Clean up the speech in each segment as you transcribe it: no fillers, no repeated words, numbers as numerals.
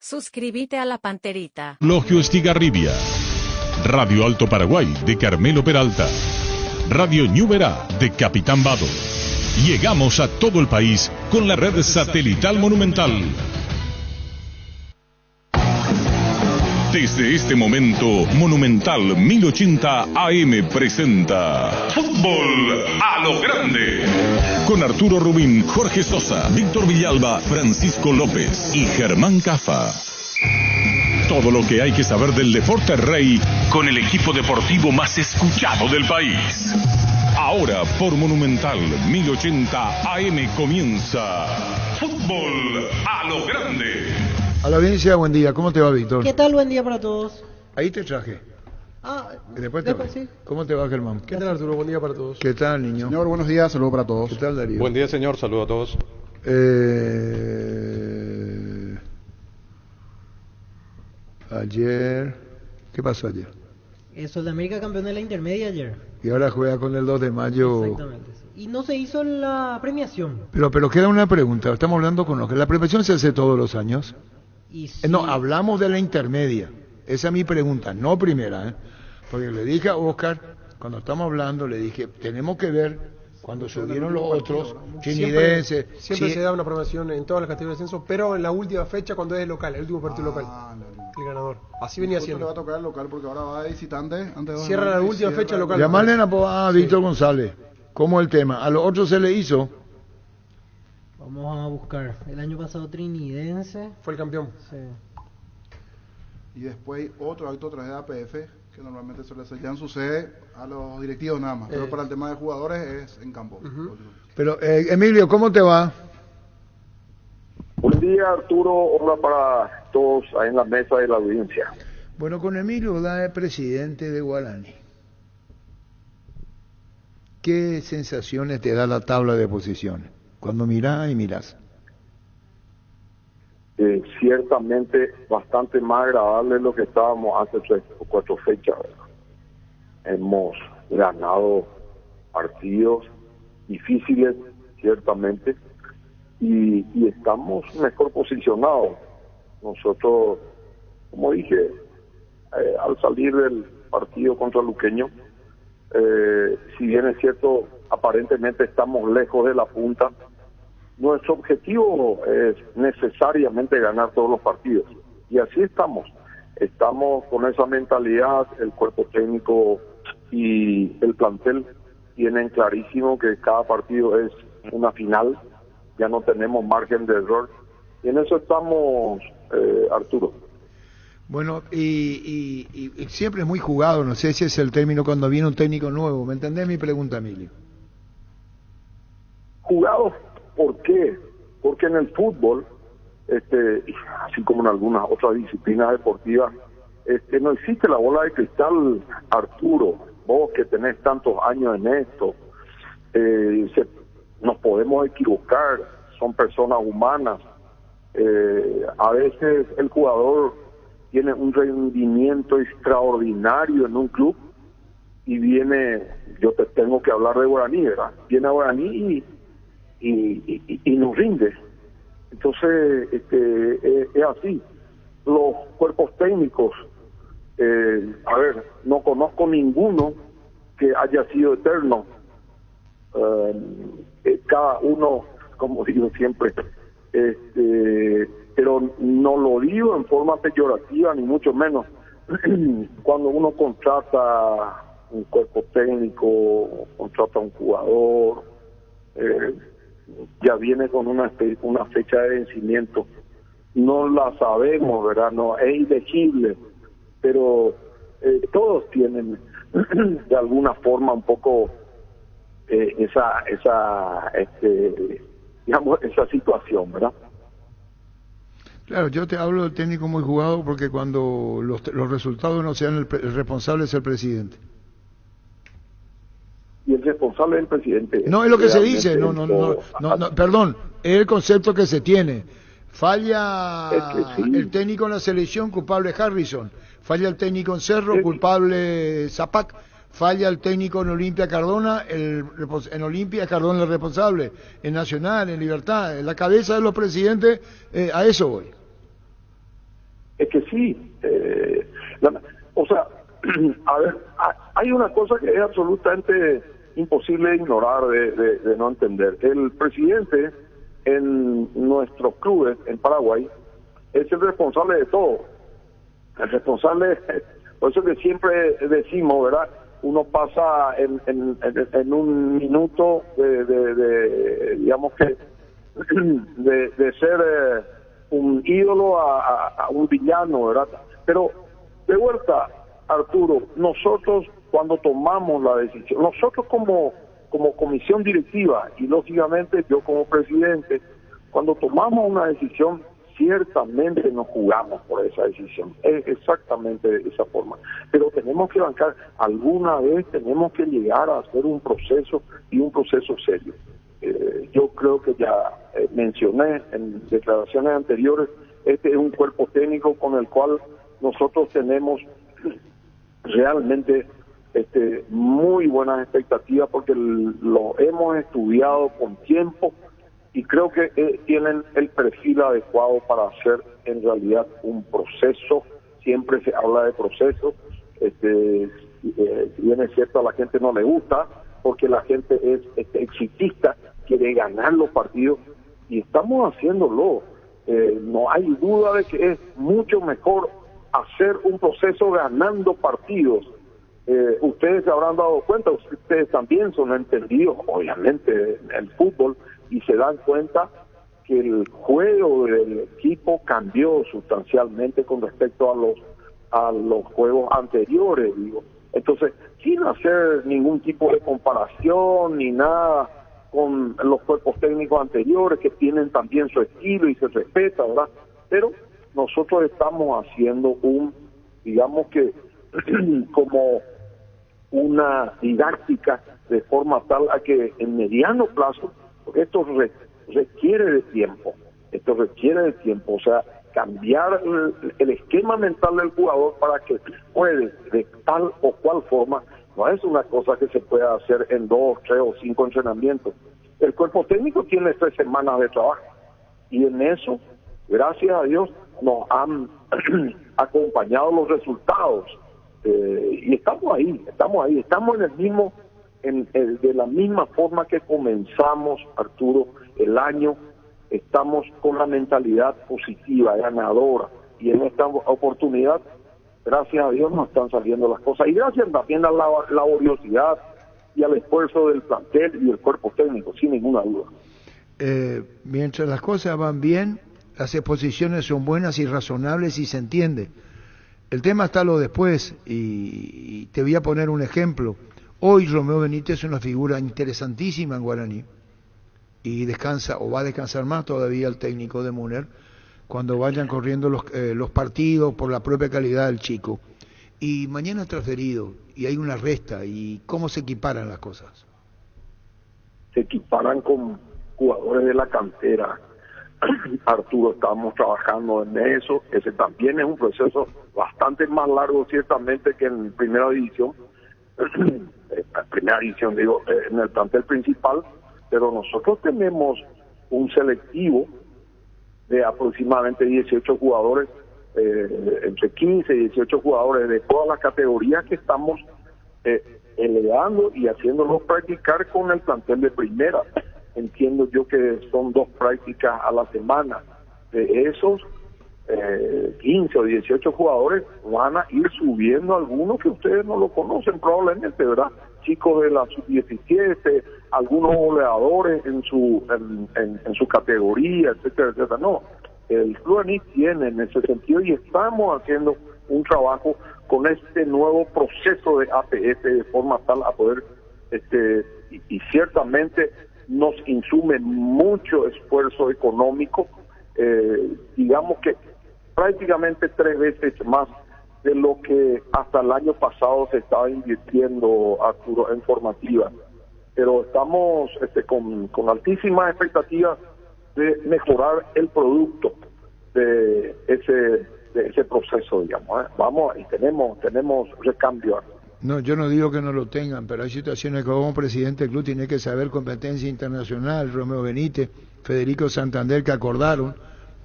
Suscríbete a La Panterita. Logio Estigarribia. Radio Alto Paraguay de Carmelo Peralta. Radio Ñuberá de Capitán Vado. Llegamos a todo el país con la red satelital Monumental. Desde este momento, Monumental 1080 AM presenta Fútbol a lo Grande. Con Arturo Rubín, Jorge Sosa, Víctor Villalba, Francisco López y Germán Cafa. Todo lo que hay que saber del deporte rey con el equipo deportivo más escuchado del país. Ahora por Monumental 1080 AM comienza Fútbol a lo Grande. A la audiencia, buen día. ¿Cómo te va, Víctor? ¿Qué tal? Buen día para todos. Ahí te traje. Después sí. ¿Cómo te va, Germán? ¿Qué tal, Arturo? Buen día para todos. ¿Qué tal, niño? Señor, buenos días, saludos para todos. ¿Qué tal, Darío? Buen día, señor, saludos a todos. Ayer... ¿Qué pasó ayer? Sudamérica campeón de la intermedia ayer. Y ahora juega con el 2 de mayo. Exactamente. Sí. Y no se hizo la premiación. Pero queda una pregunta. Estamos hablando con los que la premiación se hace todos los años. Y sí. No, hablamos de la intermedia. Esa es mi pregunta, no primera, Porque le dije a Oscar, cuando estamos hablando, le dije, tenemos que ver cuando subieron los otros, chinidenses. Siempre se da una premiación en todas las categorías de descenso, pero en la última fecha cuando es el local, el último partido local. El ganador. Así venía siendo. Le va a tocar el local porque ahora va de visitante. Cierra la última fecha local. Llamarle a Víctor González. ¿Cómo el tema? A los otros se le hizo. Vamos a buscar. El año pasado Trinidense. Fue el campeón. Sí. Y después otro acto tras de APF, que normalmente ya sucede a los directivos nada más. Pero para el tema de jugadores es en campo. Pero, Emilio, ¿cómo te va? Buen día, Arturo. Hola para todos ahí en la mesa de la audiencia. Bueno, con Emilio da presidente de Guaraní. ¿Qué sensaciones te da la tabla de posiciones cuando mirás y mirás? Ciertamente bastante más agradable de lo que estábamos hace 3 o 4 fechas, ¿verdad? Hemos ganado partidos difíciles, ciertamente, y estamos mejor posicionados. Nosotros, como dije, al salir del partido contra Luqueño, si bien es cierto, aparentemente estamos lejos de la punta, nuestro objetivo es necesariamente ganar todos los partidos. Y así estamos. Estamos con esa mentalidad, el cuerpo técnico y el plantel tienen clarísimo que cada partido es una final, ya no tenemos margen de error. Y en eso estamos, Arturo. Bueno, y siempre es muy jugado, no sé si es el término cuando viene un técnico nuevo. ¿Me entendés mi pregunta, Emilio? Jugado, ¿por qué? Porque en el fútbol, así como en algunas otras disciplinas deportivas, no existe la bola de cristal, Arturo. Vos que tenés tantos años en esto, nos podemos equivocar, son personas humanas. A veces el jugador tiene un rendimiento extraordinario en un club y viene, yo te tengo que hablar de Guaraní, ¿verdad? Viene a Guaraní y nos rinde. Entonces, es así. Los cuerpos técnicos, no conozco ninguno que haya sido eterno. Cada uno, como digo siempre, pero no lo digo en forma peyorativa ni mucho menos. Cuando uno contrata un cuerpo técnico, contrata un jugador, ya viene con una fecha de vencimiento. No la sabemos, ¿verdad? No es ilegible, pero todos tienen de alguna forma un poco esa situación, ¿verdad? Claro, yo te hablo del técnico muy jugado porque cuando los resultados no sean el responsable es el presidente. Y el responsable es el presidente. No, es lo que se dice, no, perdón, es el concepto que se tiene. Falla el técnico en la selección, culpable Harrison. Falla el técnico en Cerro, culpable Zapac. Falla el técnico en Olimpia Cardona, en Olimpia Cardona el responsable. En Nacional, en Libertad, en la cabeza de los presidentes, a eso voy. Es que sí, o sea, a ver, hay una cosa que es absolutamente imposible de ignorar, de no entender. El presidente en nuestros clubes en Paraguay es el responsable de todo. El responsable, por eso que siempre decimos, ¿verdad? Uno pasa en un minuto digamos que, de ser un ídolo a un villano, ¿verdad? Pero, de vuelta, Arturo, nosotros cuando tomamos la decisión, nosotros como comisión directiva y lógicamente yo como presidente, cuando tomamos una decisión, ciertamente nos jugamos por esa decisión, es exactamente de esa forma, pero tenemos que bancar, alguna vez tenemos que llegar a hacer un proceso y un proceso serio. Yo creo que ya mencioné en declaraciones anteriores, este es un cuerpo técnico con el cual nosotros tenemos realmente muy buenas expectativas porque lo hemos estudiado con tiempo y creo que tienen el perfil adecuado para hacer en realidad un proceso. Siempre se habla de proceso, si bien es cierto a la gente no le gusta porque la gente es exitista, quiere ganar los partidos y estamos haciéndolo. No hay duda de que es mucho mejor hacer un proceso ganando partidos. Ustedes se habrán dado cuenta, ustedes también son entendidos obviamente en el fútbol y se dan cuenta que el juego del equipo cambió sustancialmente con respecto a los juegos anteriores, digo. Entonces, sin hacer ningún tipo de comparación ni nada con los cuerpos técnicos anteriores que tienen también su estilo y se respeta, ¿verdad? Pero nosotros estamos haciendo digamos que como una didáctica de forma tal a que en mediano plazo, porque esto requiere de tiempo, o sea, cambiar el esquema mental del jugador para que puede de tal o cual forma, no es una cosa que se pueda hacer en 2, 3 o 5 entrenamientos. El cuerpo técnico tiene 3 semanas de trabajo y en eso, gracias a Dios, nos han acompañado los resultados y estamos ahí, estamos de la misma forma que comenzamos, Arturo, el año. Estamos con la mentalidad positiva, ganadora, y en esta oportunidad, gracias a Dios, nos están saliendo las cosas, y gracias también a la laboriosidad y al esfuerzo del plantel y del cuerpo técnico, sin ninguna duda. Mientras las cosas van bien, las exposiciones son buenas y razonables y se entiende. El tema está lo después, y te voy a poner un ejemplo. Hoy Romeo Benítez es una figura interesantísima en Guaraní, y descansa, o va a descansar más todavía el técnico de Muner, cuando vayan corriendo los partidos por la propia calidad del chico. Y mañana es transferido, y hay una resta, y ¿cómo se equiparan las cosas? Se equiparan con jugadores de la cantera. Arturo, estamos trabajando en eso. Ese también es un proceso bastante más largo, ciertamente, que en primera división. Digo, en el plantel principal, pero nosotros tenemos un selectivo de aproximadamente 18 jugadores, entre 15 y 18 jugadores de todas las categorías que estamos elevando y haciéndolos practicar con el plantel de primera. Entiendo yo que son 2 prácticas a la semana. De esos 15 o 18 jugadores van a ir subiendo algunos que ustedes no lo conocen probablemente, ¿verdad? Chicos de la sub-17, algunos goleadores en su categoría, etcétera, etcétera. No, el Club Anís tiene en ese sentido y estamos haciendo un trabajo con este nuevo proceso de APF de forma tal a poder, y ciertamente nos insume mucho esfuerzo económico, digamos que prácticamente 3 veces más de lo que hasta el año pasado se estaba invirtiendo, Arturo, en formativa. Pero estamos con altísimas expectativas de mejorar el producto de ese proceso, digamos. Vamos, y tenemos recambio. No, yo no digo que no lo tengan, pero hay situaciones que como presidente del club tiene que saber competencia internacional, Romeo Benítez, Federico Santander, que acordaron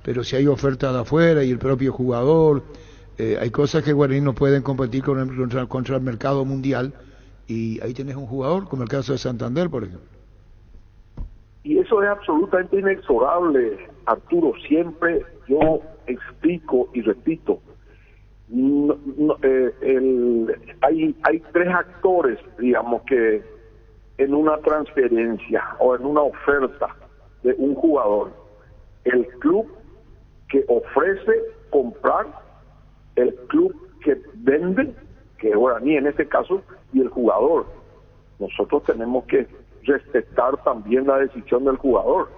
pero si hay ofertas de afuera y el propio jugador, hay cosas que Guaraní no pueden competir contra el mercado mundial, y ahí tenés un jugador, como el caso de Santander, por ejemplo. Y eso es absolutamente inexorable, Arturo. Siempre yo explico y repito, hay tres actores, digamos, que en una transferencia o en una oferta de un jugador: el club que ofrece comprar, el club que vende, que es Guaraní en este caso, y el jugador. Nosotros tenemos que respetar también la decisión del jugador.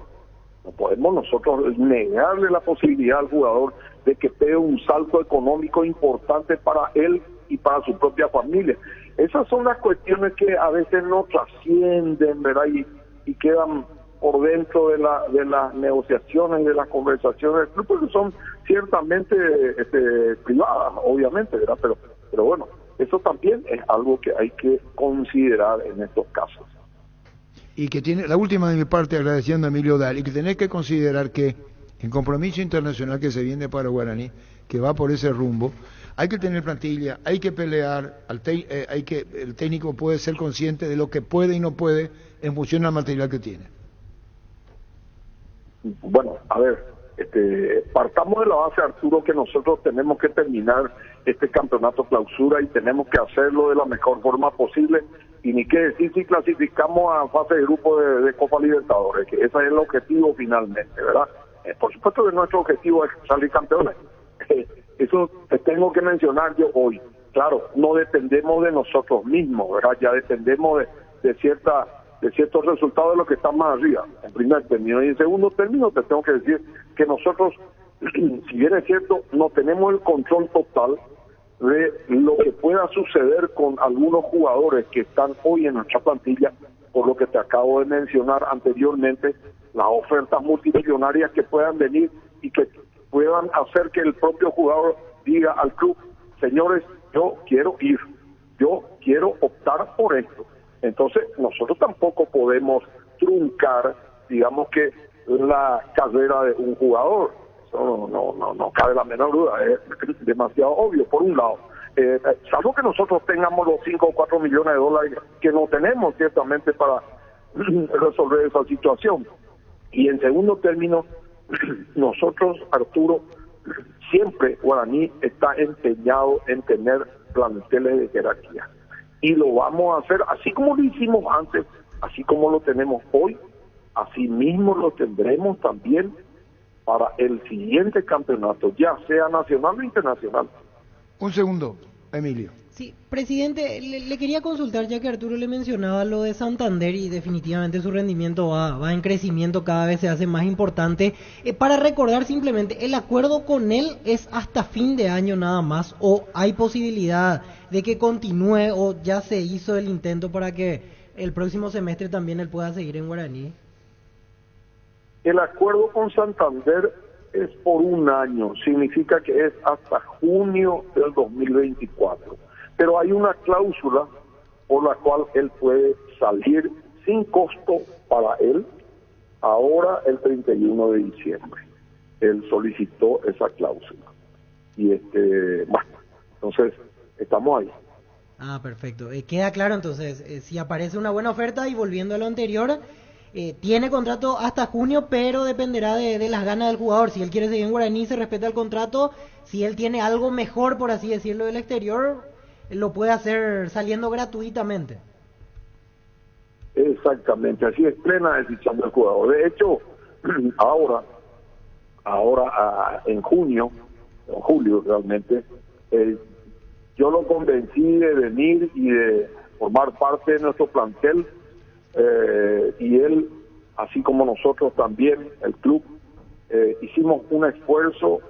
No podemos nosotros negarle la posibilidad al jugador de que pegue un salto económico importante para él y para su propia familia. Esas son las cuestiones que a veces no trascienden, ¿verdad? Y quedan por dentro de las negociaciones, de las conversaciones del club, porque son ciertamente privadas, obviamente, ¿verdad? Pero bueno, eso también es algo que hay que considerar en estos casos. Y que tiene, la última de mi parte, agradeciendo a Emilio Dal, y que tenés que considerar que el compromiso internacional que se viene para Guaraní, que va por ese rumbo, hay que tener plantilla, hay que pelear, el técnico puede ser consciente de lo que puede y no puede en función al material que tiene. Bueno, a ver, partamos de la base, Arturo, que nosotros tenemos que terminar este campeonato clausura y tenemos que hacerlo de la mejor forma posible, y ni qué decir si clasificamos a fase de grupo de Copa Libertadores, que ese es el objetivo finalmente, ¿verdad? Por supuesto que nuestro objetivo es salir campeones. Eso te tengo que mencionar yo hoy. Claro, no dependemos de nosotros mismos, ¿verdad? Ya dependemos de ciertos resultados de los que están más arriba, en primer término. Y en segundo término te tengo que decir que nosotros, si bien es cierto, no tenemos el control total de lo que pueda suceder con algunos jugadores que están hoy en nuestra plantilla, por lo que te acabo de mencionar anteriormente, las ofertas multimillonarias que puedan venir y que puedan hacer que el propio jugador diga al club: señores, yo quiero ir, yo quiero optar por esto. Entonces nosotros tampoco podemos truncar, digamos, que la carrera de un jugador. Eso no cabe la menor duda, es demasiado obvio, por un lado. Salvo que nosotros tengamos los 5 o 4 millones de dólares que no tenemos ciertamente para resolver esa situación. Y en segundo término, nosotros, Arturo, siempre Guaraní está empeñado en tener planteles de jerarquía. Y lo vamos a hacer así como lo hicimos antes, así como lo tenemos hoy, así mismo lo tendremos también para el siguiente campeonato, ya sea nacional o internacional. Un segundo, Emilio. Sí, presidente, le quería consultar, ya que Arturo le mencionaba lo de Santander y definitivamente su rendimiento va en crecimiento, cada vez se hace más importante. Para recordar simplemente, ¿el acuerdo con él es hasta fin de año nada más, o hay posibilidad de que continúe, o ya se hizo el intento para que el próximo semestre también él pueda seguir en Guaraní? El acuerdo con Santander es por un año, significa que es hasta junio del 2024. Pero hay una cláusula por la cual él puede salir sin costo para él ahora el 31 de diciembre. Él solicitó esa cláusula. Y bueno, entonces estamos ahí. Ah, perfecto. Queda claro entonces, si aparece una buena oferta, y volviendo a lo anterior, tiene contrato hasta junio, pero dependerá de las ganas del jugador. Si él quiere seguir en Guaraní, se respeta el contrato. Si él tiene algo mejor, por así decirlo, del exterior, lo puede hacer saliendo gratuitamente. Exactamente, así es, plena decisión del jugador. De hecho, ahora en julio realmente, yo lo convencí de venir y de formar parte de nuestro plantel, y él, así como nosotros también, el club, hicimos un esfuerzo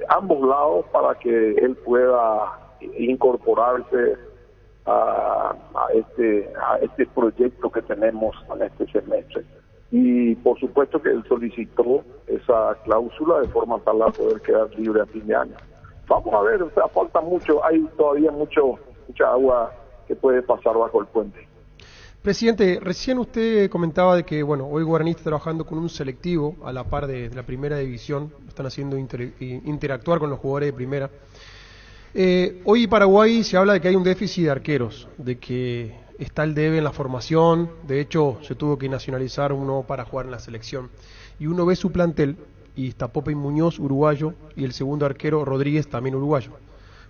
ambos lados para que él pueda incorporarse a este proyecto que tenemos en este semestre. Y por supuesto que él solicitó esa cláusula de forma tal a poder quedar libre a fin de año. Vamos a ver, o sea, falta mucho, hay todavía mucha agua que puede pasar bajo el puente. Presidente, recién usted comentaba de que, bueno, hoy Guaraní está trabajando con un selectivo a la par de la primera división, están haciendo interactuar con los jugadores de primera. Hoy en Paraguay se habla de que hay un déficit de arqueros, de que está el debe en la formación, de hecho se tuvo que nacionalizar uno para jugar en la selección. Y uno ve su plantel, y está Pope Muñoz, uruguayo, y el segundo arquero Rodríguez, también uruguayo.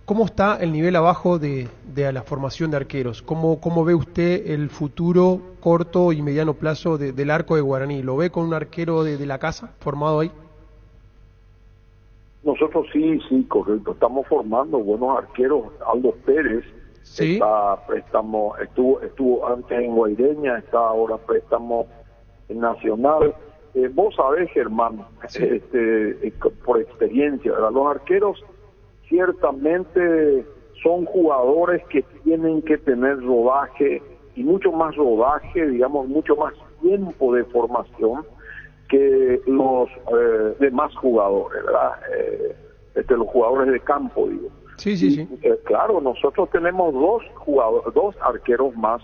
¿Cómo está el nivel abajo de la formación de arqueros? ¿Cómo ve usted el futuro corto y mediano plazo del arco de Guaraní? ¿Lo ve con un arquero de la casa formado ahí? Nosotros sí, correcto. Estamos formando buenos arqueros. Aldo Pérez ¿Sí? estuvo antes en Guaireña, está ahora préstamo en Nacional. Vos sabés, Germán, Sí. por experiencia, ¿verdad? Los arqueros ciertamente son jugadores que tienen que tener rodaje y mucho más rodaje, digamos, mucho más tiempo de formación que los demás jugadores, ¿verdad? Los jugadores de campo, digo. Sí. Claro, nosotros tenemos dos arqueros más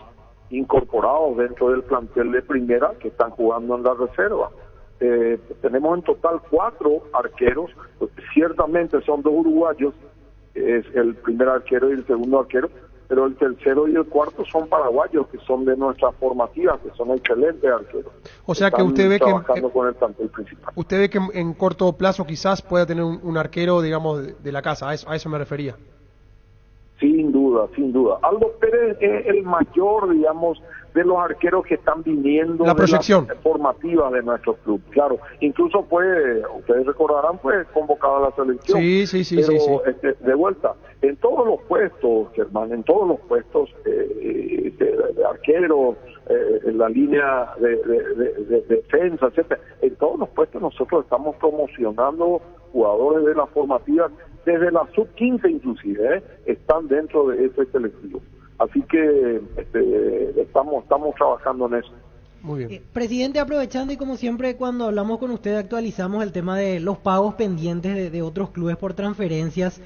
incorporados dentro del plantel de primera que están jugando en la reserva. Tenemos en total 4 arqueros, ciertamente son 2 uruguayos, es el primer arquero y el segundo arquero, pero el tercero y el cuarto son paraguayos, que son de nuestras formativas, que son excelentes arqueros. O sea que Están usted ve trabajando con el plantel principal. usted ve que en corto plazo quizás pueda tener un arquero, digamos, de la casa, a eso me refería. Sin duda. Aldo Pérez es el mayor, digamos, de los arqueros que están viniendo La proyección. de las formativas de nuestro club. Claro, incluso ustedes recordarán, convocado a la selección. Sí. De vuelta, en todos los puestos, Germán, en todos los puestos de arqueros, en la línea de defensa, etcétera, en todos los puestos nosotros estamos promocionando jugadores de las formativas, desde la sub-15 inclusive, están dentro de ese selectivo. Así que estamos trabajando en eso. Muy bien. Presidente, aprovechando y como siempre cuando hablamos con usted actualizamos el tema de los pagos pendientes de otros clubes por transferencias.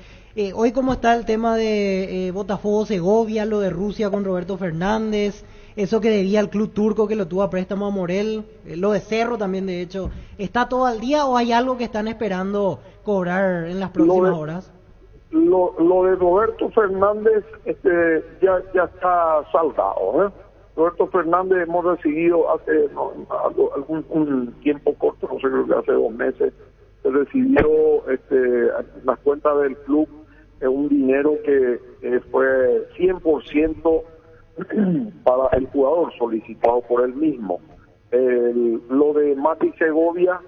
Hoy cómo está el tema de Botafogo Segovia, lo de Rusia con Roberto Fernández, eso que debía el club turco que lo tuvo a préstamo a Morel, lo de Cerro también de hecho. ¿Está todo al día o hay algo que están esperando cobrar en las próximas horas? Lo de Roberto Fernández ya está saldado, Roberto Fernández hemos recibido hace un tiempo corto, no sé, creo que hace 2 meses, se recibió en las cuentas del club un dinero que fue 100% para el jugador, solicitado por él mismo. Lo de Mati Segovia,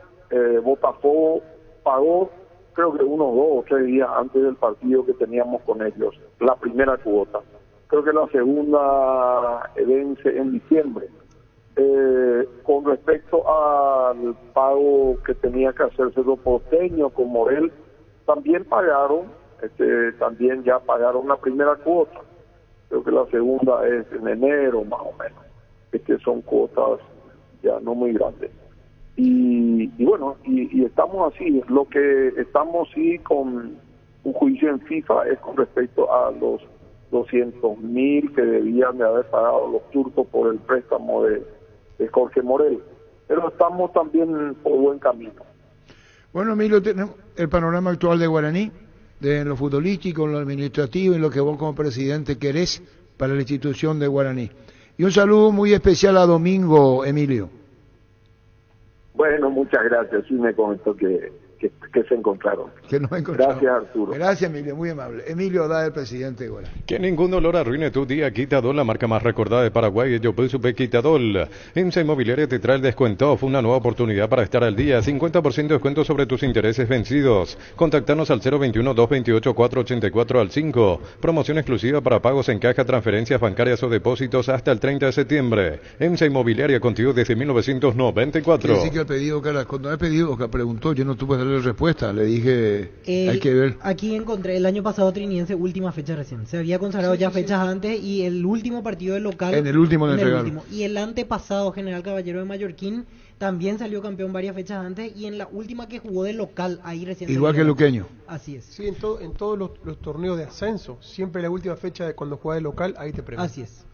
Botafogo pagó, creo que unos 2 o 3 días antes del partido que teníamos con ellos, la primera cuota. Creo que la segunda vence en diciembre. Con respecto al pago que tenía que hacerse los porteños con Morel, también ya pagaron la primera cuota. Creo que la segunda es en enero más o menos. Son cuotas ya no muy grandes. Y bueno, y estamos así. Lo que estamos sí con un juicio en FIFA es con respecto a los 200.000 que debían de haber pagado los turcos por el préstamo de Jorge Morel. Pero estamos también por buen camino. Bueno, Emilio, tenemos el panorama actual de Guaraní, de lo futbolístico, en lo administrativo y lo que vos como presidente querés para la institución de Guaraní. Y un saludo muy especial a Domingo, Emilio. Bueno, muchas gracias. Sí me comentó que se encontraron. Que nos encontramos. Gracias, Arturo. Gracias, Emilio, muy amable. Emilio da el presidente de Guaraní. Que ningún dolor arruine tu día. Quitadol, la marca más recordada de Paraguay. Yo supe Quitadol. IMSA Inmobiliaria te trae el descuento. Fue una nueva oportunidad para estar al día. 50% de descuento sobre tus intereses vencidos. Contactanos al 021-228-484 al 5. Promoción exclusiva para pagos en caja, transferencias bancarias o depósitos hasta el 30 de septiembre. IMSA Inmobiliaria contigo desde 1994. Quiere decir que el pedido, cuando he pedido, que preguntó, yo no tuve que darle respuesta. Le dije, hay que ver. Aquí encontré el año pasado Triniense, última fecha recién. Se había consagrado fechas antes y el último partido de local. En el último le entregaron. Y el antepasado, General Caballero de Mallorquín, también salió campeón varias fechas antes y en la última que jugó de local, ahí recién. Igual que Luqueño. Así es. Sí, en todos los torneos de ascenso, siempre la última fecha de cuando juega de local, ahí te premian. Así es.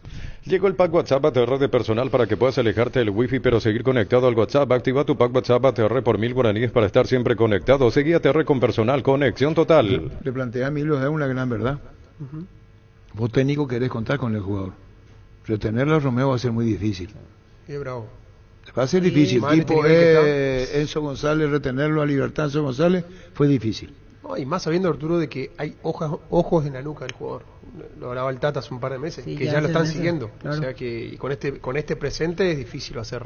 Llegó el pack WhatsApp ATR de personal para que puedas alejarte del wifi pero seguir conectado al WhatsApp. Activa tu pack WhatsApp ATR por 1000 guaraníes para estar siempre conectado. Seguí ATR con personal, conexión total. Le planteé a Emilio, es una gran verdad. Vos técnico querés contar con el jugador. Retenerlo a Romeo va a ser muy difícil. Qué bravo. Va a ser difícil. Mal, Tipo Enzo González, retenerlo a Libertad Enzo González fue difícil. No, y más sabiendo, Arturo, de que hay ojos en la nuca del jugador. Lo hablaba el Tata hace un par de meses, Sí, que ya ya lo hace están meses, siguiendo. claro. O sea que con este presente es difícil hacer.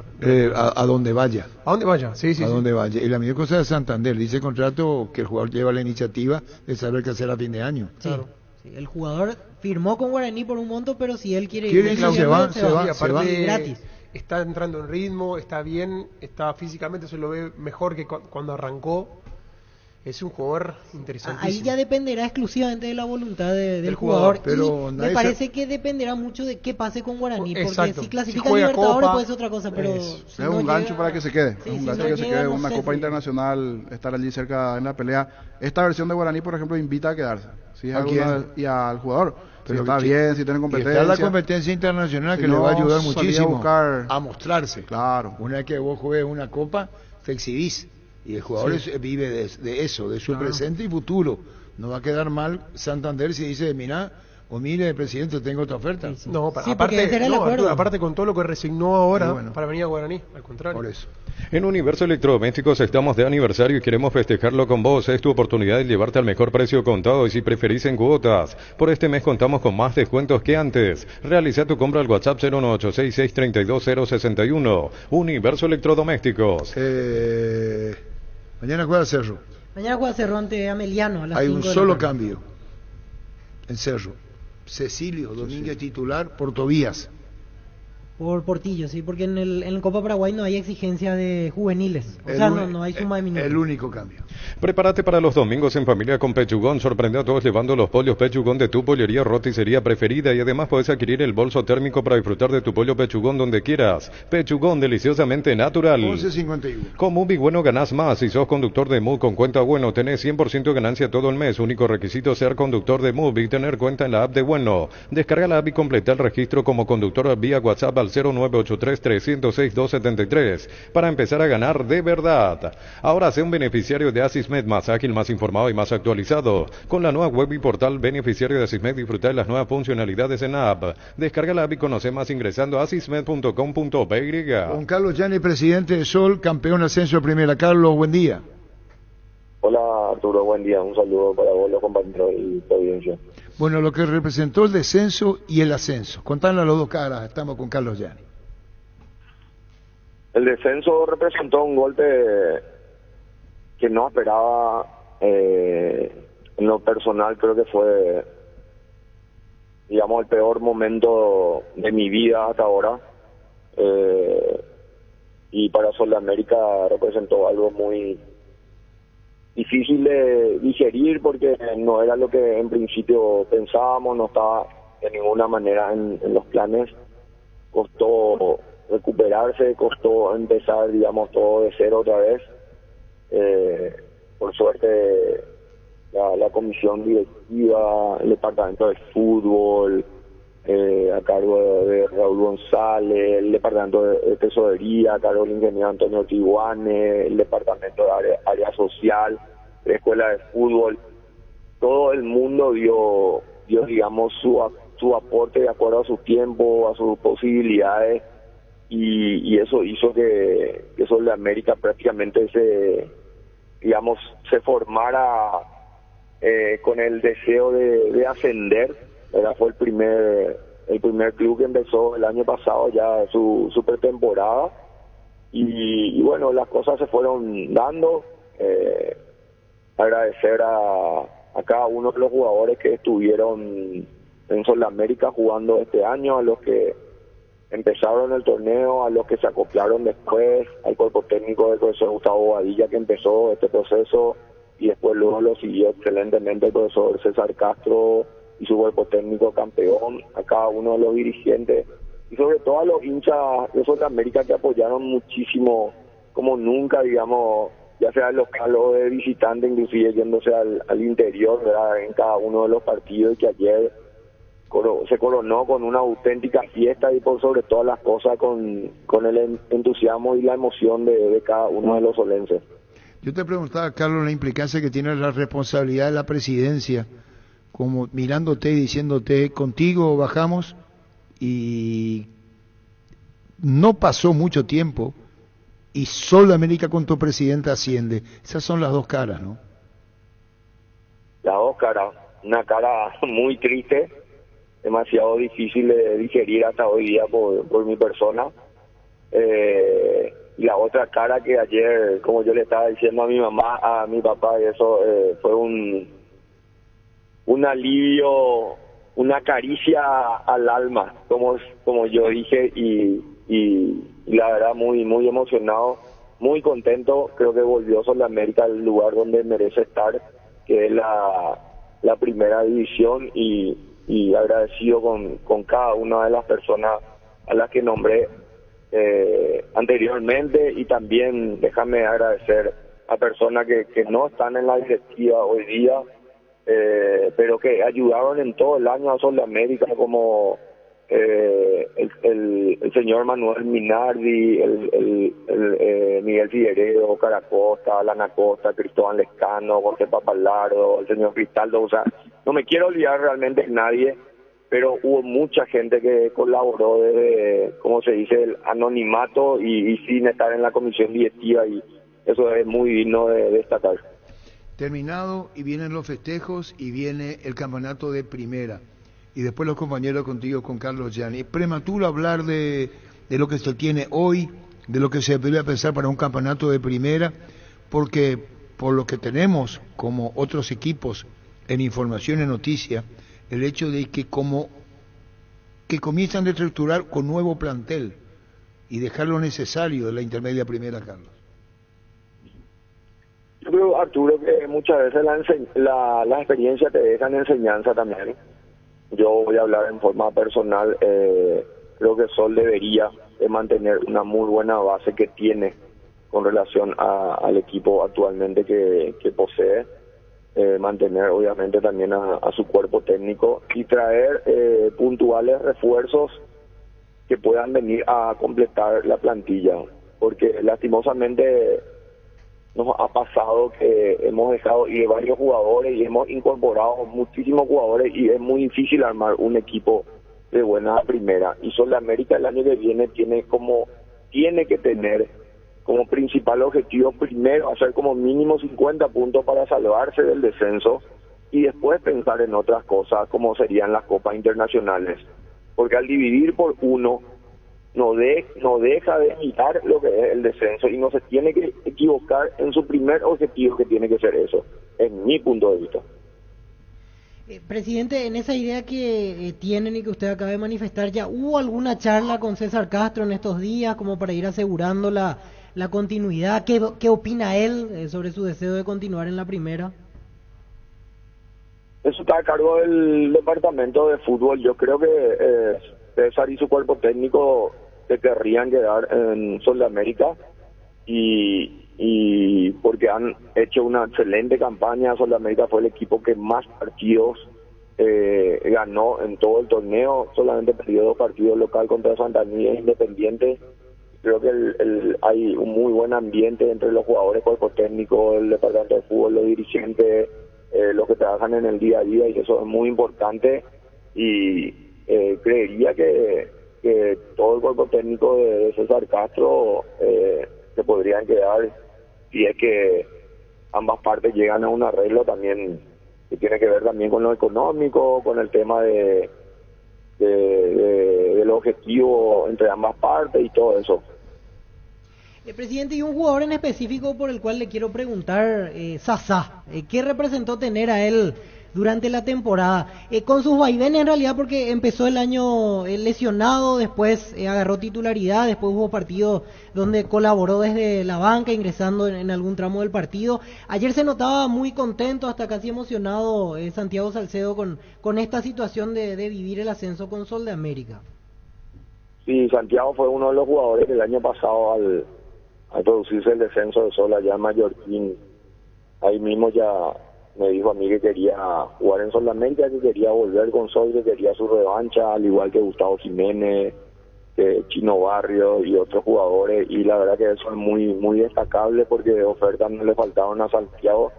A donde vaya. ¿A dónde vaya? Sí, sí, A sí. donde vaya. Y la misma cosa de Santander. Dice el contrato que el jugador lleva la iniciativa de saber qué hacer a fin de año. Sí, Claro. sí, el jugador firmó con Guaraní por un monto, pero si él quiere Quiere ir, irse, se va, se va. Y aparte, gratis. está entrando en ritmo, está bien, está físicamente, se lo ve mejor que cuando arrancó. Es un jugador interesantísimo. Ahí ya dependerá exclusivamente de la voluntad del Del jugador. jugador, pero Y nadie me parece que dependerá mucho de qué pase con Guaraní. Porque Exacto. si clasifica Si juega Libertadores Copa, puede ser otra cosa, pero eso. si Es no un gancho llega- para que se quede. Sí, Es un si gancho no que se llega, quede. no Una sé Copa si- Internacional, estar allí cerca en la pelea. Esta versión de Guaraní, por ejemplo, invita a quedarse. Si es ¿A alguna- quién? y al jugador. Si Pero está que- bien, si tiene Y competencia. está la competencia internacional Si que le no, va a ayudar salí a muchísimo buscar- a mostrarse. Claro. Una vez que vos juegues una copa, te exhibís. Y el jugador vive de eso, de su presente y futuro. No va a quedar mal Santander si dice, mira, o mire, presidente, tengo otra oferta. No, Sí, porque ese era el no, acuerdo. Arturo, aparte con todo lo que resignó ahora Y bueno. para venir a Guaraní, al contrario. Por eso. En Universo Electrodomésticos estamos de aniversario y queremos festejarlo con vos. Es tu oportunidad de llevarte al mejor precio contado y si preferís en cuotas. Por este mes contamos con más descuentos que antes. Realiza tu compra al WhatsApp 01866320061. Universo Electrodomésticos. Mañana juega Cerro. Mañana juega Cerro ante Ameliano a las Hay 5 un de la solo tarde. cambio en Cerro. Cecilio Domínguez titular por Tobías. Por Portillo, sí, porque en el Copa Paraguay no hay exigencia de juveniles. O sea, no hay suma de minutos. El único cambio. Prepárate para los domingos en familia con Pechugón. Sorprende a todos llevando los pollos Pechugón de tu pollería roticería preferida y además puedes adquirir el bolso térmico para disfrutar de tu pollo Pechugón donde quieras. Pechugón, deliciosamente natural. 11.51. Con Mubi Bueno ganás más. Si sos conductor de MUB con cuenta Bueno, tenés 100% de ganancia todo el mes. Único requisito ser conductor de MUB y tener cuenta en la app de Bueno. Descarga la app y completa el registro como conductor vía WhatsApp al 0983-306-273 para empezar a ganar de verdad. Ahora sé un beneficiario de Asismed más ágil, más informado y más actualizado. Con la nueva web y portal beneficiario de Asismed disfruta de las nuevas funcionalidades en la app. Descarga la app y conoce más ingresando a asismed.com.py. Con Carlos Llani, presidente de Sol, campeón ascenso de primera. Carlos, buen día. Hola Arturo, buen día. Un saludo para vos, los compañeros y tu audiencia. Bueno, lo que representó el descenso y el ascenso. Contanos las dos caras, estamos con Carlos Llani. El descenso representó un golpe que no esperaba. En lo personal creo que fue, digamos, el peor momento de mi vida hasta ahora. Y para Sudamérica representó algo muy difícil de digerir porque no era lo que en principio pensábamos, no estaba de ninguna manera en los planes. Costó recuperarse, costó empezar, digamos, todo de cero otra vez. Por suerte, la comisión directiva, el departamento de fútbol, a cargo de Raúl González, el departamento de tesorería, a cargo del ingeniero Antonio Tibuane, el departamento de área social, la escuela de fútbol, todo el mundo dio digamos, su aporte de acuerdo a su tiempo, a sus posibilidades, y eso hizo que Sudamérica prácticamente se formara con el deseo de ascender. Fue el primer club que empezó el año pasado ya su pretemporada, y bueno, las cosas se fueron dando. Agradecer a cada uno de los jugadores que estuvieron en Sudamérica jugando este año, a los que empezaron el torneo, a los que se acoplaron después, al cuerpo técnico del profesor Gustavo Bobadilla que empezó este proceso y después luego lo siguió excelentemente el profesor César Castro y su cuerpo técnico campeón, a cada uno de los dirigentes y sobre todo a los hinchas de Sudamérica que apoyaron muchísimo como nunca, digamos, ya sea local o de visitante, inclusive yéndose al interior, ¿verdad?, en cada uno de los partidos, y que ayer se coronó con una auténtica fiesta y por sobre todas las cosas con el entusiasmo y la emoción de cada uno de los solenses. Yo te preguntaba, Carlos, la implicancia que tiene la responsabilidad de la presidencia, como mirándote y diciéndote, contigo bajamos, y no pasó mucho tiempo y Sol América con tu presidente asciende. Esas son las dos caras, ¿no? Las dos caras, una cara muy triste, demasiado difícil de digerir hasta hoy día por mi persona, y la otra cara que ayer, como yo le estaba diciendo a mi mamá, a mi papá, y eso fue un alivio, una caricia al alma, como yo dije, y la verdad muy muy emocionado, muy contento. Creo que volvió Sol América al lugar donde merece estar, que es la primera división, y agradecido con cada una de las personas a las que nombré anteriormente, y también déjame agradecer a personas que no están en la directiva hoy día, pero que ayudaron en todo el año a Sol América, como el señor Manuel Minardi, Miguel Figueredo, Caracosta, Alan Acosta, Cristóbal Lescano, José Papalardo, el señor Cristaldo. O sea, no me quiero olvidar realmente de nadie, pero hubo mucha gente que colaboró desde, como se dice, el anonimato y sin estar en la comisión directiva, y eso es muy digno de destacar. Terminado, y vienen los festejos y viene el campeonato de primera, y después los compañeros contigo, con Carlos Gianni. Prematuro hablar de lo que se tiene hoy, de lo que se debería pensar para un campeonato de primera, porque por lo que tenemos como otros equipos en información y noticia, el hecho de que comienzan a reestructurar con nuevo plantel y dejar lo necesario de la intermedia primera, Carlos. Yo creo, Arturo, que muchas veces la experiencia te deja en enseñanza también. Yo voy a hablar en forma personal. Creo que Sol debería mantener una muy buena base que tiene con relación al equipo actualmente que posee, mantener obviamente también a su cuerpo técnico y traer puntuales refuerzos que puedan venir a completar la plantilla, porque lastimosamente nos ha pasado que hemos dejado ir varios jugadores y hemos incorporado muchísimos jugadores, y es muy difícil armar un equipo de buena primera. Y Sol América el año que viene tiene que tener como principal objetivo primero hacer como mínimo 50 puntos para salvarse del descenso, y después pensar en otras cosas como serían las copas internacionales, porque al dividir por uno no deja de imitar lo que es el descenso, y no se tiene que equivocar en su primer objetivo, que tiene que ser eso, en mi punto de vista. Presidente, en esa idea que tienen y que usted acaba de manifestar, ¿ya hubo alguna charla con César Castro en estos días como para ir asegurando la continuidad? ¿Qué opina él sobre su deseo de continuar en la primera? Eso está a cargo del departamento de fútbol. Yo creo que César y su cuerpo técnico se querrían quedar en Sol América, y porque han hecho una excelente campaña. Sol América fue el equipo que más partidos ganó en todo el torneo, solamente perdió 2 partidos local contra Santa Anita e Independiente. Creo que hay un muy buen ambiente entre los jugadores, cuerpo técnico, el departamento de fútbol, los dirigentes, los que trabajan en el día a día, y eso es muy importante. Y creería que todo el cuerpo técnico de César Castro se podrían quedar, si es que ambas partes llegan a un arreglo también, que tiene que ver también con lo económico, con el tema del objetivo entre ambas partes y todo eso. Presidente, y un jugador en específico por el cual le quiero preguntar, Sasa, ¿qué representó tener a él durante la temporada? Con sus vaivenes en realidad, porque empezó el año lesionado, después agarró titularidad, después hubo partidos donde colaboró desde la banca, ingresando en algún tramo del partido. Ayer se notaba muy contento, hasta casi emocionado, Santiago Salcedo con esta situación de vivir el ascenso con Sol de América. Sí, Santiago fue uno de los jugadores que el año pasado al producirse el descenso de Sol allá en Mallorquín, ahí mismo ya me dijo a mí que quería jugar en Sudamérica, que quería volver con Sol, que quería su revancha, al igual que Gustavo Jiménez, que Chino Barrio y otros jugadores, y la verdad que eso es muy destacable porque de ofertas no le faltaron a Santiago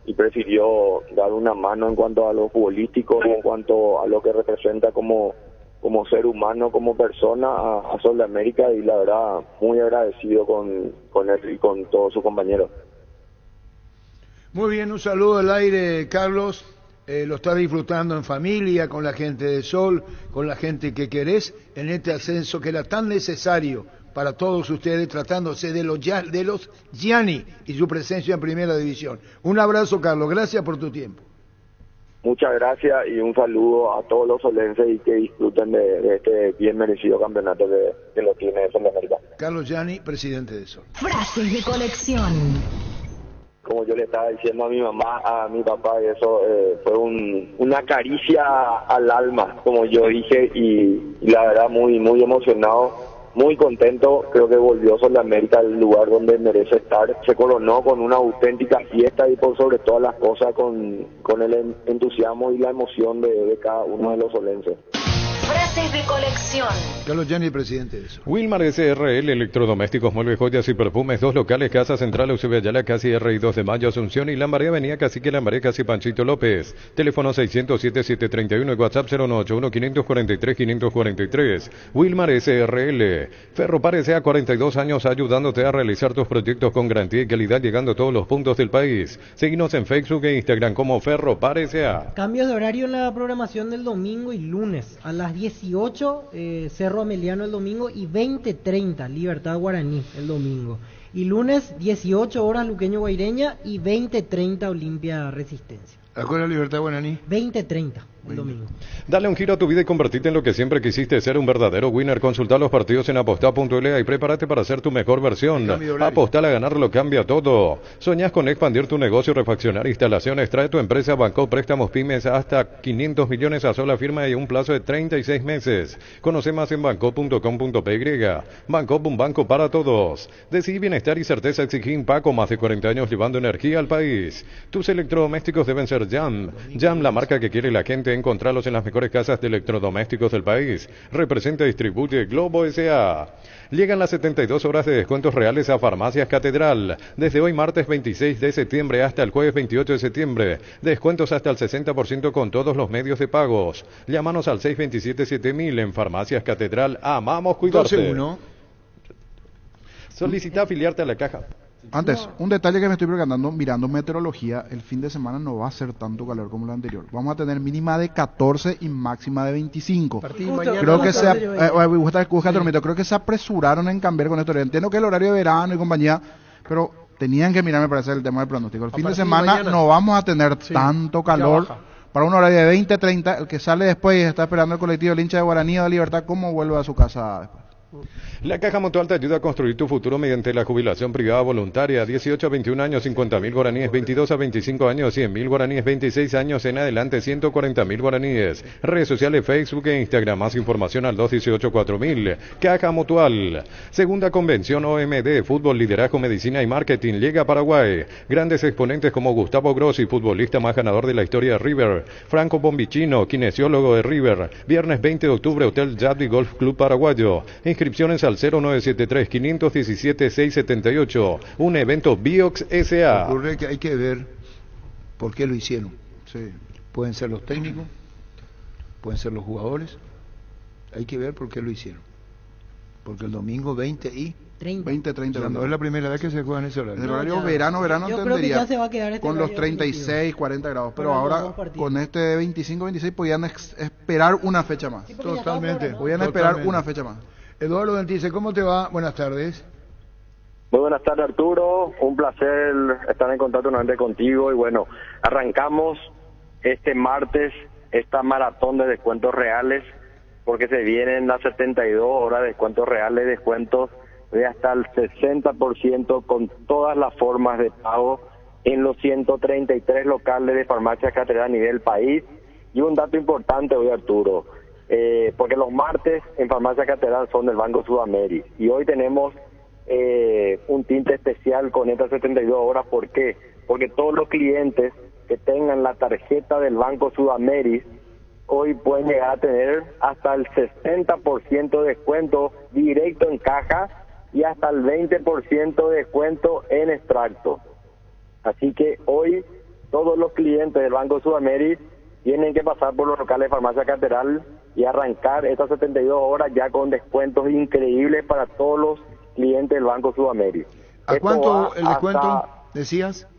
y prefirió dar una mano en cuanto a lo futbolístico, en cuanto a lo que representa como ser humano, como persona a Sudamérica, y la verdad muy agradecido con él y con todos sus compañeros. Muy bien, un saludo al aire, Carlos. Lo estás disfrutando en familia, con la gente de Sol, con la gente que querés, en este ascenso que era tan necesario para todos ustedes, tratándose de los Gianni y su presencia en Primera División. Un abrazo, Carlos, gracias por tu tiempo. Muchas gracias y un saludo a todos los solenses y que disfruten de este bien merecido campeonato que lo tiene Sudamérica. Carlos Gianni, presidente de Sol. Frases de colección. Como yo le estaba diciendo a mi mamá, a mi papá, eso fue una caricia al alma, como yo dije, y la verdad muy emocionado, muy contento. Creo que volvió Sudamérica al lugar donde merece estar. Se coronó con una auténtica fiesta y por sobre todas las cosas con el entusiasmo y la emoción de cada uno de los solenses. Frases de colección. Carlos Gianni, presidente de eso. Wilmar SRL, electrodomésticos, muebles, joyas y perfumes, 2 locales, Casa Central, Eusebio Ayala, Casi R y 2 de Mayo, Asunción y Lambaré, Avenida Cacique Lambaré, Casi Panchito López. Teléfono 607-731 y WhatsApp 091-543-543. Wilmar SRL. Ferropar SA, 42 años ayudándote a realizar tus proyectos con garantía y calidad, llegando a todos los puntos del país. Seguinos en Facebook e Instagram como Ferropar SA. Cambios de horario en la programación del domingo y lunes. A las 18, Cerro Ameliano el domingo y 20:30, Libertad Guaraní el domingo. Y lunes, 18 horas, Luqueño Guaireña y 20:30, Olimpia Resistencia. ¿A cuál es la Libertad Guaraní? 20:30 el domingo. Dale un giro a tu vida y convertirte en lo que siempre quisiste, ser un verdadero winner. Consulta los partidos en aposta.la y prepárate para ser tu mejor versión. Apostar a ganar lo cambia todo. ¿Soñás con expandir tu negocio, refaccionar instalaciones? Trae tu empresa Banco Préstamos Pymes hasta 500 millones a sola firma y un plazo de 36 meses. Conoce más en banco.com.py. Banco, un banco para todos. Decidí bienestar y certeza, exigí Paco, más de 40 años llevando energía al país. Tus electrodomésticos deben ser Jam. Jam, la marca que quiere la gente. Encontralos en las mejores casas de electrodomésticos del país. Representa y distribuye Globo S.A. Llegan las 72 horas de descuentos reales a Farmacias Catedral. Desde hoy martes 26 de septiembre hasta el jueves 28 de septiembre. Descuentos hasta el 60% con todos los medios de pagos. Llámanos al 627-7000 en Farmacias Catedral. Amamos cuidarte. 12-1. Solicita afiliarte a la caja. Antes, un detalle que me estoy percatando, mirando meteorología, el fin de semana no va a ser tanto calor como el anterior. Vamos a tener mínima de 14 y máxima de 25. Creo que creo que se apresuraron en cambiar con esto. Entiendo que el horario de verano y compañía, pero tenían que mirar, me parece, el tema del pronóstico. El fin de semana no vamos a tener tanto calor. Para un horario de 20-30, el que sale después y está esperando el colectivo, el hincha de Guaraní o de Libertad, ¿cómo vuelve a su casa después? La Caja Mutual te ayuda a construir tu futuro mediante la jubilación privada voluntaria. 18 a 21 años, 50.000 guaraníes. 22 a 25 años, 100.000 guaraníes. 26 años en adelante, 140.000 guaraníes. Redes sociales, Facebook e Instagram. Más información al 218-4000. Caja Mutual. Segunda convención OMD, Fútbol, Liderazgo, Medicina y Marketing. Llega a Paraguay. Grandes exponentes como Gustavo Grossi, futbolista más ganador de la historia de River. Franco Bombicino, kinesiólogo de River. Viernes 20 de octubre, Hotel Yadri Golf Club Paraguayo. Inscripciones al 0973-517-678. Un evento Biox S.A. Ocurre que hay que ver por qué lo hicieron. Sí. Pueden ser los técnicos, pueden ser los jugadores. Hay que ver por qué lo hicieron. Porque el domingo 20-30. No es la primera vez que se juega en ese horario. En el horario verano Yo creo que ya se va a quedar con los 36, 40 grados. Pero ahora, con este 25-26, podían esperar una fecha más. Sí, Totalmente. Podían esperar una fecha más. Eduardo Dentice, ¿cómo te va? Buenas tardes. Muy buenas tardes, Arturo. Un placer estar en contacto nuevamente contigo. Y bueno, arrancamos este martes esta maratón de descuentos reales, porque se vienen las 72 horas de descuentos reales, descuentos de hasta el 60% con todas las formas de pago en los 133 locales de Farmacias Catedral a nivel país. Y un dato importante hoy, Arturo, porque los martes en Farmacia Catedral son del Banco Sudamérica y hoy tenemos un tinte especial con estas 72 horas. ¿Por qué? Porque todos los clientes que tengan la tarjeta del Banco Sudameris, hoy pueden llegar a tener hasta el 60% de descuento directo en caja y hasta el 20% de descuento en extracto. Así que hoy todos los clientes del Banco Sudameris tienen que pasar por los locales de Farmacia Catedral y arrancar estas 72 horas ya con descuentos increíbles para todos los clientes del Banco Sudameris. ¿A cuánto el descuento, decías?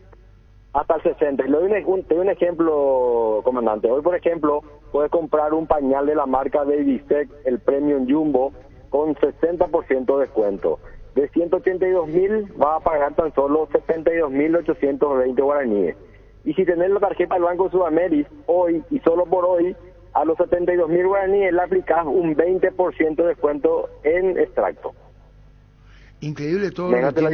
Hasta el 60. Y le doy un ejemplo, comandante. Hoy, por ejemplo, puedes comprar un pañal de la marca Babysec, el Premium Jumbo, con 60% de descuento. De 182.000 vas a pagar tan solo 72.820 guaraníes. Y si tenés la tarjeta del Banco Sudameris, hoy y solo por hoy, a los 72.000 guaraníes le aplicás un 20% de descuento en extracto. Increíble todo. Imagínate la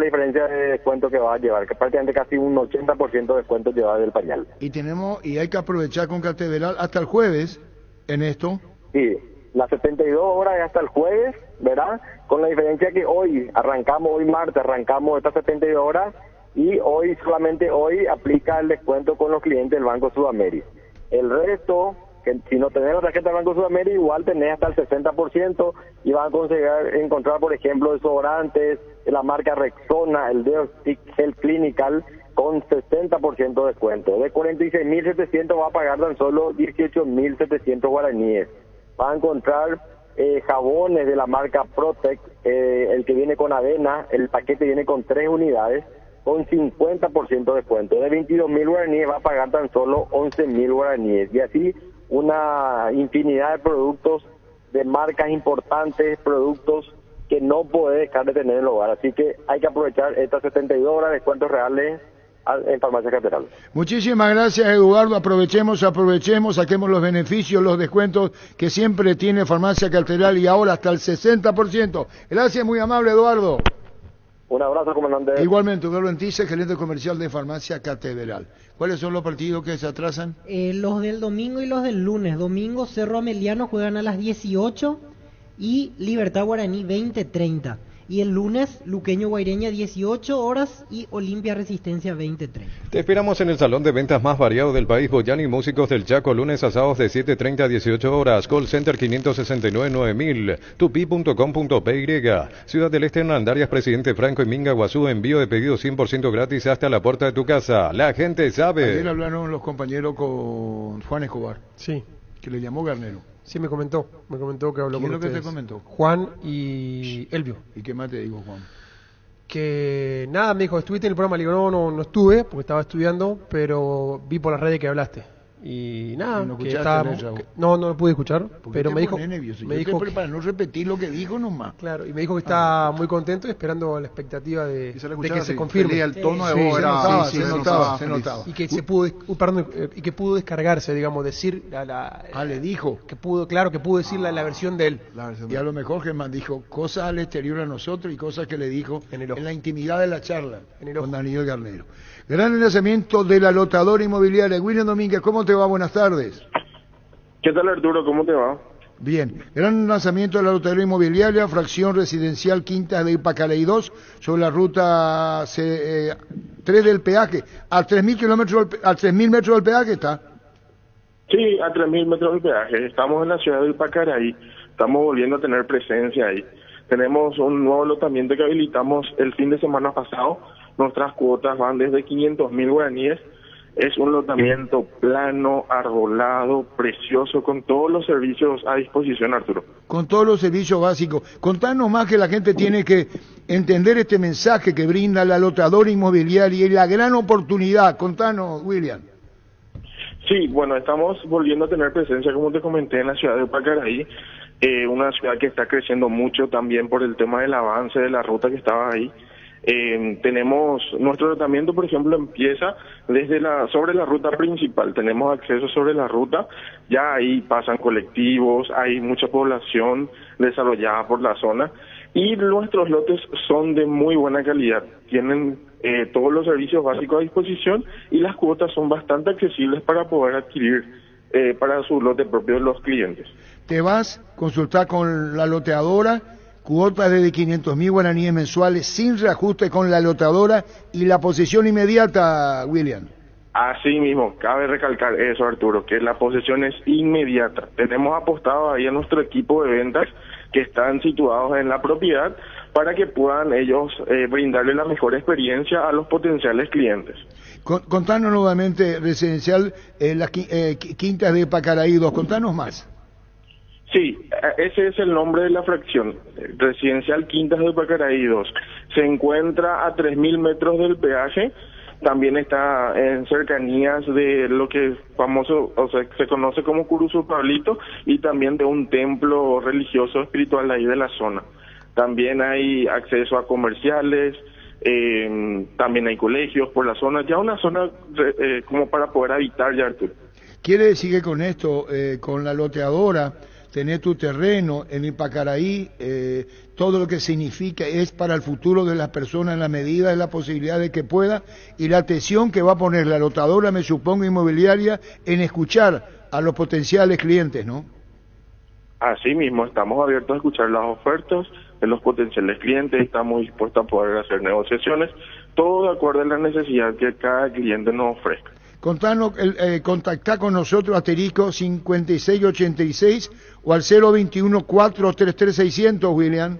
diferencia de descuento que va a llevar, que prácticamente casi un 80% de descuento lleva del pañal. Y hay que aprovechar con Catedral hasta el jueves en esto. Sí, las 72 horas hasta el jueves, ¿verdad? Con la diferencia que hoy martes, arrancamos estas 72 horas y solamente hoy aplica el descuento con los clientes del Banco Sudameris. El resto, que si no tenés la tarjeta del Banco Sudameris, igual tenés hasta el 60% y van a encontrar, por ejemplo, desodorantes de la marca Rexona, el Deostick Health Clinical, con 60% de descuento. De 46.700 va a pagar tan solo 18.700 guaraníes. Va a encontrar jabones de la marca Protec, el que viene con avena, el paquete viene con 3 unidades, con 50% de descuento. De 22.000 guaraníes va a pagar tan solo 11.000 guaraníes. Y así una infinidad de productos de marcas importantes, productos que no puede dejar de tener en el hogar. Así que hay que aprovechar estas 72 horas de descuentos reales en Farmacia Catedral. Muchísimas gracias, Eduardo. Aprovechemos, saquemos los beneficios, los descuentos que siempre tiene Farmacia Catedral y ahora hasta el 60%. Gracias, muy amable, Eduardo. Un abrazo, comandante. Igualmente, Eduardo Entice, gerente comercial de Farmacia Catedral. ¿Cuáles son los partidos que se atrasan? Los del domingo y los del lunes. Domingo, Cerro Ameliano juegan a las 18 y Libertad Guaraní 20:30. Y el lunes, Luqueño Guaireña 18 horas y Olimpia Resistencia 20:30. Te esperamos en el salón de ventas más variado del país, Boyani Músicos del Chaco, lunes a sábados de 7:30 a 18 horas. Call Center 569-9000, tupi.com.py. Ciudad del Este, Hernandarias, Presidente Franco y Minga, Guazú, envío de pedidos 100% gratis hasta la puerta de tu casa. La gente sabe. Ayer hablaron los compañeros con Juan Escobar. Sí. Que le llamó Garnero. Sí, me comentó que habló con ustedes. ¿Quién es lo que te comentó? Juan y Elvio. ¿Y qué más te dijo Juan? Que nada, me dijo, ¿estuviste en el programa? Le digo, no estuve porque estaba estudiando, pero vi por las redes que hablaste. Y nada, ¿No que no lo pude escuchar, pero me dijo para no repetir lo que dijo nomás. Claro, y me dijo que está muy contento y esperando la expectativa de que se confirme. El tono de voz se notaba. Y que se pudo, y que pudo descargarse, digamos, decir le dijo que pudo decir la versión de él. Y a lo mejor Germán dijo cosas al exterior a nosotros y cosas que le dijo en la intimidad de la charla con Daniel Garnero. Gran lanzamiento de la lotadora inmobiliaria. William Domínguez, ¿cómo te va? Buenas tardes. ¿Qué tal, Arturo? ¿Cómo te va? Bien. Gran lanzamiento de la lotadora inmobiliaria, fracción residencial Quintas de Ipacaraí 2, sobre la ruta 3 del peaje. A 3.000 metros del peaje está. Sí, a 3.000 metros del peaje. Estamos en la ciudad de Ipacaraí. Estamos volviendo a tener presencia ahí. Tenemos un nuevo lotamiento que habilitamos el fin de semana pasado. Nuestras cuotas van desde 500.000 guaraníes. Es un lotamiento plano, arbolado, precioso, con todos los servicios a disposición, Arturo. Con todos los servicios básicos. Contanos más, que la gente tiene que entender este mensaje que brinda la lotadora inmobiliaria y la gran oportunidad. Contanos, William. Sí, bueno, estamos volviendo a tener presencia, como te comenté, en la ciudad de Ipacaraí. Una ciudad que está creciendo mucho también por el tema del avance de la ruta que estaba ahí. Tenemos nuestro tratamiento, por ejemplo, empieza sobre la ruta principal. Tenemos acceso sobre la ruta, ya ahí pasan colectivos, hay mucha población desarrollada por la zona y nuestros lotes son de muy buena calidad. Tienen todos los servicios básicos a disposición y las cuotas son bastante accesibles para poder adquirir para su lote propio de los clientes. Te vas a consultar con la loteadora. Cuotas de 500.000 guaraníes mensuales sin reajuste con la lotadora y la posesión inmediata, William. Así mismo, cabe recalcar eso, Arturo, que la posesión es inmediata. Tenemos apostado ahí a nuestro equipo de ventas que están situados en la propiedad para que puedan ellos brindarle la mejor experiencia a los potenciales clientes. Contanos nuevamente, residencial, las Quintas de Pacaraí 2, contanos más. Sí, ese es el nombre de la fracción, residencial Quintas de Pacaraí 2. Se encuentra a 3.000 metros del peaje. También está en cercanías de lo que es famoso, o sea, se conoce como Curuzú Pablito, y también de un templo religioso espiritual ahí de la zona. También hay acceso a comerciales, también hay colegios por la zona, ya una zona como para poder habitar ya, Arturo. Quiere decir que con esto, con la loteadora, tenés tu terreno en Ipacaraí, todo lo que significa es para el futuro de las personas en la medida de la posibilidad de que pueda, y la atención que va a poner la loteadora, me supongo, inmobiliaria, en escuchar a los potenciales clientes, ¿no? Así mismo, estamos abiertos a escuchar las ofertas de los potenciales clientes, estamos dispuestos a poder hacer negociaciones, todo de acuerdo a la necesidad que cada cliente nos ofrezca. Contanos, contactá con nosotros, asterisco 5686 o al 021-433-600, William.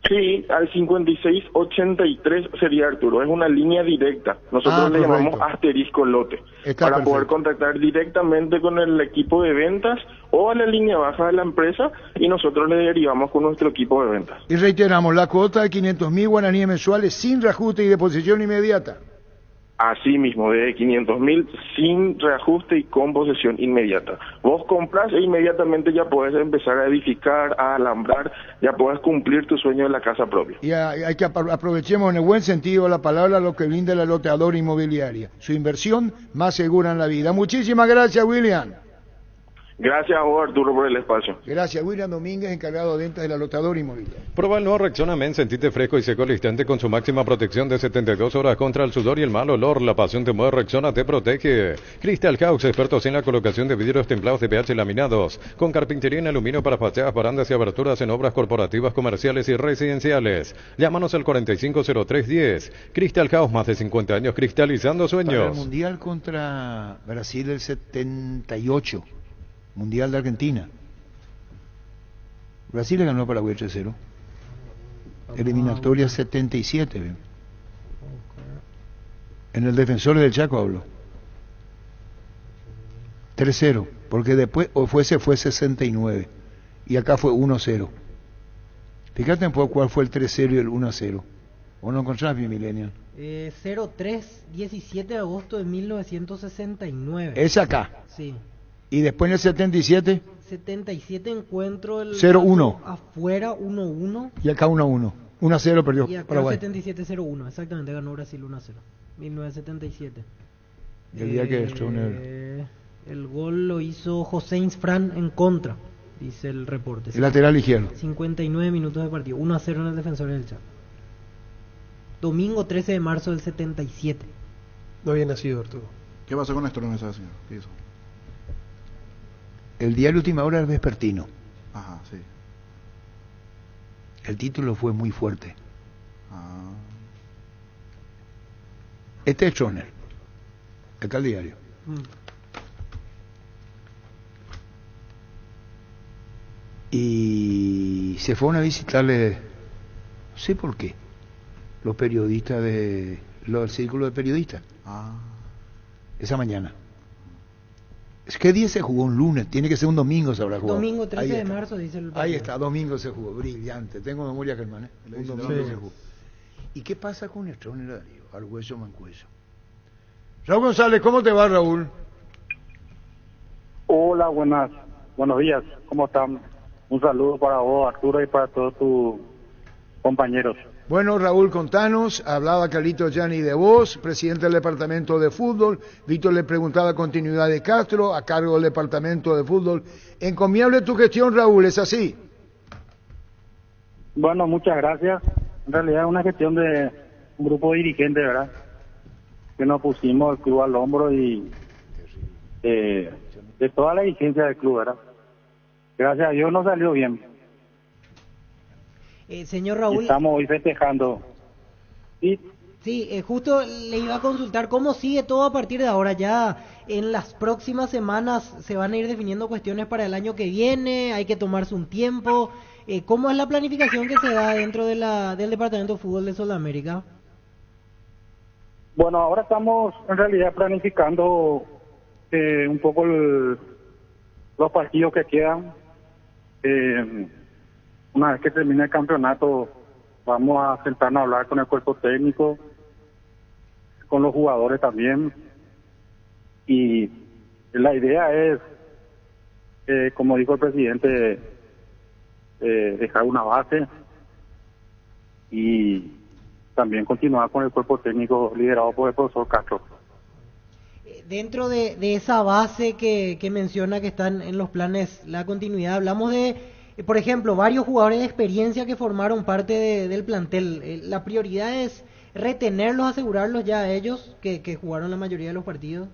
Sí, al 5683 sería, Arturo, es una línea directa. Nosotros le llamamos asterisco lote. Para poder contactar directamente con el equipo de ventas o a la línea baja de la empresa, y nosotros le derivamos con nuestro equipo de ventas. Y reiteramos, la cuota de 500.000 guaraníes mensuales sin reajuste y deposición inmediata. Así mismo, de 500.000 sin reajuste y con posesión inmediata. Vos compras e inmediatamente ya podés empezar a edificar, a alambrar, ya podés cumplir tu sueño de la casa propia. Y hay que aprovechemos en el buen sentido de la palabra lo que brinda la loteadora inmobiliaria. Su inversión más segura en la vida. Muchísimas gracias, William. Gracias a vos, Arturo, por el espacio. Gracias, William Domínguez, encargado de ventas de la loteadora inmobiliaria. Prueba el nuevo Rexona Men, sentite fresco y seco al instante con su máxima protección de 72 horas contra el sudor y el mal olor. La pasión te mueve, Rexona te protege. Crystal House, expertos en la colocación de vidrios templados de pH laminados, con carpintería en aluminio para fachadas, barandas y aberturas en obras corporativas, comerciales y residenciales. Llámanos al 450310. Crystal House, más de 50 años cristalizando sueños. Para el Mundial contra Brasil del 78. Mundial de Argentina. Brasil le ganó a Paraguay 3-0. Eliminatoria 77. ¿Ven? En el Defensores del Chaco hablo. 3-0, porque después se fue 69 y acá fue 1-0. Fíjate un poco cuál fue el 3-0 y el 1-0. ¿O no encontrás bien, Millennial? 0-3, 17 de agosto de 1969. Es acá. Sí. Y después en el 77. 77 encuentro el 0-1. Afuera 1-1. Y acá 1-1. 1-0 perdió y acá Paraguay. 77-0-1, exactamente, ganó Brasil 1-0. 1977. El día que el gol lo hizo José Insfran en contra, dice el reporte. El lateral izquierdo. 59 minutos de partido, 1-0 en el Defensores del Chaco. Domingo 13 de marzo del 77. No había nacido, Arturo. ¿Qué pasó con Néstor en esa, señor? ¿Qué hizo? El diario Última Hora del Vespertino. Ajá, sí. El título fue muy fuerte. Este es Troner. Acá el diario. Y se fueron a visitarle, no sé por qué, los periodistas del círculo de periodistas. Esa mañana. ¿Qué día se jugó? Un lunes, tiene que ser un domingo, se habrá jugado. Domingo 13 de marzo, dice el partido. Ahí está, domingo se jugó, brillante. Tengo memoria, Germán, Un domingo se jugó. ¿Y qué pasa con el Troner, Darío? Al hueso mancuello. Raúl González, ¿cómo te va, Raúl? Hola, buenos días, ¿cómo están? Un saludo para vos, Arturo, y para todos tus compañeros. Bueno, Raúl, contanos, hablaba Carlito Gianni de vos, presidente del departamento de fútbol. Víctor le preguntaba continuidad de Castro, a cargo del departamento de fútbol. Encomiable tu gestión, Raúl, ¿es así? Bueno, muchas gracias. En realidad es una gestión de un grupo dirigente, ¿verdad? Que nos pusimos el club al hombro y de toda la dirigencia del club, ¿verdad? Gracias a Dios nos salió bien. Señor Raúl, estamos hoy festejando. ¿Sí? Sí, justo le iba a consultar cómo sigue todo a partir de ahora. Ya en las próximas semanas se van a ir definiendo cuestiones para el año que viene, hay que tomarse un tiempo. ¿Cómo es la planificación que se da dentro de del Departamento de Fútbol de Sudamérica? Bueno, ahora estamos en realidad planificando un poco los partidos que quedan. Una vez que termine el campeonato, vamos a sentarnos a hablar con el cuerpo técnico, con los jugadores también. Y la idea es, como dijo el presidente, dejar una base y también continuar con el cuerpo técnico liderado por el profesor Castro. Dentro de esa base que menciona que están en los planes, la continuidad, hablamos de, por ejemplo, varios jugadores de experiencia que formaron parte del plantel. La prioridad es retenerlos, asegurarlos ya a ellos que jugaron la mayoría de los partidos.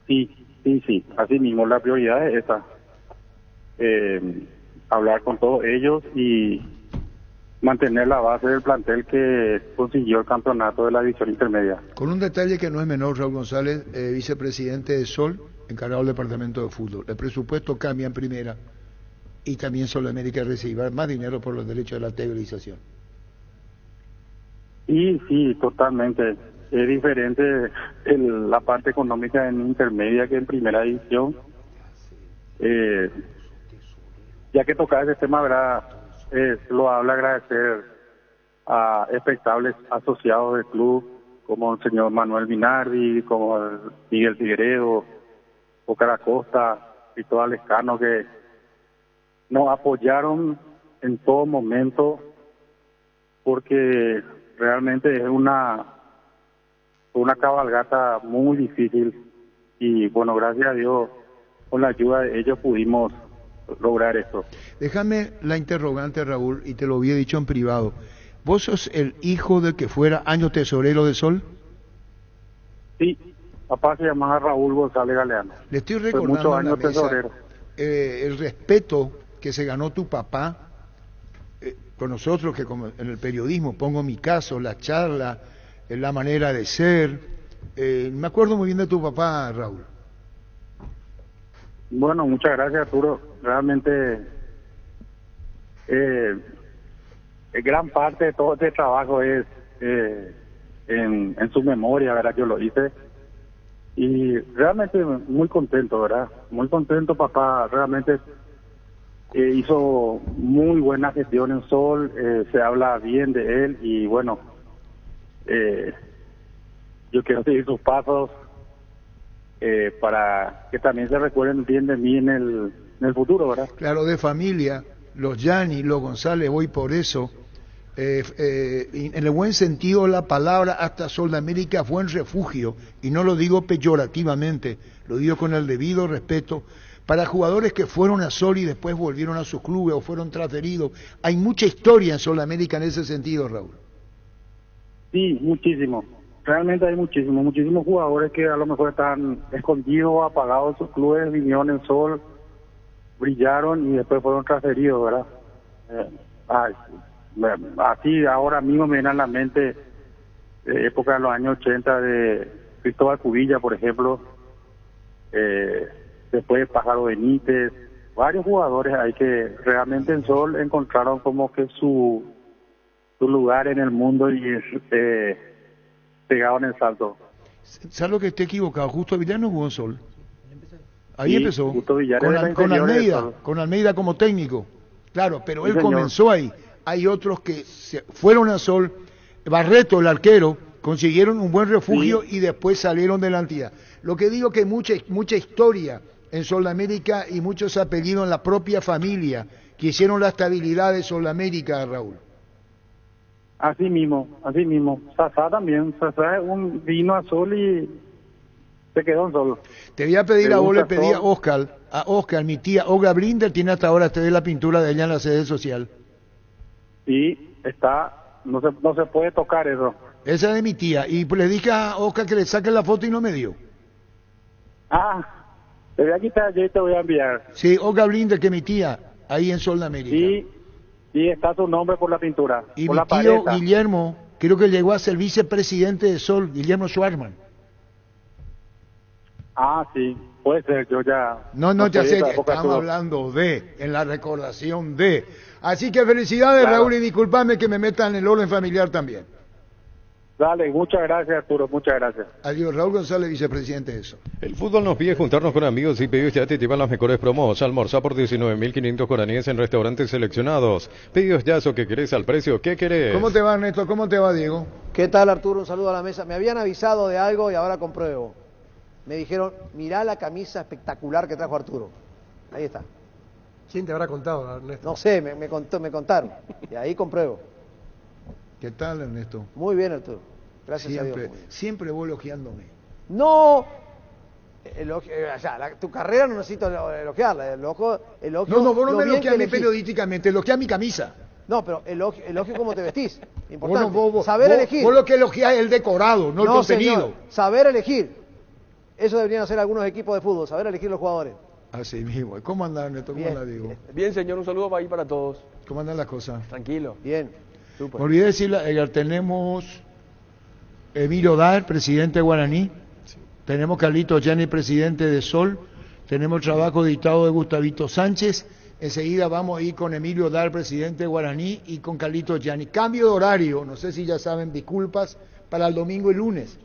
Sí, así mismo la prioridad es esa. Hablar con todos ellos y mantener la base del plantel que consiguió el campeonato de la división intermedia. Con un detalle que no es menor, Raúl González, vicepresidente de Sol, encargado del departamento de fútbol. El presupuesto cambia en primera y también Sudamérica recibirá más dinero por los derechos de la televisación. Y sí, totalmente. Es diferente la parte económica en intermedia que en primera división. Ya que tocar ese tema, ¿verdad? Lo habla agradecer a espectables asociados del club, como el señor Manuel Minardi, como el Miguel Figueredo, Oscar Acosta, Cristóbal Lescano, que nos apoyaron en todo momento, porque realmente es una cabalgata muy difícil y bueno, gracias a Dios, con la ayuda de ellos pudimos lograr esto. Déjame la interrogante, Raúl, y te lo había dicho en privado. ¿Vos sos el hijo del que fuera año tesorero de Sol? Sí, papá se llamaba Raúl González Galeano. Le estoy recordando en la mesa, el respeto que se ganó tu papá con nosotros, que como en el periodismo pongo mi caso, la charla, la manera de ser. Me acuerdo muy bien de tu papá, Raúl. Bueno, muchas gracias, Arturo. Realmente gran parte de todo este trabajo es en su memoria, ¿verdad? Yo lo hice y realmente muy contento, ¿verdad? Muy contento, papá. Realmente hizo muy buena gestión en Sol, se habla bien de él y bueno, yo quiero seguir sus pasos para que también se recuerden bien de mí en el futuro, ¿verdad? Claro, de familia, los Gianni, los González, voy por eso. En el buen sentido de la palabra, hasta Sudamérica fue un refugio, y no lo digo peyorativamente, lo digo con el debido respeto, para jugadores que fueron a Sol y después volvieron a sus clubes o fueron transferidos. Hay mucha historia en Sudamérica en ese sentido, Raúl. Sí, muchísimo. Realmente hay muchísimos jugadores que a lo mejor están escondidos, apagados en sus clubes, vinieron en Sol, brillaron y después fueron transferidos, ¿verdad? Así ahora mismo me viene a la mente época de los años 80 de Cristóbal Cubilla, por ejemplo, después Pájaro Benítez, varios jugadores hay que realmente en Sol encontraron como que su lugar en el mundo y pegaron el salto. ¿Sabes lo que esté equivocado? Justo Villar no jugó en Sol. Ahí sí, empezó, con Almeida como técnico. Claro, pero sí, él señor. comenzó ahí. Hay otros que fueron a Sol, Barreto, el arquero, consiguieron un buen refugio y después salieron de la entidad. Lo que digo que hay mucha historia en Sudamérica y muchos apellidos en la propia familia que hicieron la estabilidad de Sudamérica, Raúl. Así mismo. Sasá también. Sasá vino a Sol y se quedó en Sol. Te voy a pedir a vos, le pedí a Oscar, mi tía Olga Blinder, tiene hasta ahora la pintura de ella en la sede social. Sí, está, no se puede tocar eso. Esa es de mi tía, y le dije a Oscar que le saque la foto y no me dio. Te voy a quitar yo y te voy a enviar. Sí, Olga Blinder, que mi tía, ahí en Sudamérica. Sí, está su nombre por la pintura. Y por mi la tío pared. Guillermo, Creo que llegó a ser vicepresidente de Sol, Guillermo Schwartzman. Ah, sí, puede ser, yo ya... No, ya sé, estamos hablando en la recordación de. Así que felicidades, claro. Raúl, y discúlpame que me meta en el orden familiar también. Dale, muchas gracias, Arturo, muchas gracias. Adiós, Raúl González, vicepresidente de eso. El fútbol nos pide juntarnos con amigos y Pedidos Ya te llevan las mejores promos. Almorzá por 19.500 guaraníes en restaurantes seleccionados. Pedidos Ya, eso que querés al precio que querés. ¿Cómo te va, Ernesto? ¿Cómo te va, Diego? ¿Qué tal, Arturo? Un saludo a la mesa. Me habían avisado de algo y ahora compruebo. Me dijeron, mirá la camisa espectacular que trajo Arturo. Ahí está. ¿Quién te habrá contado, Ernesto? No sé, me contaron. Y ahí compruebo. ¿Qué tal, Ernesto? Muy bien, Arturo. Gracias siempre, a Dios. Siempre vos elogiándome. No. Tu carrera no necesito elogiarla. Elogio no, vos no me elogias a mí periodísticamente, elogias mi camisa. No, pero elogio cómo te vestís. Importante. Vos, saber elegir. Vos lo que elogiás es el decorado, no el contenido. Señor. Saber elegir. Eso deberían hacer algunos equipos de fútbol, saber elegir los jugadores. Así mismo. ¿Cómo andan, Neto? ¿Cómo andan, Diego? Bien, señor, un saludo para todos. ¿Cómo andan las cosas? Tranquilo. Bien, súper. Me olvidé decirle, tenemos Emilio Dar, presidente de Guaraní. Sí. Tenemos Carlito Gianni, presidente de Sol. Tenemos el trabajo dictado de Gustavito Sánchez. Enseguida vamos a ir con Emilio Dar, presidente de Guaraní, y con Carlito Gianni. Cambio de horario, no sé si ya saben, disculpas, para el domingo y lunes.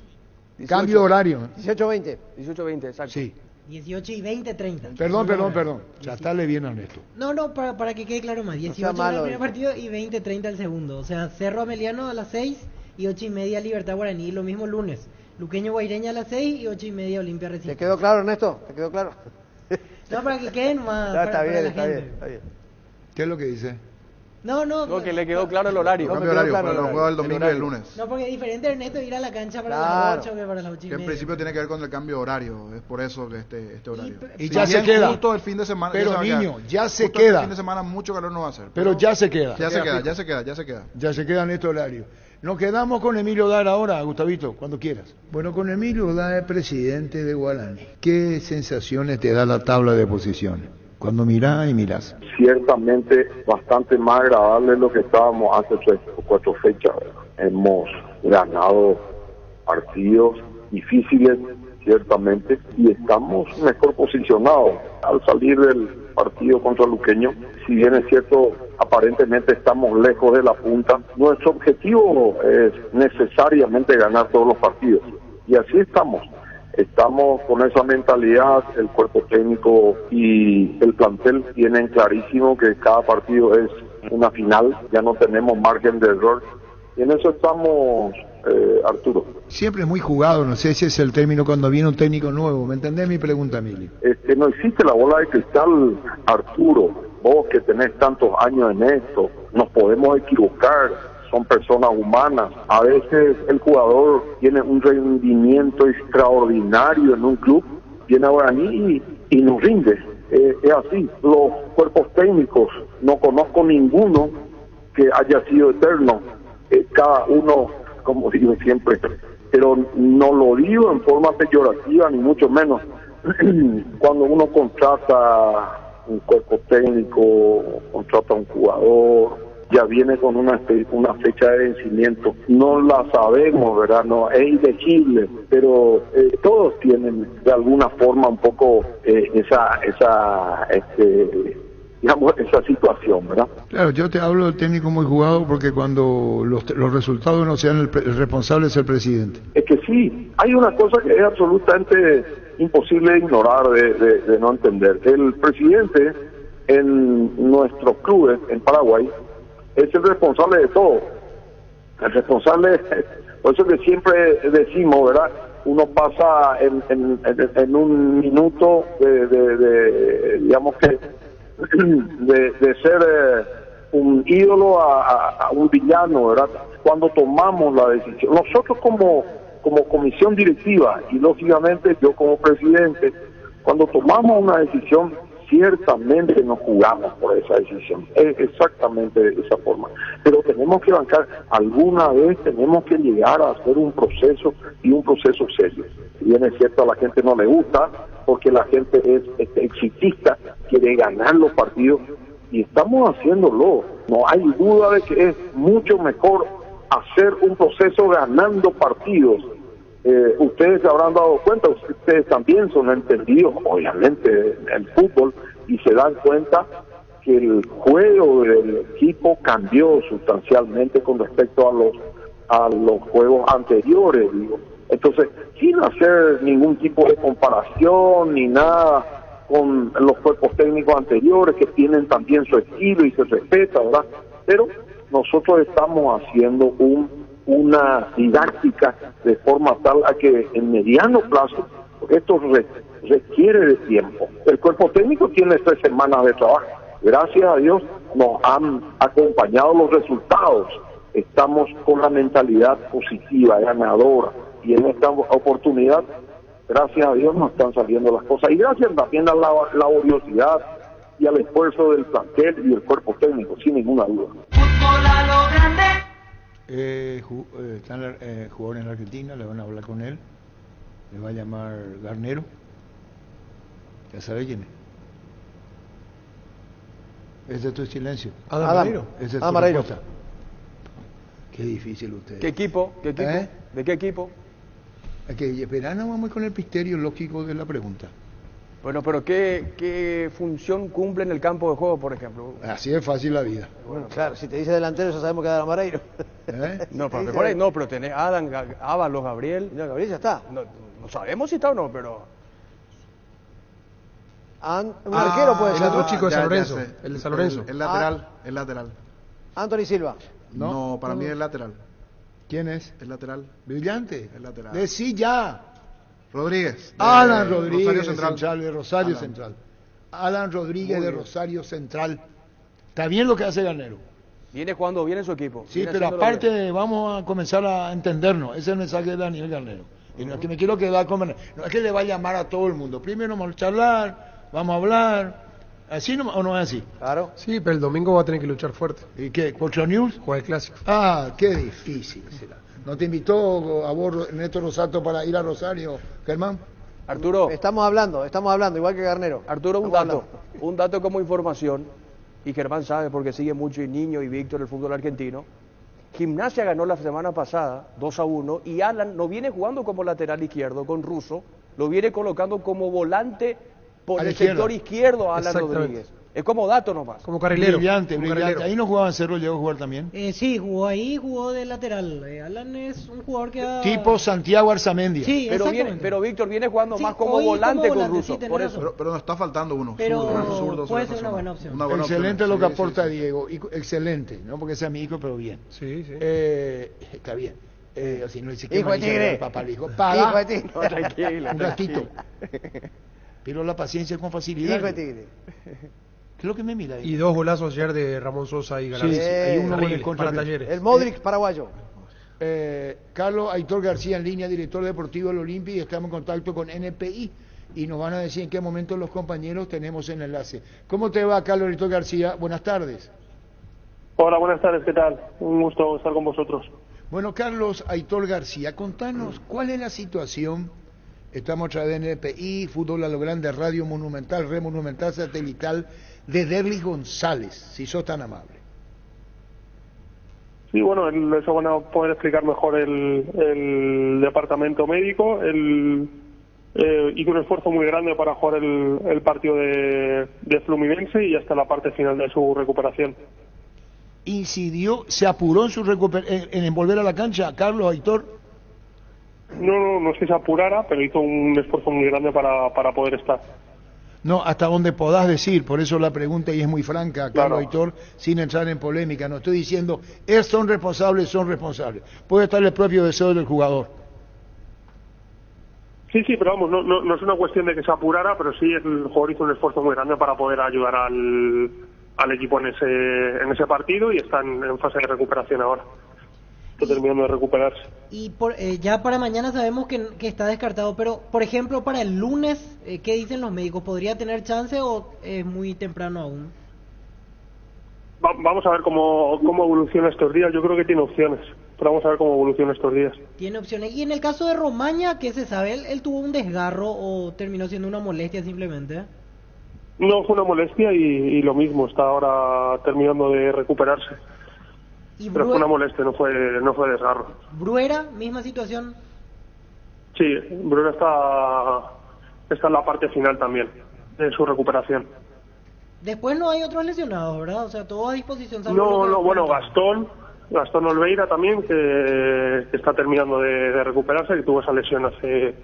18, cambio de horario. 18:20. 18:20, exacto. Sí. 18 y 20, 30. Perdón. Ya está bien, Ernesto. No, para que quede claro más. 18 no el primer partido y 20, 30 el segundo. O sea, Cerro Ameliano a las 6 y 8:30 Libertad Guaraní. Lo mismo lunes. Luqueño Guaireña a las 6 y 8:30 Olimpia Recife. ¿Te quedó claro, Ernesto? ¿Te quedó claro? No, para que queden más. No, está bien. ¿Qué es lo que dice? No, que le quedó claro el horario. No, cambio horario, pero lo juega el domingo y el lunes. No, porque es diferente, Ernesto, ir a la cancha para las 8 que para las 8:30. Que en principio tiene que ver con el cambio de horario, es por eso que este horario. Y ya se queda. Justo el fin de semana. Pero niño, ya se queda. El fin de semana mucho calor no va a hacer. Pero ya se queda. Ya se queda en este horario. Nos quedamos con Emilio Dar ahora, Gustavito, cuando quieras. Bueno, con Emilio Dar, presidente de Guaraní. ¿Qué sensaciones te da la tabla de posiciones? Cuando mirás y mirás. Ciertamente bastante más agradable lo que estábamos hace 3 o 4 fechas. Hemos ganado partidos difíciles, ciertamente, y estamos mejor posicionados. Al salir del partido contra Luqueño, si bien es cierto, aparentemente estamos lejos de la punta, nuestro objetivo es necesariamente ganar todos los partidos. Y así estamos. Estamos con esa mentalidad, el cuerpo técnico y el plantel tienen clarísimo que cada partido es una final, ya no tenemos margen de error, y en eso estamos, Arturo. Siempre es muy jugado, no sé si es el término cuando viene un técnico nuevo, ¿me entendés mi pregunta, Emilio? No existe la bola de cristal, Arturo, vos que tenés tantos años en esto, nos podemos equivocar. Son personas humanas. A veces el jugador tiene un rendimiento extraordinario en un club, viene a Guaraní y nos rinde. Es así. Los cuerpos técnicos, no conozco ninguno que haya sido eterno. Cada uno, como digo siempre, pero no lo digo en forma peyorativa, ni mucho menos. Cuando uno contrata un cuerpo técnico, contrata un jugador, ya viene con una fecha de vencimiento. No la sabemos, ¿verdad? No, es ilegible, pero todos tienen de alguna forma un poco esa situación, ¿verdad? Claro, yo te hablo del técnico muy jugado porque cuando los resultados no sean el responsable es el presidente. Es que sí, hay una cosa que es absolutamente imposible de ignorar, de no entender. El presidente en nuestros clubes en Paraguay es el responsable de todo. El responsable, por eso que siempre decimos, ¿verdad? Uno pasa en un minuto digamos que de ser un ídolo a un villano, ¿verdad? Cuando tomamos la decisión, nosotros como comisión directiva y lógicamente yo como presidente, cuando tomamos una decisión, ciertamente nos jugamos por esa decisión, es exactamente de esa forma, pero tenemos que bancar, alguna vez tenemos que llegar a hacer un proceso y un proceso serio. Si bien es cierto, a la gente no le gusta, porque la gente es exitista, quiere ganar los partidos, y estamos haciéndolo. No hay duda de que es mucho mejor hacer un proceso ganando partidos. Ustedes se habrán dado cuenta, ustedes también son entendidos, obviamente, en el fútbol, y se dan cuenta que el juego del equipo cambió sustancialmente con respecto a los juegos anteriores, digo. Entonces, sin hacer ningún tipo de comparación ni nada con los cuerpos técnicos anteriores, que tienen también su estilo y se respeta, ¿verdad? Pero nosotros estamos haciendo una didáctica de forma tal a que en mediano plazo, porque esto requiere de tiempo. El cuerpo técnico tiene 3 semanas de trabajo. Gracias a Dios nos han acompañado los resultados. Estamos con la mentalidad positiva, ganadora, y en esta oportunidad, gracias a Dios, nos están saliendo las cosas. Y gracias también a la laboriosidad y al esfuerzo del plantel y del cuerpo técnico, sin ninguna duda. Están jugadores en la Argentina, le van a hablar con él, le va a llamar Garnero, ya sabe quién es. Ese es tu silencio. Adam Mareiro. Esa es tu Mareiro. respuesta. Qué difícil usted. ¿Qué equipo? ¿Qué equipo? ¿De qué equipo? Es que esperando vamos con el misterio lógico de la pregunta. Bueno, pero ¿qué función cumple en el campo de juego, por ejemplo? Así es fácil la vida. Bueno, claro, si te dice delantero ya sabemos que Adam Mareiro. No, pero mejor no, pero tenés Adam, Ábalos, Gabriel. No, Gabriel ya está. No sabemos si está o no, pero... Un arquero puede ser. El otro chico de San Ya Lorenzo. sé. El de San Lorenzo. El lateral, el lateral. Anthony Silva. No, para mí es el lateral. ¿Quién es? El lateral. Brillante. El lateral. Decí ya. Rodríguez. Alan Rodríguez Rosario de Central. Central, de Rosario Alan. Central. Alan Rodríguez Muy de bien. Rosario Central. Está bien lo que hace Garnero. Viene jugando bien en su equipo. Sí, Viene pero haciéndolo aparte bien. vamos a comenzar a entendernos. Ese es el mensaje de Daniel Garnero. Y no es que me quiero quedar con... No es que le va a llamar a todo el mundo. Primero vamos a charlar, vamos a hablar. ¿Así no, o no es así? Claro. Sí, pero el domingo va a tener que luchar fuerte. ¿Y qué? ¿Contra News? Juega el clásico. Ah, qué difícil será. ¿No te invitó a vos, Néstor Rosato, para ir a Rosario, Germán? Arturo, Estamos hablando, igual que Garnero. Arturo, un Estamos dato como información, y Germán sabe porque sigue mucho, y Niño y Víctor, el fútbol argentino. Gimnasia ganó la semana pasada 2-1, y Alan no viene jugando como lateral izquierdo con Russo, lo viene colocando como volante por A la el sector izquierdo a Alan Exactamente. Rodríguez. Es como dato nomás. Como carrilero. Brillante, Como brillante. carrilero. Ahí no jugaba en Cerro, llegó a jugar también. Sí, jugó ahí, jugó de lateral. Alan es un jugador que ha... Tipo Santiago Arzamendia. Sí, Pero Víctor viene jugando Sí, más como hoy volante como con volante, Russo. sí, tenés Por razón. eso. Pero nos está faltando uno. Pero Zurdo puede sobre ser una persona. buena opción. Una buena Excelente opción. lo que Sí, aporta sí, sí. Diego. Excelente, no porque sea mi hijo, pero bien. Sí, sí. Está bien. Si no dice que Hijo de tigre. papá le dijo, Hijo paga de tigre. No, tranquilo, un ratito. Pero la paciencia con facilidad. Hijo de tigre. ¿Qué es lo que me mira ahí? Y 2 golazos ayer de Ramón Sosa y Galán. Sí, hay uno Terrible, en contra para de- Talleres. El Modric paraguayo. Carlos Aitor García en línea, director deportivo del Olimpia, y estamos en contacto con NPI y nos van a decir en qué momento los compañeros tenemos el enlace. ¿Cómo te va, Carlos Aitor García? Buenas tardes. Hola, buenas tardes, ¿qué tal? Un gusto estar con vosotros. Bueno, Carlos Aitor García, contanos cuál es la situación. Estamos a través de NPI, Fútbol a lo Grande, Radio Monumental, Red Monumental Satelital, de Derlis González, si sos tan amable. Sí, bueno, eso van a poder explicar mejor el departamento médico. Hizo un esfuerzo muy grande para jugar el partido de Fluminense y hasta la parte final de su recuperación. Incidió, se apuró en su en volver a la cancha, Carlos Aitor. No es que se apurara, pero hizo un esfuerzo muy grande para poder estar. No, hasta donde podás decir, por eso la pregunta y es muy franca, Claro. Carlos Aitor, sin entrar en polémica. No estoy diciendo, son responsables. Puede estar el propio deseo del jugador. Sí, pero vamos, no es una cuestión de que se apurara, pero sí el jugador hizo un esfuerzo muy grande para poder ayudar al equipo en ese partido y está en fase de recuperación ahora. Está terminando de recuperarse. Y ya para mañana sabemos que está descartado, pero por ejemplo para el lunes, ¿qué dicen los médicos? ¿Podría tener chance o es muy temprano aún? Vamos a ver cómo evoluciona estos días. Yo creo que tiene opciones, pero vamos a ver cómo evoluciona estos días. Tiene opciones. Y en el caso de Romaña, ¿qué se sabe? ¿Él tuvo un desgarro o terminó siendo una molestia simplemente? No fue una molestia y lo mismo, está ahora terminando de recuperarse. Pero fue una molestia, no fue desgarro. ¿Bruera, misma situación? Sí, Bruera está en la parte final también de su recuperación. Después no hay otros lesionados, ¿verdad? O sea, todo a disposición. No, bueno, Gastón Olveira también, que está terminando de recuperarse, que tuvo esa lesión hace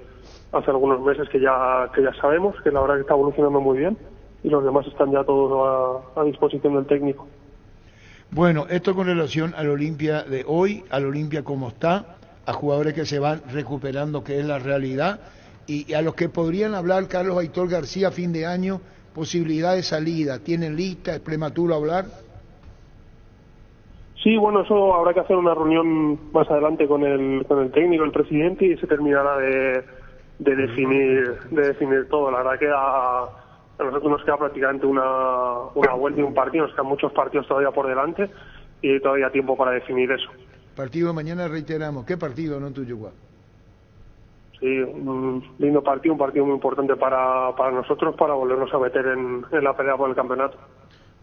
algunos meses que ya sabemos, que la verdad que está evolucionando muy bien, y los demás están ya todos a disposición del técnico. Bueno, esto con relación al Olimpia de hoy, al Olimpia como está, a jugadores que se van recuperando, que es la realidad, y a los que podrían hablar Carlos Aitor García a fin de año, posibilidad de salida, ¿tienen lista? ¿Es prematuro hablar? Sí, bueno, eso habrá que hacer una reunión más adelante con el técnico, el presidente, y se terminará de definir todo. La verdad que a nosotros nos queda prácticamente una vuelta y un partido, nos quedan muchos partidos todavía por delante y hay todavía tiempo para definir eso. Partido de mañana, reiteramos, ¿qué partido, no tuyo, Juan? Sí, un lindo partido, un partido muy importante para nosotros, para volvernos a meter en la pelea por el campeonato.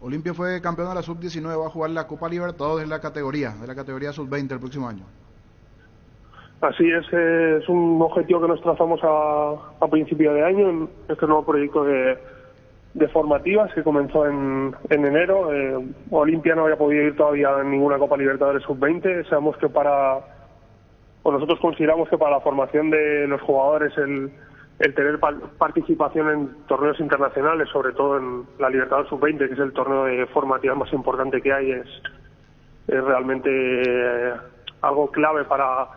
Olimpia fue campeón de la Sub-19, va a jugar la Copa Libertadores de la categoría Sub-20 el próximo año. Así es un objetivo que nos trazamos a principio de año en este nuevo proyecto de formativas que comenzó en enero. Olimpia no había podido ir todavía a ninguna Copa Libertadores Sub-20. Sabemos que nosotros consideramos que para la formación de los jugadores el tener participación en torneos internacionales, sobre todo en la Libertadores Sub-20, que es el torneo de formativas más importante que hay, es realmente algo clave para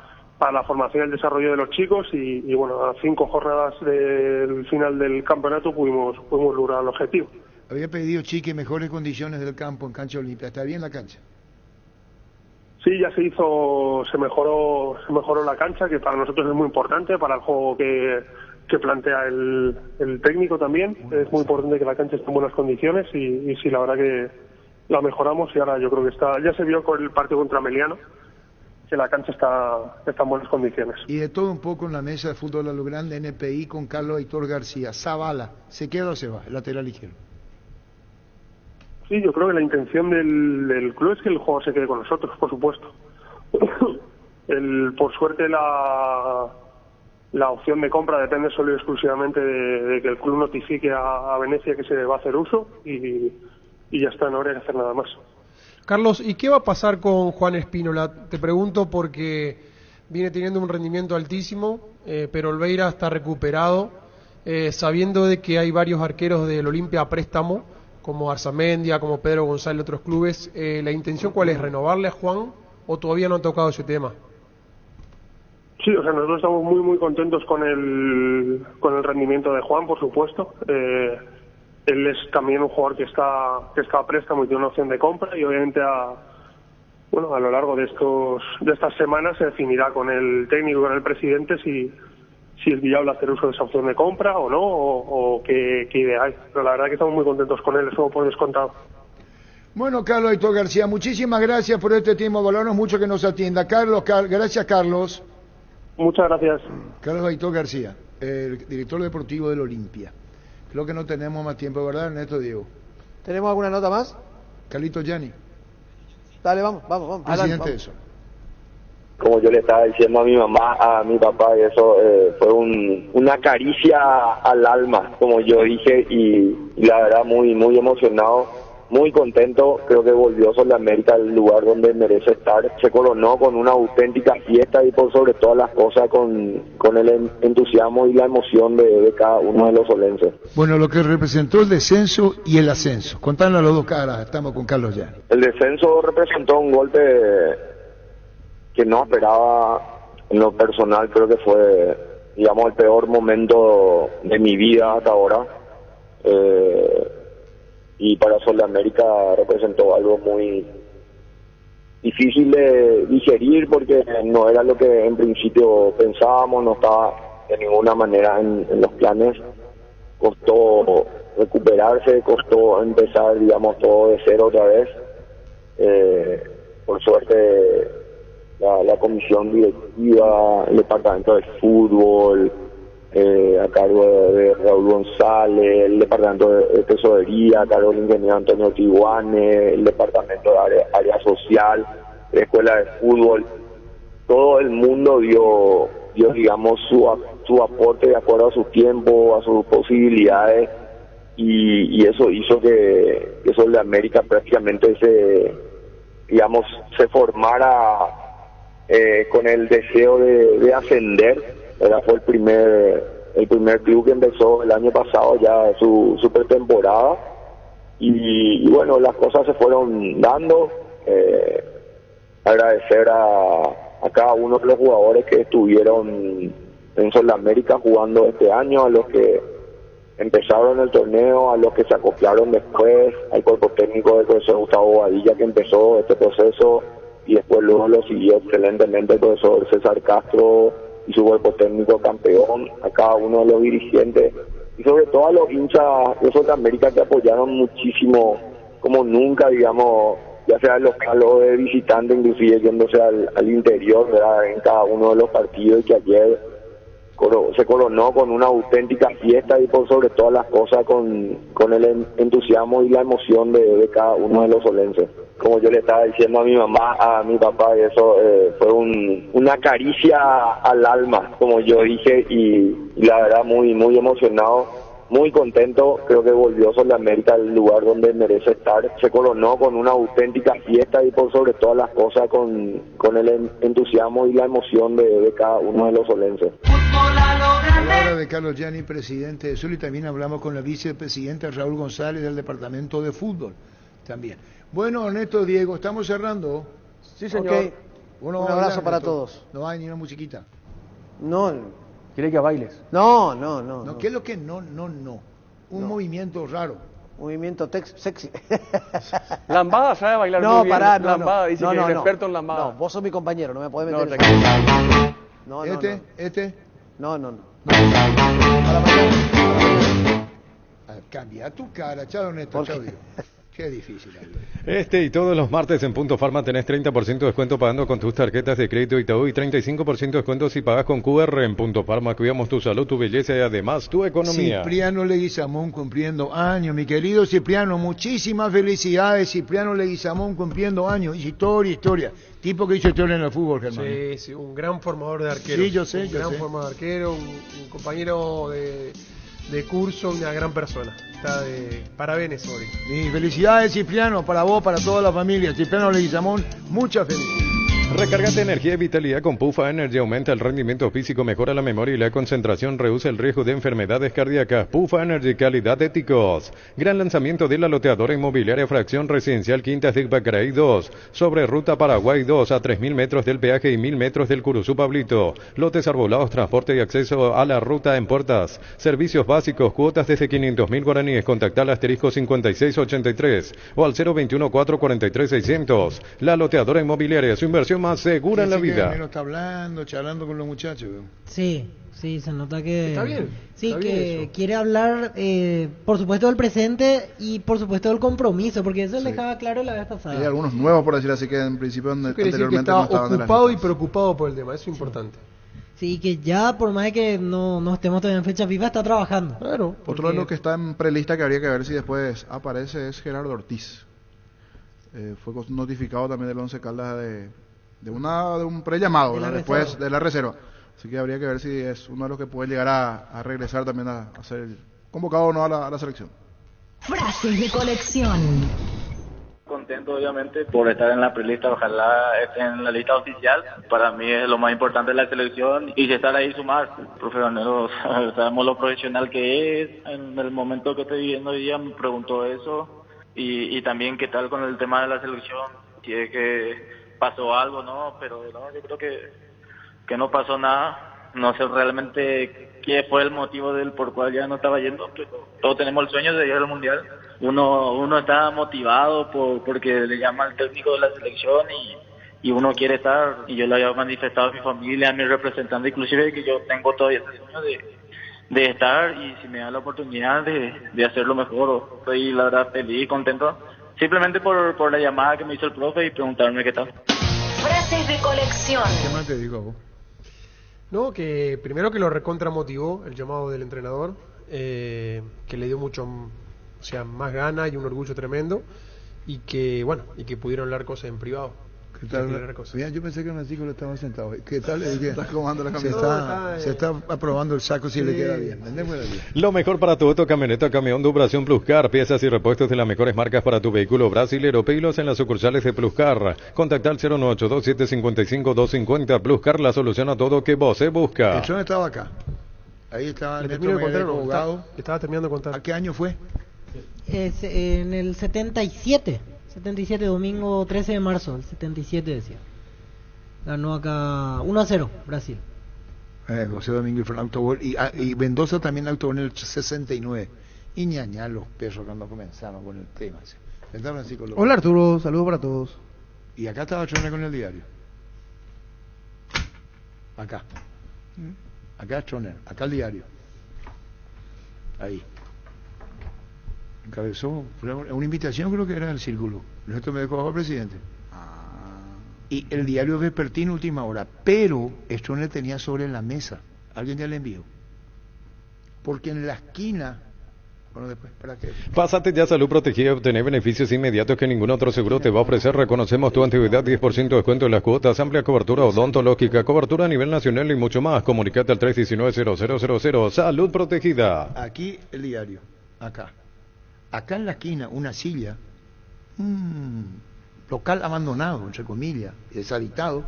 la formación y el desarrollo de los chicos y bueno, a 5 jornadas del final del campeonato pudimos lograr el objetivo. Había pedido Chiqui mejores condiciones del campo en cancha Olimpia. ¿Está bien la cancha? Sí, ya se mejoró la cancha, que para nosotros es muy importante, para el juego que plantea el técnico también. Es muy importante que la cancha esté en buenas condiciones y sí, la verdad que la mejoramos y ahora yo creo que ya se vio con el partido contra Meliano, que la cancha está en buenas condiciones. Y de todo un poco en la mesa de fútbol a lo grande, NPI con Carlos Aitor García. Zavala, ¿se queda o se va? El lateral izquierdo. Sí, yo creo que la intención del club es que el jugador se quede con nosotros, por supuesto. Por suerte la opción de compra depende solo y exclusivamente de que el club notifique a Venecia que se va a hacer uso y ya está, no habría que hacer nada más. Carlos, ¿y qué va a pasar con Juan Espínola? Te pregunto porque viene teniendo un rendimiento altísimo, pero Olveira está recuperado, sabiendo de que hay varios arqueros del Olimpia a préstamo, como Arzamendia, como Pedro González, otros clubes. ¿La intención cuál es? ¿Renovarle a Juan o todavía no han tocado ese tema? Sí, o sea, nosotros estamos muy muy contentos con el rendimiento de Juan, por supuesto. Él es también un jugador que está a préstamo y tiene una opción de compra y obviamente a lo largo de estas semanas se definirá con el técnico y con el presidente si es viable hacer uso de esa opción de compra o no, o qué idea hay. Pero la verdad que estamos muy contentos con él, eso por descontado. Bueno, Carlos Aitor García, muchísimas gracias por este tiempo, valoramos mucho que nos atienda. Gracias, Carlos. Muchas gracias. Carlos Aitor García, el director deportivo del Olimpia. Creo que no tenemos más tiempo, ¿verdad, Ernesto, Diego? ¿Tenemos alguna nota más? Carlito Gianni. Dale, vamos. Presidente vamos. eso. Como yo le estaba diciendo a mi mamá, a mi papá, y eso fue una caricia al alma, como yo dije, y la verdad muy muy emocionado, muy contento. Creo que volvió Sol de América al lugar donde merece estar. Se coronó con una auténtica fiesta y por sobre todas las cosas con el entusiasmo y la emoción de cada uno de los solenses. Bueno, lo que representó el descenso y el ascenso. Contanos las dos caras, estamos con Carlos ya. El descenso representó un golpe que no esperaba en lo personal. Creo que fue, digamos, el peor momento de mi vida hasta ahora. Y para Sol de América representó algo muy difícil de digerir porque no era lo que en principio pensábamos, no estaba de ninguna manera en los planes. Costó recuperarse, costó empezar, digamos, todo de cero otra vez. Por suerte la comisión directiva, el departamento de fútbol, a cargo de Raúl González, el departamento de tesorería a cargo del ingeniero Antonio Tiguane, el departamento de área social, escuela de fútbol. Todo el mundo dio digamos, su aporte de acuerdo a su tiempo, a sus posibilidades, y eso hizo que Sol de América prácticamente se formara con el deseo de ascender. Fue el primer club que empezó el año pasado ya su pretemporada, y bueno, las cosas se fueron dando. Agradecer a cada uno de los jugadores que estuvieron en Sudamérica jugando este año, a los que empezaron el torneo, a los que se acoplaron después, al cuerpo técnico del profesor Gustavo Bobadilla, que empezó este proceso, y después luego lo siguió excelentemente el profesor César Castro y su cuerpo técnico campeón, a cada uno de los dirigentes, y sobre todo a los hinchas de Sudamérica, que apoyaron muchísimo, como nunca, digamos, ya sea local o de visitante, inclusive yéndose al interior, ¿verdad?, en cada uno de los partidos, y que ayer se coronó con una auténtica fiesta, y por sobre todas las cosas con el entusiasmo y la emoción de cada uno de los solenses. Como yo le estaba diciendo a mi mamá, a mi papá, eso fue una caricia al alma, como yo dije, y la verdad muy muy emocionado, muy contento. Creo que volvió Sudamérica al lugar donde merece estar. Se coronó con una auténtica fiesta, y por sobre todas las cosas con el entusiasmo y la emoción de cada uno de los solenses. Palabra de Carlos Gianni, presidente de Sul, y también hablamos con la vicepresidenta Raúl González del departamento de fútbol también. Bueno, Ernesto, Diego, estamos cerrando. Sí, señor. Okay. Un abrazo para todos. No hay ni una musiquita. No. ¿Quiere que bailes? No. ¿Qué es lo que no? Un movimiento raro. Movimiento sexy. Lambada sabe bailar muy bien. Lambada, dice que es experto en lambada. No, vos sos mi compañero, no me podés meter No. No. A la mañana. Cambia tu cara, chao, Ernesto, chao, Diego. Qué difícil. Y todos los martes en Punto Farma tenés 30% de descuento pagando con tus tarjetas de crédito Itaú, y 35% de descuento si pagas con QR. En Punto Farma cuidamos tu salud, tu belleza y además tu economía. Cipriano Leguizamón cumpliendo años, mi querido Cipriano, muchísimas felicidades. Cipriano Leguizamón cumpliendo años, historia. Tipo que hizo historia en el fútbol, Germán. Sí, un gran formador de arqueros. Sí, yo sé. Un gran formador de arquero, un compañero de curso, una gran persona. Está de parabéns hoy. Y felicidades, Cipriano, para vos, para toda la familia. Cipriano Leguizamón, muchas felicidades. Recárgate energía y vitalidad con Pufa Energy. Aumenta el rendimiento físico, mejora la memoria y la concentración, reduce el riesgo de enfermedades cardíacas. Pufa Energy, calidad de ticos. Gran lanzamiento de la loteadora inmobiliaria Fracción Residencial Quintas de Bacaraí 2, sobre Ruta Paraguay 2, a 3.000 metros del peaje y 1.000 metros del Curuzú Pablito. Lotes arbolados, transporte y acceso a la ruta en puertas. Servicios básicos, cuotas desde 500.000 guaraníes. Contacta al asterisco 5683 o al 021 443 600. La loteadora inmobiliaria, su inversión más segura en la vida. Que está charlando con los muchachos. Sí, se nota que... Está bien. Sí, está que bien eso. Quiere hablar, por supuesto, del presente y, por supuesto, del compromiso, porque eso le dejaba claro la vez pasada. Hay algunos nuevos, por decir así, que en principio anteriormente decir que está no estaban ocupado y preocupado por el tema, eso es importante. Sí, que ya, por más de que no estemos todavía en fecha FIFA, está trabajando. Claro. Otro de los que está en prelista que habría que ver si después aparece es Gerardo Ortiz. Fue notificado también del Once Caldas de un prellamado después de la reserva. Así que habría que ver si es uno de los que puede llegar a regresar también a ser convocado o no a la selección. Frases de colección. Contento obviamente por estar en la prelista, ojalá esté en la lista oficial. Para mí es lo más importante de la selección, y si estar ahí sumar. Profesional, sabemos lo profesional que es. En el momento que estoy viviendo hoy día me preguntó eso, y también qué tal con el tema de la selección, si es que pasó algo, ¿no? Pero no, yo creo que no pasó nada. No sé realmente qué fue el motivo del por cual ya no estaba yendo, pero todos tenemos el sueño de ir al Mundial. Uno está motivado porque le llama al técnico de la selección y uno quiere estar, y yo le había manifestado a mi familia, a mi representante, inclusive, que yo tengo todavía ese sueño de estar, y si me da la oportunidad de hacerlo mejor, estoy la verdad feliz, contento, simplemente por la llamada que me hizo el profe y preguntarme qué tal. Frases de colección. ¿Qué más te digo vos? No, que primero que lo recontra motivó el llamado del entrenador, que le dio mucho, más gana y un orgullo tremendo, y que pudieron hablar cosas en privado. ¿Qué tal? Mira, yo pensé que Francisco le estaba sentado. ¿Qué tal? Está acomodando la camisa. Se está aprobando el saco si le queda bien. Lo mejor para tu auto, camioneta, camión, Duración Pluscar. Piezas y repuestos de las mejores marcas para tu vehículo brasilero. Pedilos en las sucursales de Pluscar. Contacta al 0982755-250. Pluscar, la solución a todo que vos se busca. El Chon estaba acá. Ahí estaba Néstor Miguel, abogado. Estaba terminando de contar. ¿A qué año fue? En el 77, domingo 13 de marzo, el 77 decía. Ganó acá 1-0, Brasil. José Domingo y fue un autogol. Y Mendoza también autogol en el 69. Y ñañá los perros cuando comenzaron con el tema. ¿Verdad, Francisco? Hola Arturo, saludos para todos. Y acá estaba Chone con el diario. Acá. Acá Choner, acá el diario. Ahí. Encabezó, una invitación creo que era del círculo. Esto me dejó al presidente. Y el diario vespertino, última hora. Pero esto no le tenía sobre la mesa. Alguien ya le envió. Porque en la esquina. Bueno, después, ¿para qué? Pásate ya a Salud Protegida y obtener beneficios inmediatos que ningún otro seguro te va a ofrecer. Reconocemos tu antigüedad, 10% de descuento en las cuotas, amplia cobertura odontológica, cobertura a nivel nacional y mucho más. Comunicate al 319-0000. Salud Protegida. Aquí el diario. Acá. Acá en la esquina, una silla. Local abandonado, entre comillas, deshabitado.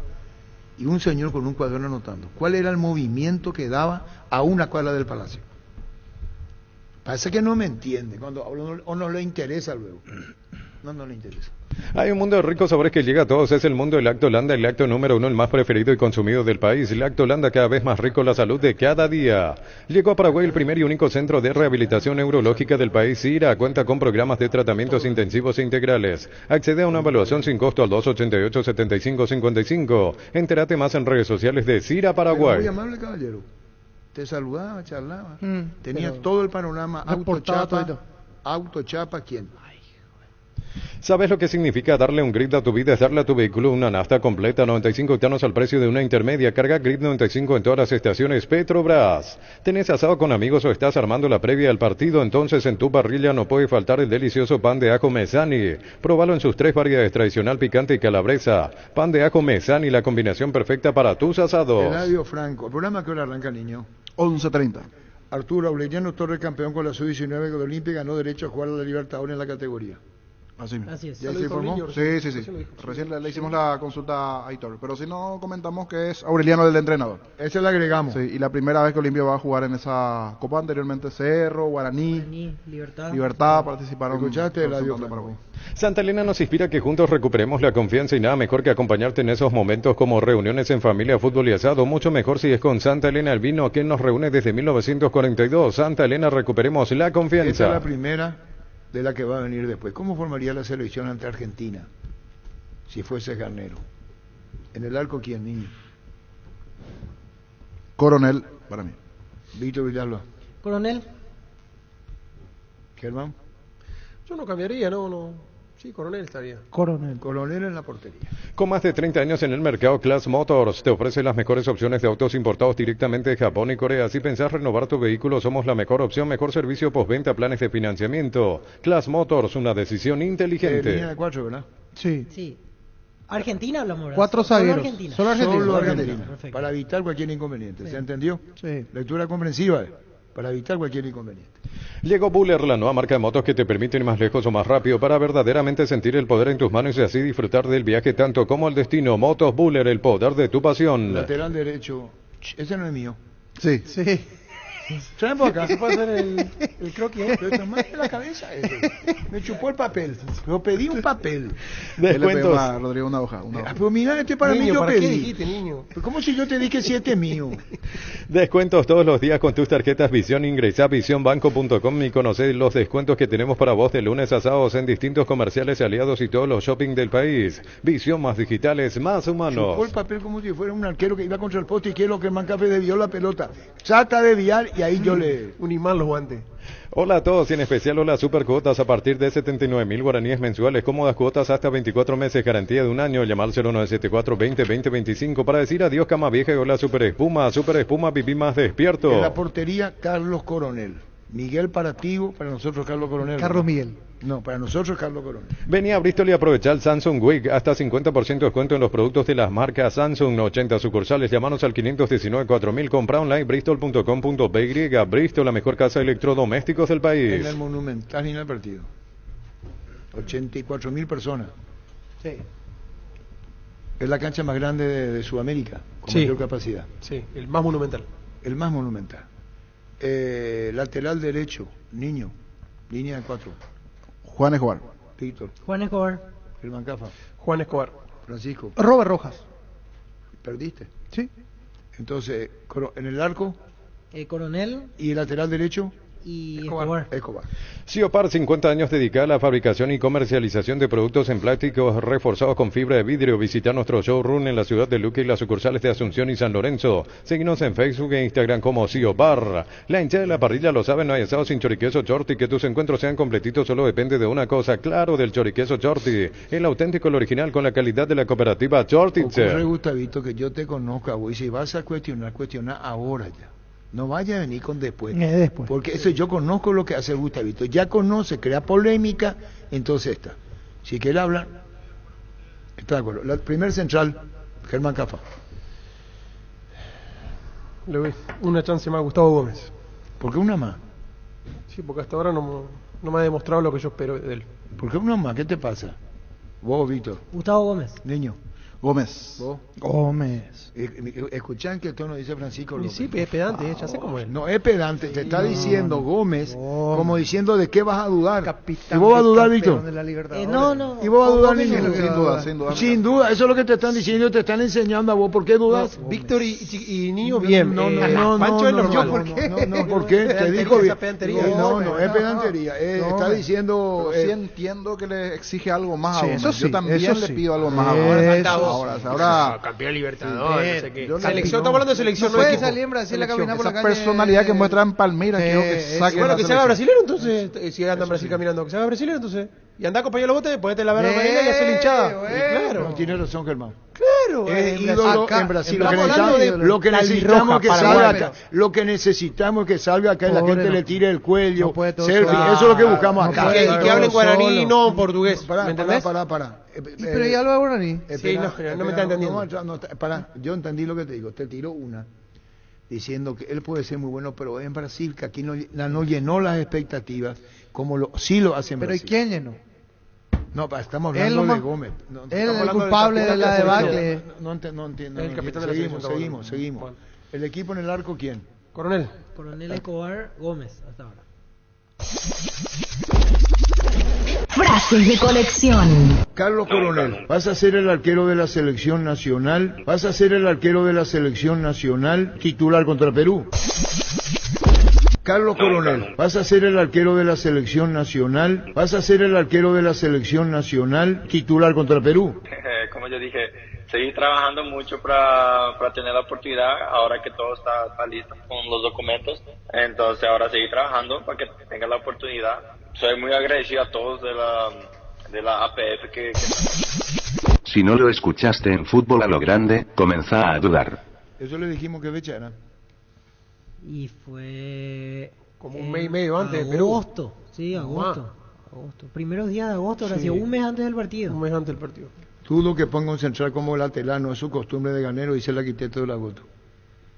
Y un señor con un cuaderno anotando. ¿Cuál era el movimiento que daba a una cuadra del palacio? Parece que no me entiende cuando hablo, o no le interesa luego. No le interesa. Hay un mundo de ricos sabores que llega a todos. Es el mundo del Lactolanda, el lácteo número 1, el más preferido y consumido del país. Lactolanda, cada vez más rico, la salud de cada día. Llegó a Paraguay el primer y único centro de rehabilitación neurológica del país, CIRA. Cuenta con programas de tratamientos intensivos e integrales. Accede a una evaluación sin costo al 288-7555. Entérate más en redes sociales de CIRA Paraguay. Muy amable, caballero. Te saludaba, charlaba. Tenía todo el panorama. Autochapa, ¿quién? ¿Sabes lo que significa darle un grid a tu vida? Es darle a tu vehículo una nafta completa, 95 octanos al precio de una intermedia. Carga Grid 95 en todas las estaciones Petrobras. ¿Tenés asado con amigos o estás armando la previa al partido? Entonces en tu parrilla no puede faltar el delicioso pan de ajo Mesani. Próbalo en sus 3 variedades, tradicional, picante y calabresa. Pan de ajo Mesani, la combinación perfecta para tus asados. Eladio Franco. ¿El programa qué hora arranca, niño? 11:30. Arturo Aureliano Torres, campeón con la Sub-19 de Olimpia, ganó derecho a jugar a la Libertadores en la categoría. Así es. ¿Ya se informó? Sí. Recién le hicimos la consulta a Aitor. Pero si no comentamos que es Aureliano el entrenador. Ese le agregamos. Sí, y la primera vez que Olimpia va a jugar en esa copa, anteriormente Cerro, Guaraní, Libertad participaron. ¿Escuchaste el audio, Paraguay? Santa Elena nos inspira que juntos recuperemos la confianza y nada mejor que acompañarte en esos momentos como reuniones en familia, fútbol y asado. Mucho mejor si es con Santa Elena, el vino que nos reúne desde 1942. Santa Elena, recuperemos la confianza. Esta es la primera de la que va a venir después. ¿Cómo formaría la selección ante Argentina si fuese Garnero? ¿En el arco quién, niño? Coronel, para mí. Víctor Villalba. Coronel. Germán. Yo no cambiaría, no. Sí, Coronel estaría. Coronel en la portería. Con más de 30 años en el mercado, Class Motors te ofrece las mejores opciones de autos importados directamente de Japón y Corea. Si pensás renovar tu vehículo, somos la mejor opción, mejor servicio postventa, planes de financiamiento. Class Motors, una decisión inteligente. Línea de 4, ¿verdad? Sí. Argentina hablamos, ¿verdad? 4 zagueros. Solo Argentina. Para evitar cualquier inconveniente. ¿Se entendió? Sí. Lectura comprensiva. Para evitar cualquier inconveniente. Llegó Buller, la nueva marca de motos que te permite ir más lejos o más rápido para verdaderamente sentir el poder en tus manos y así disfrutar del viaje tanto como el destino. Motos Buller, el poder de tu pasión. Lateral derecho. Ese no es mío. Sí. Traen por acá. ¿Se puede hacer el croquis? Pero está mal de la cabeza eso. Me chupó el papel. Yo pedí un papel. Descuentos. A Rodrigo una hoja. Pero mira, este para niño, mí yo ¿para pedí. qué dijiste, niño? Pero ¿cómo si yo te dije si este es mío? Descuentos todos los días con tus tarjetas Visión. Ingresá a visionbanco.com y conocé los descuentos que tenemos para vos de lunes a sábados en distintos comerciales aliados y todos los shopping del país. Visión, más digitales, más humanos. Chupó el papel como si fuera un arquero que iba contra el poste y que es lo que Mancafé desvió la pelota. Trata de desviar y ahí yo le... Un imán los guantes. Hola a todos y en especial hola super cuotas a partir de 79.000 guaraníes mensuales, cómodas cuotas hasta 24 meses, garantía de un año. Llamar al 0974-20-2025 para decir adiós cama vieja y hola super espuma, viví más despierto. En la portería, Carlos Coronel. Miguel Parativo, para nosotros Carlos Coronel. Carlos Miguel. No, para nosotros es Carlos Coronel. Vení a Bristol y aprovecha el Samsung Week. Hasta 50% de descuento en los productos de las marcas Samsung. 80 sucursales. Llámanos al 519-4000. Compra online bristol.com.py. Bristol, la mejor casa de electrodomésticos del país. En el Monumental y en el partido. 84.000 personas. Sí. Es la cancha más grande de Sudamérica, con Sí. mayor capacidad. Sí, el más monumental. El más monumental. Lateral derecho, Niño, línea de 4. Juan Escobar. Víctor. Juan Escobar. Germán Cafa. Juan Escobar. Francisco. Robert Rojas. ¿Perdiste? Sí. Entonces, en el arco. Coronel. ¿Y el lateral derecho? Y Escobar. Escobar. Ciopar, 50 años dedicada a la fabricación y comercialización de productos en plásticos reforzados con fibra de vidrio. Visita nuestro showroom en la ciudad de Luque y las sucursales de Asunción y San Lorenzo. Síguenos en Facebook e Instagram como Ciopar. La hinchada de la parrilla lo sabe, no hay asado sin choriqueso Chorti. Que tus encuentros sean completitos solo depende de una cosa, claro, del choriqueso Chorti. El auténtico, el original, con la calidad de la cooperativa Chorti. Ocurre, Gustavito, que yo te conozca, vos, y si vas a cuestionar ahora ya. No vaya a venir con después. Después. Porque eso yo conozco lo que hace Gustavito. Ya conoce, crea polémica, entonces está. Si quiere hablar, está de acuerdo. La primer central, Germán Cafa. Le doy una chance más a Gustavo Gómez. ¿Por qué una más? Sí, porque hasta ahora no me ha demostrado lo que yo espero de él. ¿Por qué una más? ¿Qué te pasa? Vos, Víctor. Gustavo Gómez. Niño. Gómez. ¿Vos? Gómez. Escuchan que el tono dice Francisco López. Sí, es pedante, ya sé cómo es. No es pedante, te está diciendo Gómez, como diciendo de qué vas a dudar. Capitán ¿Y vos vas a dudar, campeón Víctor? de la Libertadores. No. ¿Y vos vas a dudar, Gómez niño? es lo que Sin va a duda, dudar. sin duda. Sin duda, eso es lo que te están diciendo, te están enseñando a vos. ¿Por qué dudas? Víctor y Niño, bien. No, Pancho es normal. ¿Por qué? Te dijo bien. Esa pedantería. No, es pedantería. Está diciendo... Pero sí entiendo que le exige algo más Sí, a Gómez. eso sí, Yo también eso le sí. pido algo más a Gómez. Eso Ahora, Campeón Libertadores, no sé qué. yo no- Selección, estamos hablando de selección, No no puede equipo. salir en Brasil a caminar por la esa calle. personalidad que muestra en Palmeiras, quiero que saque Bueno, la que se haga selección. brasilero, entonces, si anda en Brasil caminando, que se haga brasilero, entonces. Y anda a acompañar los botes, ponete la verga amarilla y hacer la hinchada. Claro. No, tiene razón, Germán. Claro. Ídolo acá, en Brasil. estamos Lo hablando que de necesitamos es que Paraguay, salga pero- acá. Lo que necesitamos es que salga acá y la Pobre, gente no. le tire el cuello. No puede todo selfie. solo. Eso es lo que buscamos No acá. puede Y que hablen guaraní y solo. no en portugués. ¿Me entendés? Pará. Pero ya lo de Guaraní. Sí, no me está entendiendo. Pará, yo entendí lo que te digo. Te tiro una diciendo que él puede ser muy bueno, pero en Brasil, que aquí no llenó las expectativas como sí lo hace en Pero ¿y Brasil. quién llenó? No, estamos Él hablando de nomás. Gómez. Él es el culpable de la debacle. No entiendo. El capitán de la selección. Seguimos. Bueno. ¿El equipo en el arco quién? Coronel. Coronel Escobar Gómez, hasta ahora. Frases de colección. Carlos Coronel, vas a ser el arquero de la selección nacional, vas a ser el arquero de la selección nacional titular contra Perú. Carlos Coronel, vas a ser el arquero de la selección nacional, vas a ser el arquero de la selección nacional titular contra Perú. Como yo dije, seguir trabajando mucho para tener la oportunidad, ahora que todo está listo con los documentos, entonces ahora seguir trabajando para que tenga la oportunidad. Soy muy agradecido a todos de la APF que... Si no lo escuchaste en Fútbol a lo Grande, comenzá a dudar. Eso le dijimos que fecha era. Y fue... Como un mes y medio antes de Perú. Agosto, sí, agosto. Primeros días de agosto, ahora sí, un mes antes del partido. Un mes antes del partido. Dudo que ponga un central como lateral, no es su costumbre de ganero, dice el arquitecto de la Goto.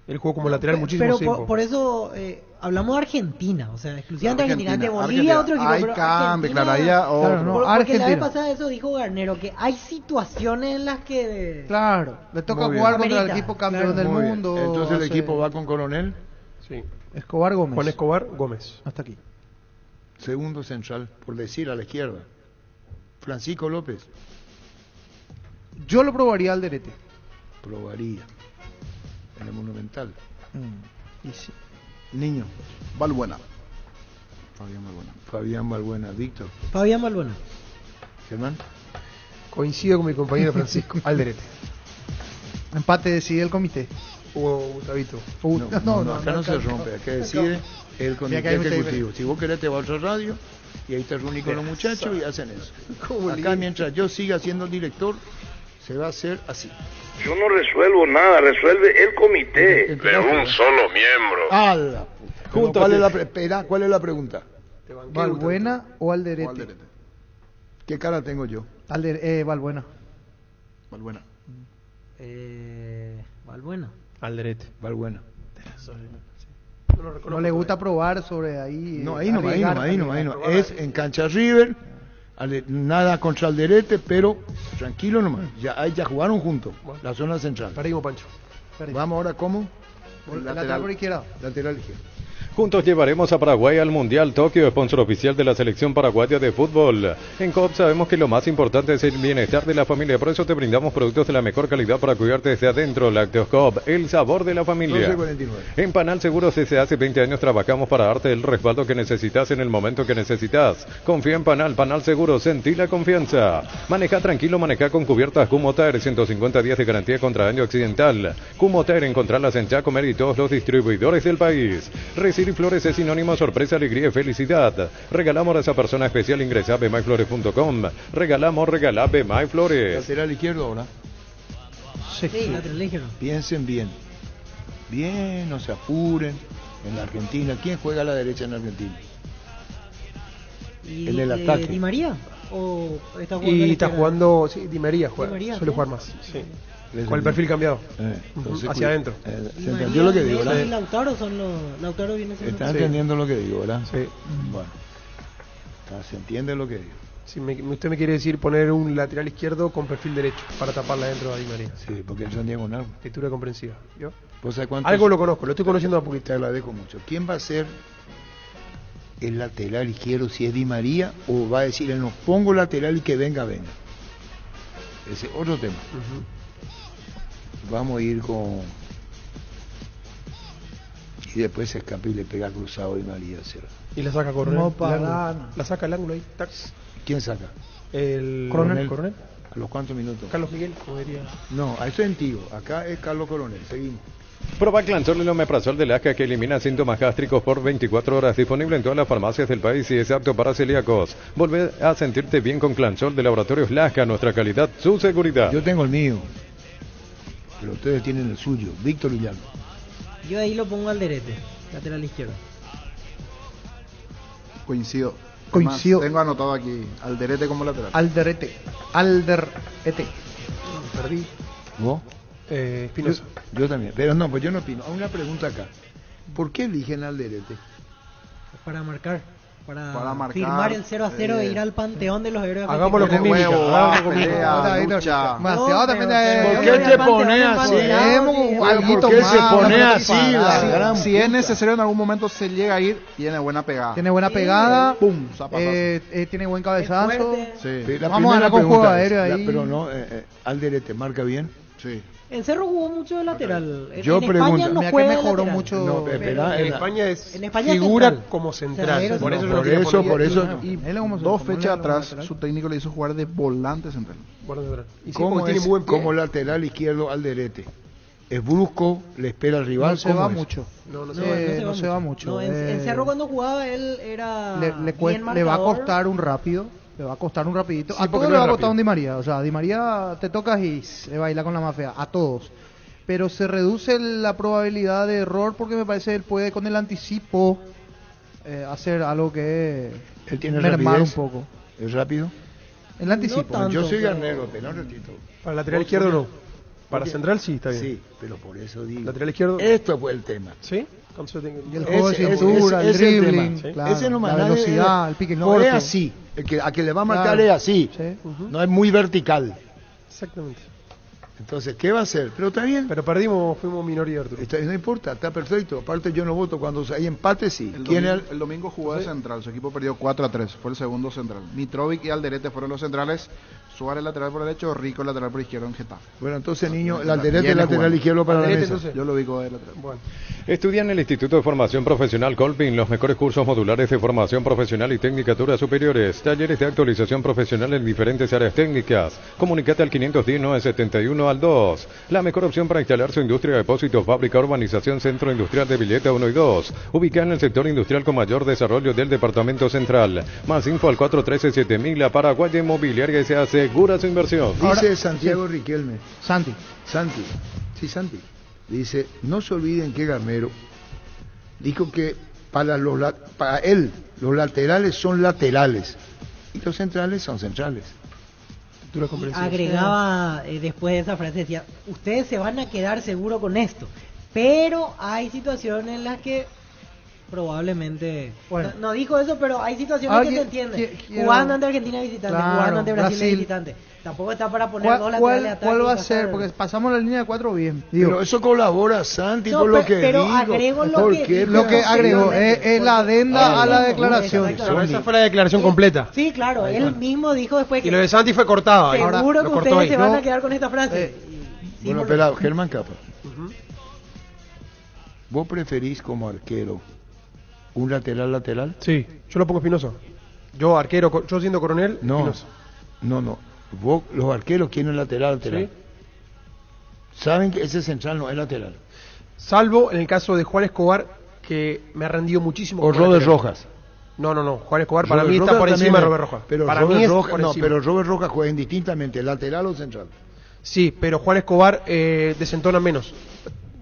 Él jugó como lateral muchísimo Pero tiempo. por eso hablamos de Argentina, o sea, exclusivamente Argentina. De Bolivia Argentina. otro equipo, Hay pero cambio, Argentina, claro, ahí ya otro. Claro, no, porque la vez Argentina. pasada eso dijo Garnero, que hay situaciones en las que... Claro, le toca Muy bien. jugar contra el Amerita, equipo campeón claro. del Muy bien. mundo. Entonces el hace- equipo va con Coronel, Sí. Escobar Gómez. Juan Escobar Gómez. Hasta aquí. segundo central, por decir a la izquierda. Francisco López, Yo lo probaría al Derete. probaría en el Monumental. Y sí. Niño, Balbuena. Fabián Balbuena, Víctor, Fabián Balbuena. Germán. Coincido con mi compañero Francisco Alderete. Empate decide el comité. Hugo Gustavito. No, acá no se rompe, acá decide el comité Mira que hay ejecutivo. Si vos querés te vas a otra radio y ahí te reunís con los muchachos y hacen eso. Acá mientras yo siga siendo el director, se va a hacer así. Yo no resuelvo nada, resuelve el comité. De un solo miembro. ¡A la puta! ¿Cuál es la pregunta? ¿Balbuena o Alderete? ¿Qué cara tengo yo? Valbuena. Valbuena. Valbuena. Alderete. Valbuena. No le gusta probar sobre ahí. No, ahí no. Es en cancha River, nada contra Alderete, pero tranquilo nomás. Ya jugaron juntos, la zona central. Perdimos, Pancho. Vamos ahora, ¿cómo? Lateral por izquierda. Lateral izquierda. Juntos llevaremos a Paraguay al Mundial Tokio, sponsor oficial de la selección paraguaya de fútbol. En Coop sabemos que lo más importante es el bienestar de la familia, por eso te brindamos productos de la mejor calidad para cuidarte desde adentro. Lácteos Coop, el sabor de la familia. 12:49. En Panal Seguros desde hace 20 años trabajamos para darte el respaldo que necesitas en el momento que necesitas. Confía en Panal Seguros, sentí la confianza. Maneja tranquilo, maneja con cubiertas Kumotair, 150 días de garantía contra daño accidental. Kumotair, encontrarlas en Chacomer y todos los distribuidores del país. Recibir flores es sinónimo de sorpresa, alegría y felicidad. Regalamos a esa persona especial, ingresa a bmyflores.com. Regalamos BMyFlores. Lateral izquierdo ahora. Sí, lateral izquierdo. Piensen bien. Bien, no se apuren. En la Argentina, ¿quién juega a la derecha en Argentina? En el ataque. ¿Di María? ¿O está jugando y está jugando, sí, Di María juega. Suele jugar más. Sí. Con el perfil cambiado. Hacia adentro. ¿Se entendió lo que digo, verdad? Lautaro Lautaro viene siendo. Está entendiendo lo que digo, ¿verdad? Sí. Bueno. Se entiende lo que digo. Sí, usted me quiere decir poner un lateral izquierdo con perfil derecho para taparla dentro de Di María. Sí, porque él son diagonal. Lectura comprensiva. ¿Yo? Algo lo conozco, lo estoy conociendo a poquito. Te agradezco mucho. ¿Quién va a ser el lateral izquierdo, si es Di María, o va a decir, nos pongo lateral y que venga? Ese es otro tema. Vamos a ir con... Y después se escapa y le pega cruzado Di María. Y la saca a correr. No para. La saca al ángulo ahí. Tax. ¿Quién saca? El Coronel. ¿A los cuántos minutos? Carlos Miguel, como diría. No, a eso es antiguo. Acá es Carlos Coronel. Seguimos. Proba Clansol y omeprazol de Lasca que elimina síntomas gástricos por 24 horas. Disponible en todas las farmacias del país y es apto para celíacos. Volver a sentirte bien con Clansol de Laboratorios Lasca. Nuestra calidad, su seguridad. Yo tengo el mío, pero ustedes tienen el suyo. Víctor Villalba. Yo ahí lo pongo Alderete, lateral izquierdo. Coincido. Tengo anotado aquí Alderete como lateral. Alderete. Perdí. ¿Vos? Espinosa. Yo también. Pero no, pues yo no opino. Una pregunta acá. ¿Por qué eligen Alderete? Para marcar. Para marcar, firmar el 0-0 e ir al panteón de los héroes. Hagámoslo con mímica. Demasiado también. ¿Por qué te pones así? ¿Por qué se pone así? Si es necesario en algún momento se llega a ir, tiene buena pegada. Pum, tiene buen cabezazo. Sí. Vamos a hablar con juego aéreo ahí. Pero no, Alderete marca bien. Sí. En Cerro jugó mucho de lateral. Yo en pregunto, España no juega mejoró lateral. mucho. En España es España figura central. como central. Por eso. Y 2 fechas atrás su técnico le hizo jugar de volante central. Y ¿cómo es como lateral izquierdo Alderete? Es brusco, le espera al rival. No se va mucho. No se va mucho. En Cerro cuando jugaba él era le va a costar un rápido. Le va a costar un rapidito. A todos le va a costar un Di María. O sea, Di María te tocas y se baila con la más fea. A todos. Pero se reduce la probabilidad de error porque me parece que él puede con el anticipo hacer algo que él tiene mermar rapidez, un poco. ¿Es rápido? El anticipo. No tanto, yo soy Garnero, pero un ratito. Para lateral izquierdo no. Para central sí, está bien. Sí, pero por eso digo. Lateral izquierdo. Esto fue el tema. ¿Sí? Y el juego de cintura, el dribbling, claro, ese la velocidad, el pique corto. No es así. A que le va a marcar es así. Sí. No es muy vertical. Exactamente. Entonces, ¿qué va a hacer? Pero está bien. Pero perdimos, fuimos minoría, Arturo. No importa, está perfecto. Aparte yo no voto cuando hay empate, sí. El domingo jugó de central, su equipo perdió 4-3, fue el segundo central. Mitrovic y Alderete fueron los centrales, Suárez lateral por derecho, Rico lateral por izquierdo en Getafe. Bueno, entonces niño, el Alderete lateral izquierdo para la mesa. Entonces, yo lo ubico de lateral. Bueno. Estudia en el Instituto de Formación Profesional Colpin los mejores cursos modulares de formación profesional y tecnicaturas superiores, talleres de actualización profesional en diferentes áreas técnicas. Comunicate al 510-971 al 2. La mejor opción para instalar su industria de depósitos, fábrica, urbanización, centro industrial de Villeta 1 y 2. Ubicada en el sector industrial con mayor desarrollo del departamento central. Más info al 413-7000. La Paraguaya Inmobiliaria se asegura su inversión. Dice Santiago Riquelme. Santi. Sí, Santi. Dice, no se olviden que Garnero dijo que para él los laterales son laterales Y los centrales son centrales. Agregaba después de esa frase, decía, ustedes se van a quedar seguro con esto, pero hay situaciones en las que probablemente, bueno, no dijo eso, pero hay situaciones que se entienden, jugando ante Argentina visitante, claro, jugando ante Brasil visitante, tampoco está para poner dos laterales de ataque. ¿Cuál va a ser? Porque pasamos la línea de 4 bien. Digo, pero eso colabora, Santi, con lo que pero digo. Agrego lo que agregó es la adenda a la declaración. Esa fue la declaración completa. Sí, claro, él mismo dijo después que... Y lo de Santi fue cortado. Seguro que ustedes se van a quedar con esta frase. Bueno, pelado, Germán Capa. ¿Vos preferís como arquero un lateral? Sí, yo lo pongo Espinosa. Yo arquero, yo siendo coronel, Espinosa. No. Vos, los arqueros quieren lateral. ¿Sí? Saben que ese central no es lateral. Salvo en el caso de Juan Escobar, que me ha rendido muchísimo. O Robert Rojas. No. Juan Escobar para mí está por encima de Robert Rojas. Pero para Robert mí Rojas, no, pero Robert Rojas juega indistintamente, lateral o central. Sí, pero Juan Escobar desentona menos.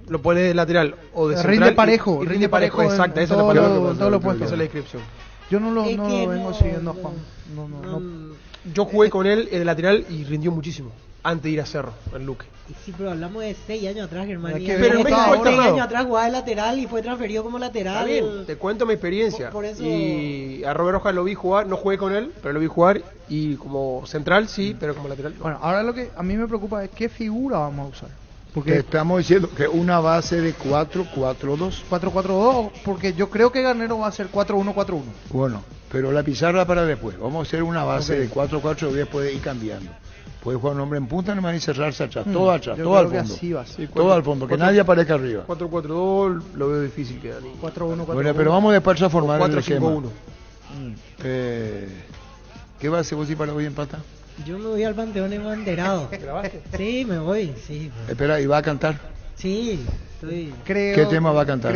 Lo pone de lateral o de central. Rinde parejo. Rinde parejo, exacto. Esa es la palabra. Esa es la descripción. Yo no lo vengo siguiendo a Juan. No. Yo jugué con él de lateral y rindió muchísimo antes de ir a Cerro, en Luque. Sí, pero hablamos de 6 años atrás, Germán. Pero en México 6 años atrás jugaba de lateral y fue transferido como lateral. Está bien, te cuento mi experiencia. Por eso... Y a Robert Rojas lo vi jugar, no jugué con él, pero lo vi jugar y como central sí, pero como lateral no. Bueno, ahora lo que a mí me preocupa es qué figura vamos a usar. Porque estamos diciendo que una base de 4-4-2. 4-4-2, porque yo creo que Garnero va a ser 4-1-4-1. Bueno, pero la pizarra para después. Vamos a hacer una base de 4-4-2, puede ir cambiando. Puede jugar un hombre en punta nomás y cerrarse atrás, todo atrás, todo al fondo. Todo al fondo, que nadie aparezca arriba. 4-4-2 lo veo difícil que Dani. 4-1-4-1. Bueno, pero vamos después a formar el esquema. 4-5-1. ¿Qué base vos y para hoy empata? Yo me voy al Panteón embanderado. ¿Grabaste? Sí, me voy, sí. Espera, ¿y va a cantar? Sí, estoy... ¿Qué tema va a cantar?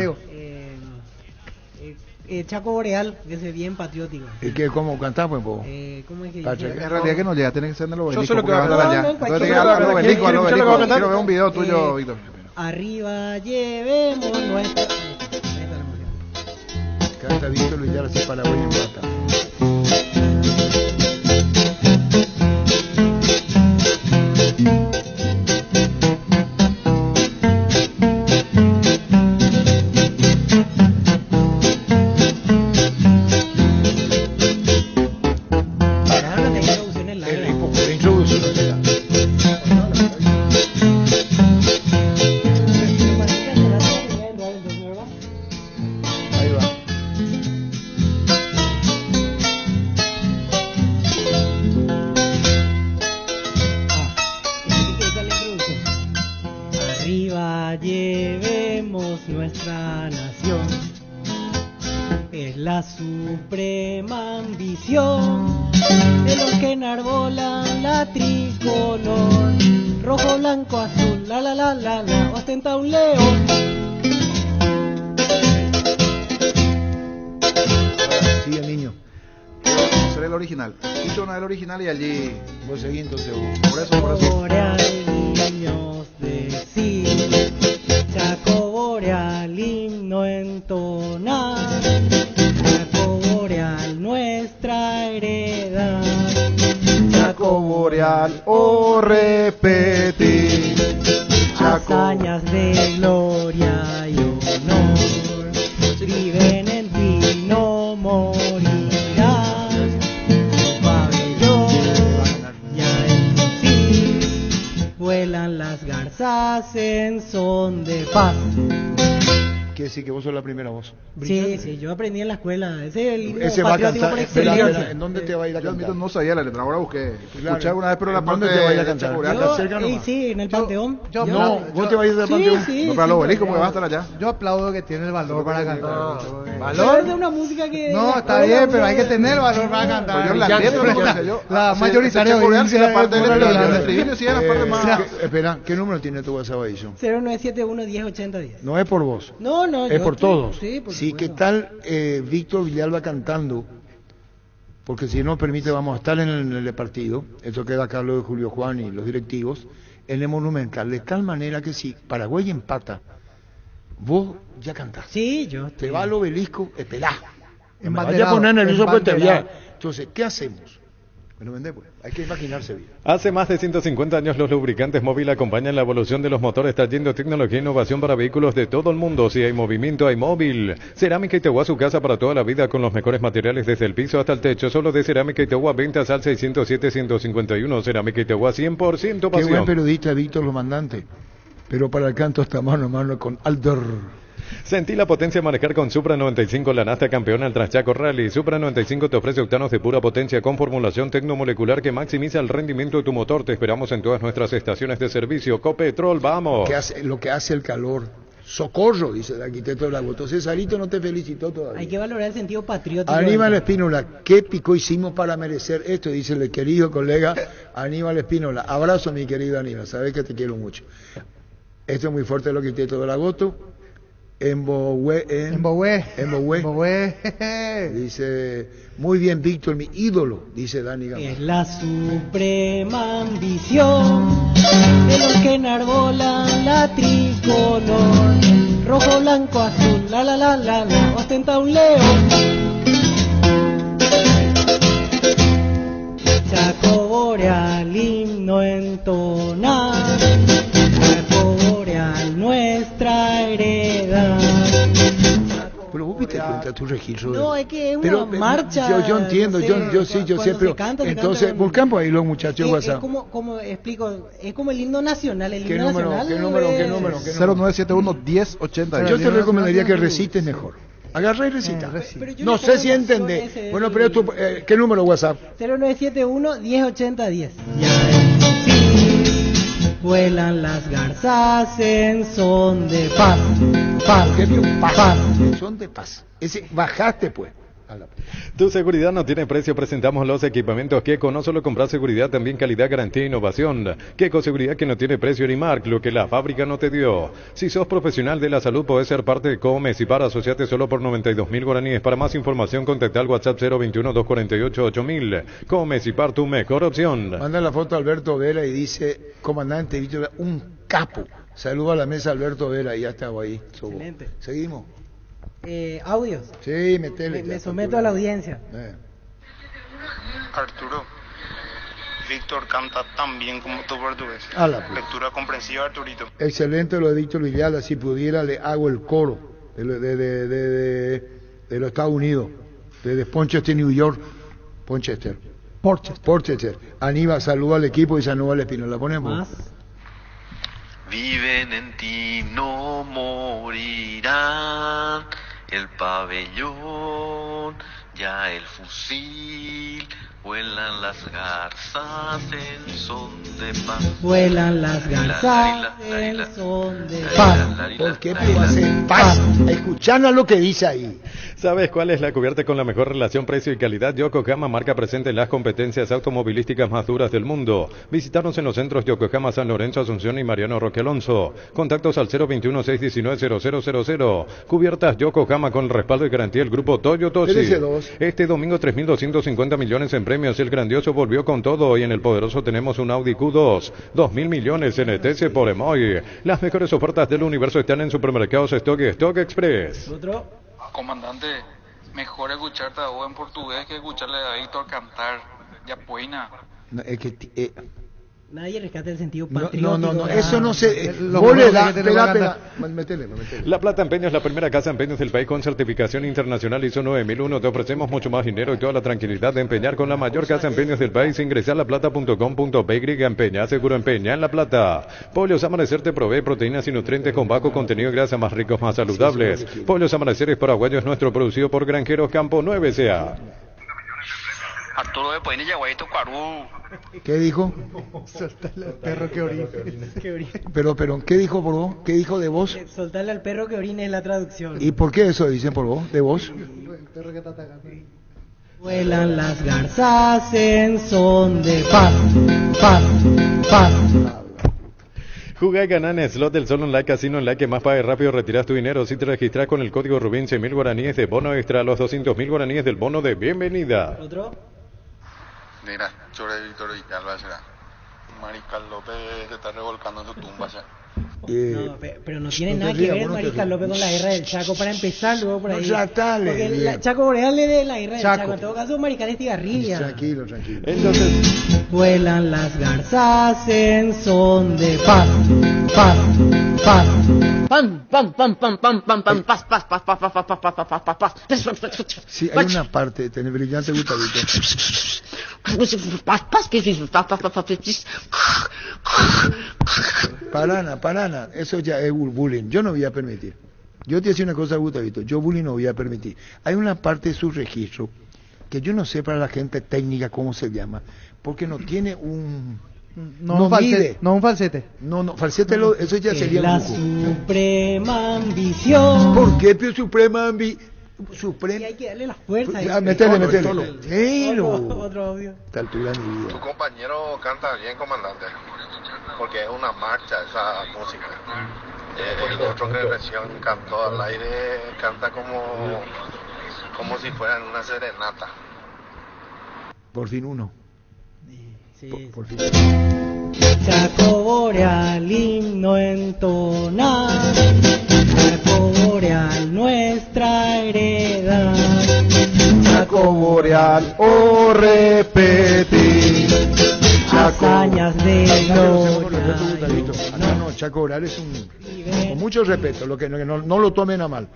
Chaco Boreal, que es bien patriótico. ¿Y qué, cómo cantar, pues, vos? ¿Cómo es que dice? En realidad que no llega, tiene que ser en el obelisco. Yo solo que va a cantar allá. Entonces al obelisco. Quiero ver un video tuyo, Víctor. Arriba llevemos nuestra... Canta Víctor Villar así para hoy empata. Ostenta un león. Sigue, niño. Será el original. Hizo una del original y allí. Vos seguís entonces. Por eso. Boreal, niños de sí. Chaco Boreal, himno entonar. Chaco Boreal, nuestra heredad. Chaco Boreal, repetir. Hazañas de gloria y honor, viven en ti, no morirás. Pabellón, ya en sí, vuelan las garzas en son de paz. Quiere decir que vos sos la primera voz. Sí, yo aprendí en la escuela. Ese va a cantar. ¿En dónde te va a ir a cantar? Yo no sabía la letra, ahora busqué. Escuché alguna vez, pero la parte te va a ir a cantar. Sí, en el Panteón. No, vos te vas a ir al Panteón. Sí, no, para el obelisco, porque vas a estar allá. Yo aplaudo que tiene el valor para cantar. ¿Valor? Es de una música que... No, está bien, pero hay que tener valor para cantar. Yo la entiendo. La mayoritaria audiencia la parte del estribillo, sí, es la parte más... Espera, ¿qué número tiene tu WhatsApp ahí? 0971-1080-10. No es por vos. No, es por todos. Sí, ¿qué tal Víctor Villalba cantando? Porque si nos permite vamos a estar en el partido. Esto queda a cargo de Julio Juan y los directivos en el Monumental, de tal manera que si Paraguay empata, vos ya cantás. Sí, yo te va al obelisco, esperá. Me vaya a poner nervioso porque te voy a... Entonces, ¿qué hacemos? Bueno, vende, pues. Hay que imaginarse bien. Hace más de 150 años los lubricantes móvil acompañan la evolución de los motores, trayendo tecnología e innovación para vehículos de todo el mundo. Si hay movimiento, hay móvil. Cerámica Itagua, su casa para toda la vida con los mejores materiales desde el piso hasta el techo. Solo de Cerámica Itagua, ventas al 607-151. Cerámica Itagua, 100% pasión. Qué buen periodista, Víctor Comandante. Pero para el canto está mano a mano con Alder. Sentí la potencia de manejar con Supra 95, la Nasta campeona del Transchaco Rally. Supra 95 te ofrece octanos de pura potencia con formulación tecnomolecular que maximiza el rendimiento de tu motor. Te esperamos en todas nuestras estaciones de servicio. Copetrol, vamos. Lo que hace el calor. Socorro, dice el arquitecto del agua. Entonces, Sarito no te felicitó todavía. Hay que valorar el sentido patriótico. Aníbal Espínola, ¿qué pico hicimos para merecer esto? Dice el querido colega Aníbal Espínola. Abrazo, mi querido Aníbal, sabes que te quiero mucho. Esto es muy fuerte el arquitecto del agosto. Embohue. Dice, muy bien, Víctor, mi ídolo, dice Dani Gama. Es la suprema ambición de los que enarbolan la tricolor. Rojo, blanco, azul, la, ostenta un león. Chaco Boreal, himno entonar. Chaco Boreal, nuestra heredad. Pero vos viste cuenta tu registro. No, es que es una marcha. Yo entiendo, no sé, yo sé, pero entonces buscamos ahí los muchachos de WhatsApp. Como explico, es como el himno nacional. El ¿Qué himno número? nacional. ¿Qué número? 0971-1080. Yo te recomendaría que recites mejor. Agarra y recita. No sé si entendés. Bueno, pero tú, ¿qué número WhatsApp? 0971-1080-10. Vuelan las garzas en son de paz. ¿Qué vio? Paz. En son de paz. Ese, bajaste pues. Tu seguridad no tiene precio. Presentamos los equipamientos Keco. No solo comprar seguridad, también calidad, garantía e innovación. Keco, seguridad que no tiene precio ni marca, lo que la fábrica no te dio. Si sos profesional de la salud, podés ser parte de Comes y para asociarte solo por 92.000 guaraníes. Para más información, contacta al WhatsApp 021-248-8000. Comes y Par, tu mejor opción. Manda la foto a Alberto Vera y dice, comandante Víctor, un capo. Saluda a la mesa Alberto Vera y ya estaba ahí. Excelente. Seguimos. Audios. Sí, metele. Me someto a la audiencia. Arturo, Víctor canta tan bien como tu portugués. Lectura comprensiva, Arturito. Excelente lo de Víctor Villalba. Si pudiera, le hago el coro de los Estados Unidos, de Ponchester, New York. Porchester. Aníbal, saluda al equipo y saluda al Espino. ¿La ponemos? Más. Viven en ti, no morirán. El pabellón, ya el fusil, vuelan las garzas en son de paz. Vuelan las garzas en son de paz. ¿Por qué hace paz? Escuchando lo que dice ahí. ¿Sabes cuál es la cubierta con la mejor relación precio y calidad? Yokohama, marca presente en las competencias automovilísticas más duras del mundo. Visitarnos en los centros Yokohama, San Lorenzo, Asunción y Mariano Roque Alonso. Contactos al 021-619-0000. Cubiertas Yokohama con el respaldo y garantía del grupo Toyotosi. Este domingo 3.250 millones en premios. El grandioso volvió con todo y en el poderoso tenemos un Audi Q2. 2.000 millones en ETC por Emoy. Las mejores ofertas del universo están en supermercados Stock y Stock Express. Comandante, mejor escucharte a vos en portugués que escucharle a Víctor cantar. Ya puena. No, es que nadie rescata el sentido patriótico. No, eso no se... Vos le das, métele. La Plata Empeño es la primera casa de empeños del país con certificación internacional ISO 9001. Te ofrecemos mucho más dinero y toda la tranquilidad de empeñar con la mayor casa de empeños del país. Ingresa a laplata.com.py, empeña, seguro empeña en La Plata. Pollos Amanecer te provee proteínas y nutrientes con bajo contenido de grasa, más ricos, más saludables. Pollos Amaneceres Paraguayos, nuestro producido por Granjeros Campo 9 SA. Arturo de Puene Yaguaito Cuarú. ¿Qué dijo? Soltarle al perro que orine. Pero, ¿qué dijo por vos? ¿Qué dijo de vos? Soltarle al perro que orine es la traducción. ¿Y por qué eso dicen por vos? ¿De vos? El perro que está atacando. Vuelan las garzas en son de paz. Juga y gana en Slot del Sol Online Casino Online, que más pague rápido retiras tu dinero. Si te registras con el código Rubín, 100.000 guaraníes de bono extra a los 200.000 guaraníes del bono de bienvenida. ¿Otro? Mira, Chore Víctor Villalba será. Mariscal López se está revolcando en su tumba ya. Pero no tiene nada que ver Mariscal López con la guerra del Chaco, para empezar luego por ahí. Porque Chaco Boreal es de la guerra del Chaco, en todo caso Mariscal es cigarrilla. Tranquilo. Entonces, vuelan las garzas en son de paz. Pam, pam, pam, pam, pam, pam, pam, paz. Sí, hay una parte, tenés brillante Gustavito. Parana, eso ya es bullying, yo no voy a permitir. Yo te decía una cosa, Gustavito, yo bullying no voy a permitir. Hay una parte de su registro que yo no sé para la gente técnica cómo se llama, porque no tiene un... No un falsete. No, falsete, eso ya sería la suprema ambición. ¿Por qué suprema ambición? Y hay que darle la fuerza. Métele. Otro audio. Esta altura de mi vida. Tu compañero canta bien, comandante, porque es una marcha esa música. El otro que recién cantó al aire canta como si fuera en una serenata. Por fin uno. Por fin. Chaco Boreal, himno entonar. Chaco Boreal, nuestra heredad. Chaco Boreal, repetir. Hazañas de gloria. No, Chaco Boreal es con mucho respeto, lo que no lo tomen a mal.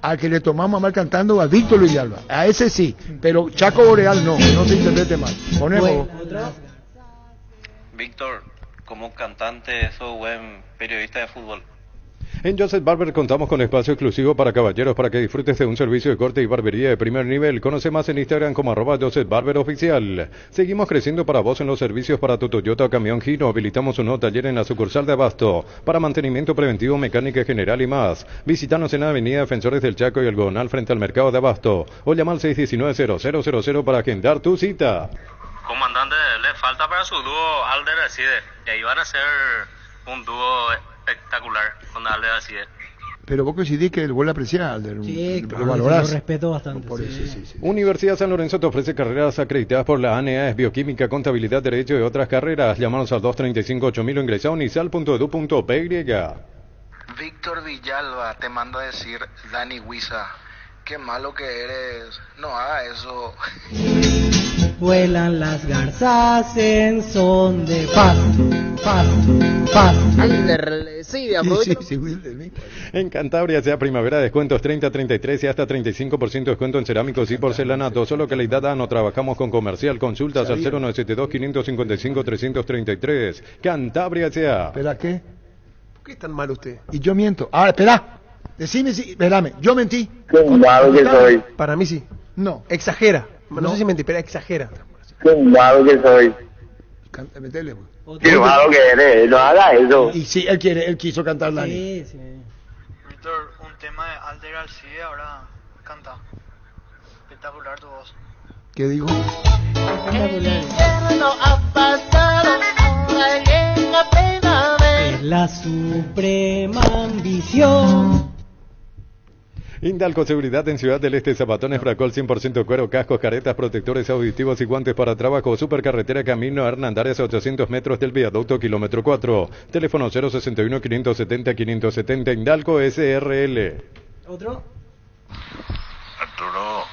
Al que le tomamos a mal cantando a Víctor Villalba, a ese sí, pero Chaco Boreal no se interprete mal. Ponemos. Víctor, como cantante, sos buen periodista de fútbol. En Joseph Barber contamos con espacio exclusivo para caballeros para que disfrutes de un servicio de corte y barbería de primer nivel. Conoce más en Instagram como @JosephBarberOficial. Seguimos creciendo para vos en los servicios para tu Toyota o camión Hino. Habilitamos un nuevo taller en la sucursal de Abasto para mantenimiento preventivo, mecánica general y más. Visítanos en la avenida Defensores del Chaco y el Gonal frente al mercado de Abasto. O llama al 619-0000 para agendar tu cita. Comandante, le falta para su dúo Alder Alcide. Y ahí van a ser un dúo espectacular con Alder Alcide. Pero vos coincidís que vos le apreciás, Alder. Sí, lo valorás. Lo respeto bastante. Por eso, sí. Universidad San Lorenzo te ofrece carreras acreditadas por la ANEAS, Bioquímica, Contabilidad, Derecho y otras carreras. Llámanos al 235-8000 o ingresá a unisal.edu.py. Víctor Villalba te manda a decir Dani Huiza, qué malo que eres, no haga eso. Vuelan las garzas en son de paz. Sí, aprovecho. En Cantabria sea primavera, descuentos 30, 33 y hasta 35% descuento en cerámicos y porcelanato. Solo calidad no trabajamos con comercial. Consultas al 0972-555-333. Cantabria sea. ¿Espera qué? ¿Por qué es tan mal usted? Y yo miento. Ahora, espera. Decime si... Espérame, yo mentí. Qué malo que soy. Para mí sí. No. Exagera. No sé si mentí, pero exagera. Qué malo que soy. Metele. Qué malo que eres, no haga eso. Y sí, él quiso cantar Dani. Sí. Víctor, un tema de Alder Alcide ahora canta. Espectacular tu voz. ¿Qué digo? Es la suprema ambición. Indalco Seguridad en Ciudad del Este, zapatones Fracol 100% cuero, cascos, caretas, protectores auditivos y guantes para trabajo. Supercarretera Camino Hernandarias a 800 metros del viaducto kilómetro 4. Teléfono 061-570-570. Indalco SRL. ¿Otro? Arturo,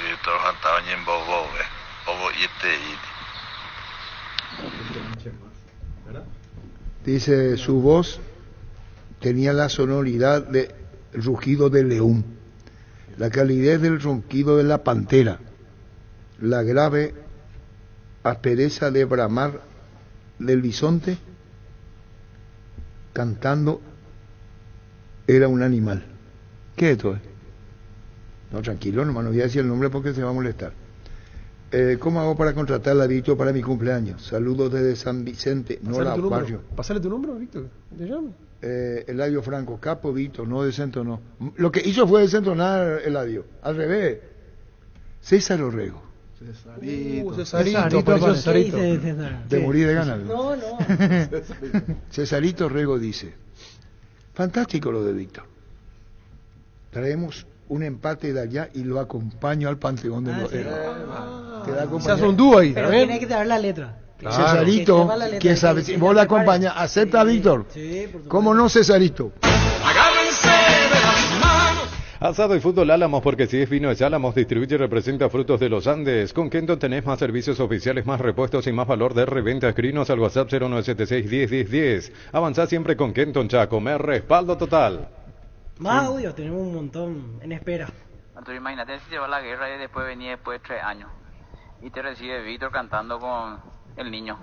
director Jantabaña en Bobo y Dice, su voz tenía la sonoridad de rugido del león, la calidez del ronquido de la pantera, la grave aspereza de bramar del bisonte. Cantando era un animal. ¿Qué es esto? No, tranquilo, nomás no voy a decir el nombre porque se va a molestar. ¿Cómo hago para contratar a Víctor para mi cumpleaños? Saludos desde San Vicente, Nora Barrio. Pasale tu número, Víctor. ¿Te llamo? Eladio Franco, Capo Víctor, no desentonó. Lo que hizo fue desentonar Eladio, al revés. César Orrego. Cesarito. De morir de ganas. No. Cesarito Orrego dice, fantástico lo de Víctor. Traemos un empate de allá y lo acompaño al Panteón de los Héroes. Se hace un dúo ahí. Pero tiene que saber la letra. Claro. Cesarito, que sabe, si vos la acompañas, acepta a Víctor. Sí, ¿Cómo no, Cesarito? Asado y Fútbol Álamos, porque si es vino es Álamos, distribuye y representa Frutos de los Andes. Con Kenton tenés más servicios oficiales, más repuestos y más valor de reventa. Escribinos al WhatsApp 0976-101010. Avanzá siempre con Kenton, Chaco. Me respaldo total. Más audios, tenemos un montón en espera. Entonces imagínate si se va a la guerra y después venía después de 3 años. Y te recibe Víctor cantando con el niño.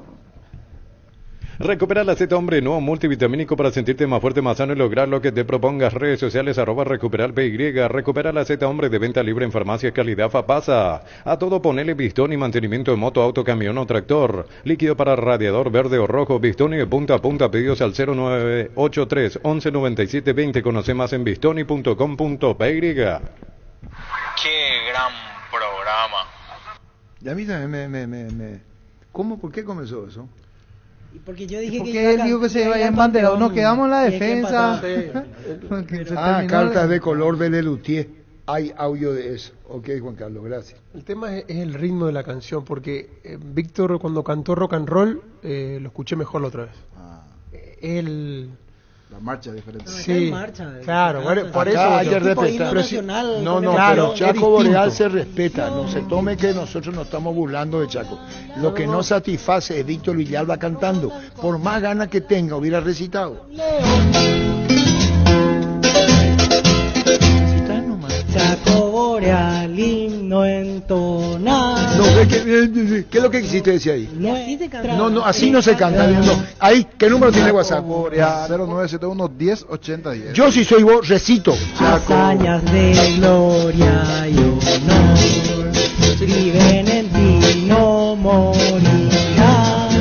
Recupera la Z Hombre nuevo multivitamínico para sentirte más fuerte, más sano y lograr lo que te propongas. Redes sociales @recuperalpy. Recupera la Z Hombre de venta libre en farmacias Calidad Fapasa. A todo ponele pistón y mantenimiento de moto, auto, camión o tractor. Líquido para radiador verde o rojo, pistón y de punta a punta. Pedidos al 0983 11 97 20. Conoce más en bistoni.com.py. Qué gran programa. Y a mí también ¿Cómo? ¿Por qué comenzó eso? Porque yo dije porque él dijo que se iba en bandera, nos quedamos en la defensa. Cartas de color Belelutier. Hay audio de eso. Ok, Juan Carlos, gracias. El tema es el ritmo de la canción, porque Víctor cuando cantó Rock and Roll lo escuché mejor la otra vez. La marcha es diferente. Sí, claro, por eso hay que respetar. No, claro, pero Chaco Boreal se respeta. No se tome que nosotros nos estamos burlando de Chaco. Lo que no satisface es Víctor Villalba cantando. Por más ganas que tenga, hubiera recitado. Chaco Boreal, himno entonado. No, ¿qué es lo que quisiste decir ahí? No, así se canta. No, así no se canta. Ahí, ¿qué número tiene WhatsApp? 0971-108010. Yo si soy vos, recito. Hazañas de gloria y honor escriben en ti, no morirás.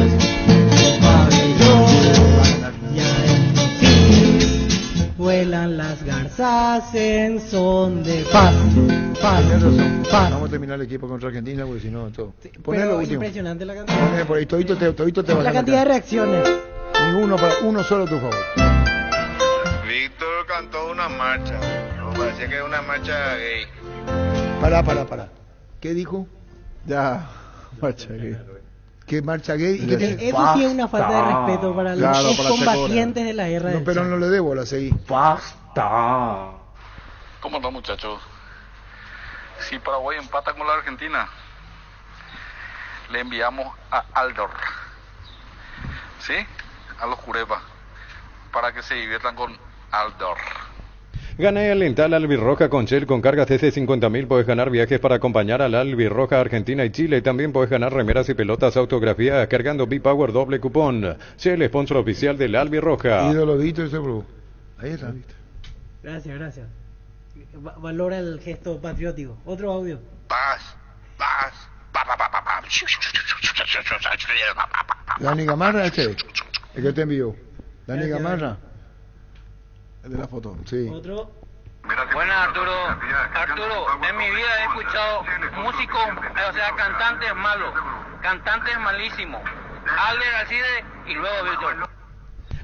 Vuelan las garzas en son de paz. Vamos a terminar el equipo contra Argentina porque si no todo. Pero impresionante la cantidad. Poner por ahí, todito te va a la cantidad de reacciones. Uno solo a tu favor. Víctor cantó una marcha. Me parecía que era una marcha gay. Pará. ¿Qué dijo? Ya, marcha gay. ¿Qué marcha gay? ¿Y eso sí es una falta de respeto para los combatientes de la guerra. No, pero no le debo, la seguí. ¡Basta! ¿Cómo no, muchachos? Si Paraguay empata con la Argentina, le enviamos a Aldor, ¿sí? A los Curepa, para que se diviertan con Aldor. Gana y alenta la Albirroja con Shell con cargas desde 50.000. Puedes ganar viajes para acompañar a la Albirroja Argentina y Chile. También puedes ganar remeras y pelotas autografiadas cargando B-Power doble cupón. Shell, sponsor oficial de la Albirroja. Ídolo Víctor, ese bro. Ahí está, Víctor. Gracias. Valora el gesto patriótico. Otro audio. Dani Gamarra, el que te envió. Dani Gamarra. El de la foto. Sí. Otro. Buenas, Arturo, en mi vida he escuchado músicos, o sea, cantantes malos, cantantes malísimos. Alder Alcide y luego Víctor.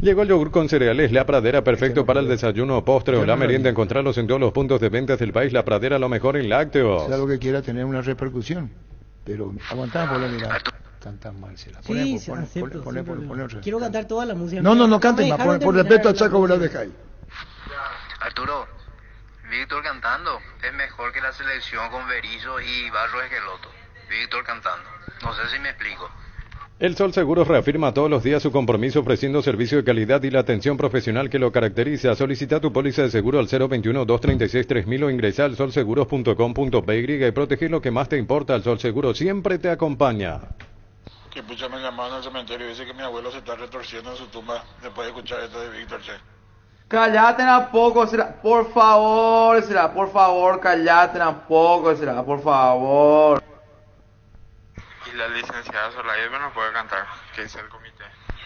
Llegó el yogur con cereales La Pradera, perfecto para el desayuno, postre o la merienda. Encontrarlos en todos los puntos de ventas del país. La Pradera, lo mejor en lácteos. Es algo que quiera tener una repercusión, pero aguantamos por la mirada. Cantan mal, se la ponemos. Quiero cantar toda la música. No canten más, por respeto a Chaco Boreal de Jai. Arturo, Víctor cantando es mejor que la selección con Berizzo y Barros Esqueloto. Víctor cantando. No sé si me explico. El Sol Seguros reafirma todos los días su compromiso ofreciendo servicio de calidad y la atención profesional que lo caracteriza. Solicita tu póliza de seguro al 021-236-3000 o ingresa al solseguros.com.py y protege lo que más te importa. El Sol Seguro siempre te acompaña. Que pucha me llamaron al cementerio y dice que mi abuelo se está retorciendo en su tumba después de escuchar esto de Víctor, che. Cállate un poco, será, por favor, cállate un poco, será, por favor. Y la licenciada Zoraida no puede cantar, que es el comité.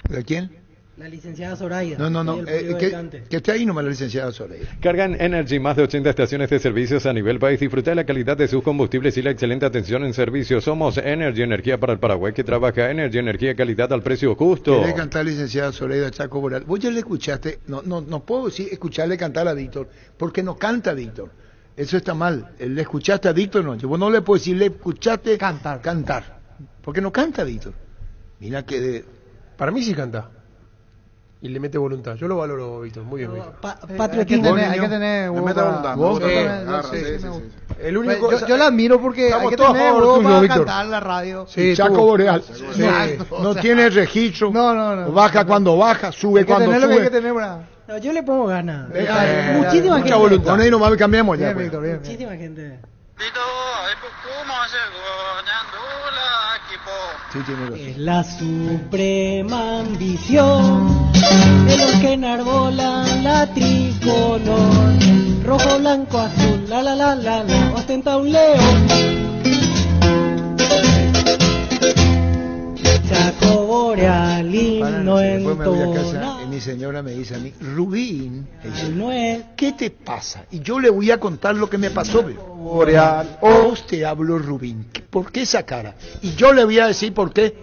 ¿De quién? La licenciada Zoraida. No, que esté ahí nomás la licenciada Zoraida. Cargan Energy, más de 80 estaciones de servicios a nivel país. Disfruta de la calidad de sus combustibles y la excelente atención en servicio. Somos Energy, energía para el Paraguay que trabaja. Energy, energía, calidad al precio justo. ¿Querés cantar licenciada Zoraida Chaco Boreal? Vos ya le escuchaste, no puedo decir escucharle cantar a Víctor, porque no canta Víctor. Eso está mal. ¿Le escuchaste a Víctor? No, vos no le puedo decir, le escuchaste cantar. Porque no canta Víctor. Mira que Para mí sí canta. Y le mete voluntad. Yo lo valoro, Víctor. Muy bien, Víctor. Patriotismo. Hay que tener Le mete voluntad. ¿Vos? El único, yo la admiro porque hay que tener huevo para cantar en la radio. Sí, Chaco Boreal. No tiene registro. No. Baja cuando baja, sube cuando sube. Lo que hay que tener, no, yo le pongo ganas. Muchísima gente. Voluntad. Con ahí nomás cambiamos ya. Bien, Víctor, bien. Muchísima gente. Es la suprema ambición de los que enarbolan la tricolor, rojo, blanco, azul, la, ostenta un león. Chaco Boreal, himno entona. Mi señora me dice a mí, Rubín, ¿qué te pasa? Y yo le voy a contar lo que me pasó. Boreal, os te hablo, Rubín. ¿Por qué esa cara? Y yo le voy a decir por qué.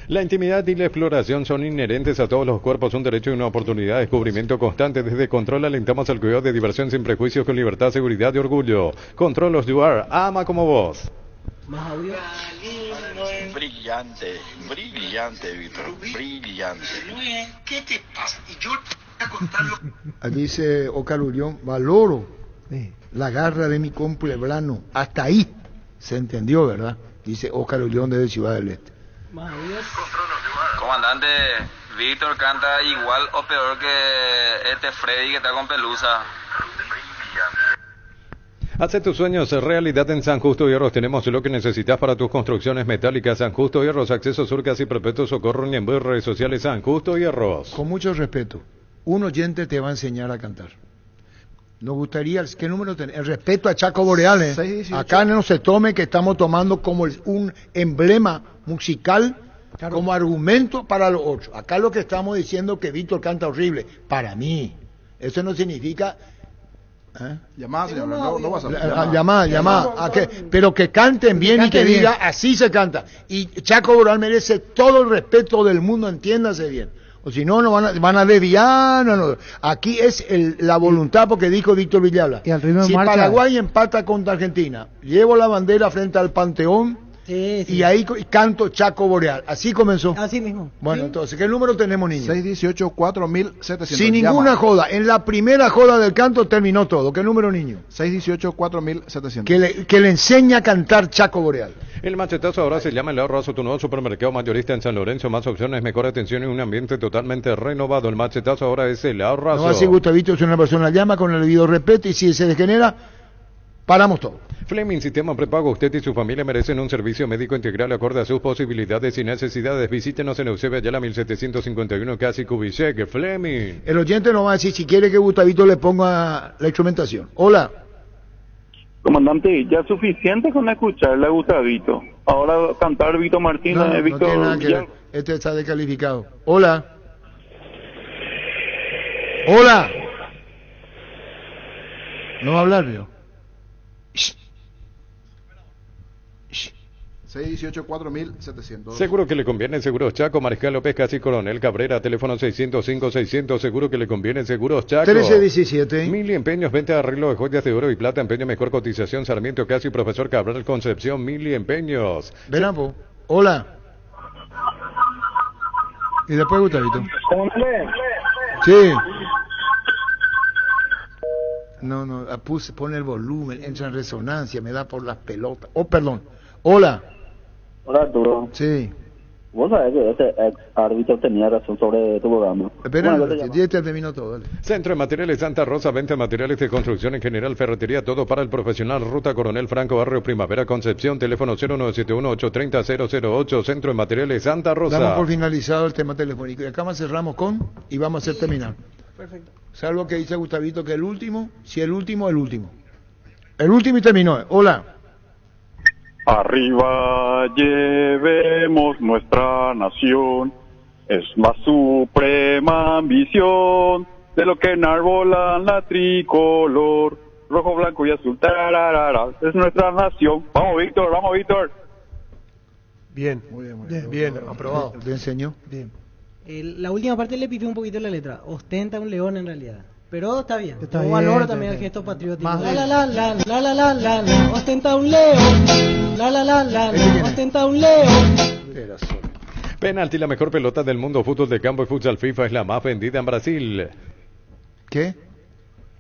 La intimidad y la exploración son inherentes a todos los cuerpos, un derecho y una oportunidad de descubrimiento constante. Desde Control alentamos al cuidado de diversión sin prejuicios, con libertad, seguridad y orgullo. Control los Duar, ama como vos. Más audio. Brillante, Víctor, brillante. ¿Qué te pasa? Y yo voy a contarlo. Dice Oscar Ullión, valoro la garra de mi complebrano. Hasta ahí se entendió, ¿verdad? Dice Oscar Ullión desde Ciudad del Este. Más audio. Comandante, Víctor canta igual o peor que este Freddy que está con Pelusa. Hace tus sueños realidad en San Justo Hierros. Tenemos lo que necesitas para tus construcciones metálicas. San Justo Hierros, acceso sur, casi perpetuo socorro, ni en redes sociales. San Justo Hierros. Con mucho respeto, un oyente te va a enseñar a cantar. Nos gustaría, ¿qué número tenés? El respeto a Chaco Boreal. 618. Acá no se tome que estamos tomando como un emblema musical, claro, como argumento para los otros. Acá lo que estamos diciendo que Víctor canta horrible. Para mí. Eso no significa... Llamada, señor, no vas a llamada. Pero que canten bien y que diga así se canta. Y Chaco Boreal merece todo el respeto del mundo, entiéndase bien. O si no, van a desviar. No. Aquí es la voluntad, porque dijo Víctor Villalba. Si Paraguay empata contra Argentina, llevo la bandera frente al Panteón. Sí. Y ahí canto Chaco Boreal. Así comenzó. Así mismo. Bueno, ¿sí? Entonces, ¿qué número tenemos, niños? 618-4700. Sin ninguna joda. En la primera joda del canto terminó todo. ¿Qué número, niño? 618-4700. Que le enseña a cantar Chaco Boreal. El machetazo ahora se llama El Ahorrazo, tu nuevo supermercado mayorista en San Lorenzo. Más opciones, mejor atención y un ambiente totalmente renovado. El machetazo ahora es El Ahorrazo. No, así Gustavito, si una persona llama con el debido respeto y si se degenera, paramos todo. Fleming Sistema Prepago, usted y su familia merecen un servicio médico integral acorde a sus posibilidades y necesidades. Visítenos en Eusebio Ayala 1751, casi Kubitschek. Fleming. El oyente nos va a decir si quiere que Gustavito le ponga la instrumentación. Hola. Comandante, ya es suficiente con escucharle a Gustavito. Ahora cantar Vito Martínez, Víctor. No tiene nada que ver. Este está descalificado. Hola. Hola. No va a hablar, ¿vio? 618-4700. Seguro que le conviene Seguros Chaco, Mariscal López, casi Coronel Cabrera, teléfono 605-600, seguro que le conviene Seguros Chaco. 1317. Mili Empeños, venta de arreglo de joyas de oro y plata, empeño mejor cotización, Sarmiento casi, Profesor Cabral Concepción, Mili Empeños. Venapo, hola. Y después Gustavito. Sí. No, pone el volumen, entra en resonancia, me da por las pelotas. Oh, perdón. Hola. Hola, Arturo. Sí. Vos sabés que ese ex árbitro tenía razón sobre tu programa. Espera, ya terminó todo, dale. Centro de Materiales Santa Rosa, venta de materiales de construcción en general, ferretería, todo para el profesional. Ruta Coronel Franco, Barrio Primavera, Concepción, teléfono 0971-830-008, Centro de Materiales Santa Rosa. Damos por finalizado el tema telefónico. Y acá más cerramos con, y vamos a hacer terminar. Perfecto. Salvo que dice Gustavito que el último, si el último, el último. El último y terminó. Hola. Arriba llevemos nuestra nación, es la suprema ambición de lo que enarbolan la tricolor, rojo, blanco y azul, tararara, es nuestra nación. Vamos, Víctor. Bien, bien, aprobado. ¿Te enseñó? Bien. La última parte le pifié un poquito la letra. Ostenta un león en realidad. Pero está bien. Está Yo bien, valoro está también bien. el gesto patriótico. Más La, ostenta un león. La, ostenta un león. Penalti, la mejor pelota del mundo. Fútbol de campo y futsal FIFA es la más vendida en Brasil. ¿Qué?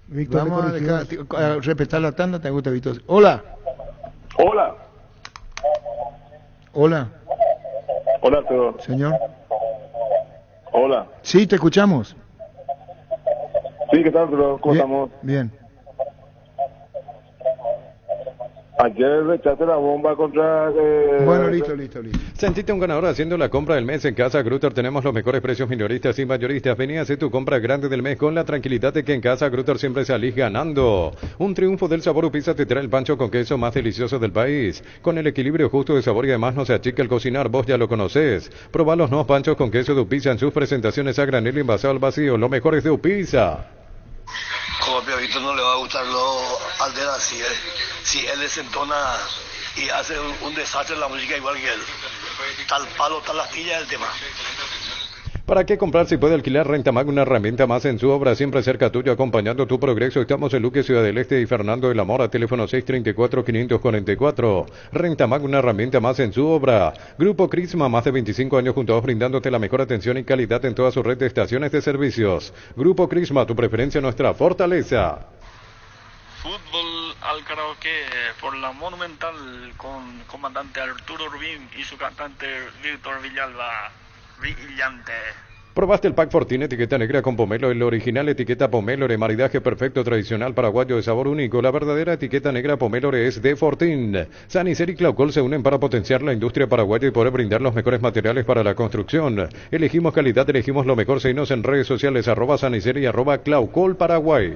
Víctor Vamos le corrigió. a respetar la tanda. ¿Te gusta, Víctor? Hola. Hola. Hola. Hola, Arturo. Señor. Hola. Sí, te escuchamos. Sí, ¿qué tal, Arturo? ¿Cómo Bien, estamos? bien. Ayer le echaste la bomba contra... Bueno, listo. Sentite un ganador haciendo la compra del mes en Casa Grutter. Tenemos los mejores precios minoristas y mayoristas. Vení a hacer tu compra grande del mes con la tranquilidad de que en Casa Grutter siempre salís ganando. Un triunfo del sabor Upisa te trae el pancho con queso más delicioso del país. Con el equilibrio justo de sabor y además no se achica el cocinar, vos ya lo conocés. Probá los nuevos panchos con queso de Upisa en sus presentaciones a granel y envasado al vacío. Lo mejor es de Upisa. Como a Piavito no le va a gustar lo Aldera si él desentona y hace un desastre en la música igual que él. Tal palo, tal astilla el tema. ¿Para qué comprar si puede alquilar Rentamag, una herramienta más en su obra, siempre cerca tuyo, acompañando tu progreso? Estamos en Luque, Ciudad del Este y Fernando de la Mora, teléfono 634-544. Rentamag, una herramienta más en su obra. Grupo Crisma, más de 25 años juntos brindándote la mejor atención y calidad en toda su red de estaciones de servicios. Grupo Crisma, tu preferencia, nuestra fortaleza. Fútbol al karaoke por la Monumental con comandante Arturo Rubín y su cantante Víctor Villalba. Brillante. ¿Probaste el Pack Fortín etiqueta negra con pomelo? El original etiqueta pomelo, maridaje perfecto, tradicional, paraguayo de sabor único. La verdadera etiqueta negra pomelo es de Fortín. Sanicer y Claucol se unen para potenciar la industria paraguaya y poder brindar los mejores materiales para la construcción. Elegimos calidad, elegimos lo mejor. Seguinos en redes sociales @Sanicer y @Claucol Paraguay.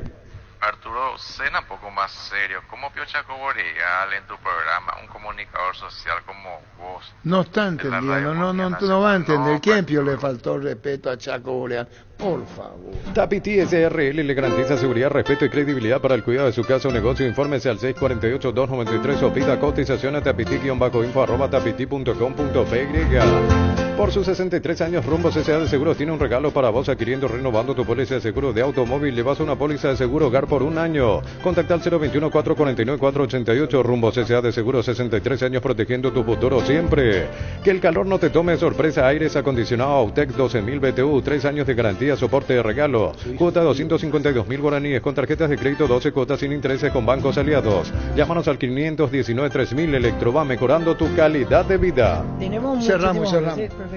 Arturo, cena un poco más serio. ¿Cómo Pio Chaco Boreal en tu programa? Un comunicador social como vos. No está entendiendo, no va a entender. ¿Quién Pio le faltó respeto a Chaco Boreal? Por favor. Tapiti SRL le garantiza seguridad, respeto y credibilidad para el cuidado de su casa o negocio. Infórmese al 648-293 o pida cotización a tapiti-info@tapiti.com.py. Por sus 63 años, Rumbo CCA de Seguros tiene un regalo para vos adquiriendo, renovando tu póliza de seguro de automóvil. Llevas una póliza de seguro hogar por un año. Contacta al 021-449-488. Rumbo CCA de Seguros, 63 años protegiendo tu futuro siempre. Que el calor no te tome de sorpresa. Aires acondicionado Autec 12.000 BTU, 3 años de garantía, soporte de regalo. Cuota 252.000 guaraníes con tarjetas de crédito, 12 cuotas sin intereses con bancos aliados. Llámanos al 519-3000. Electro va mejorando tu calidad de vida. Tenemos Cerramos. Sí, perfecto.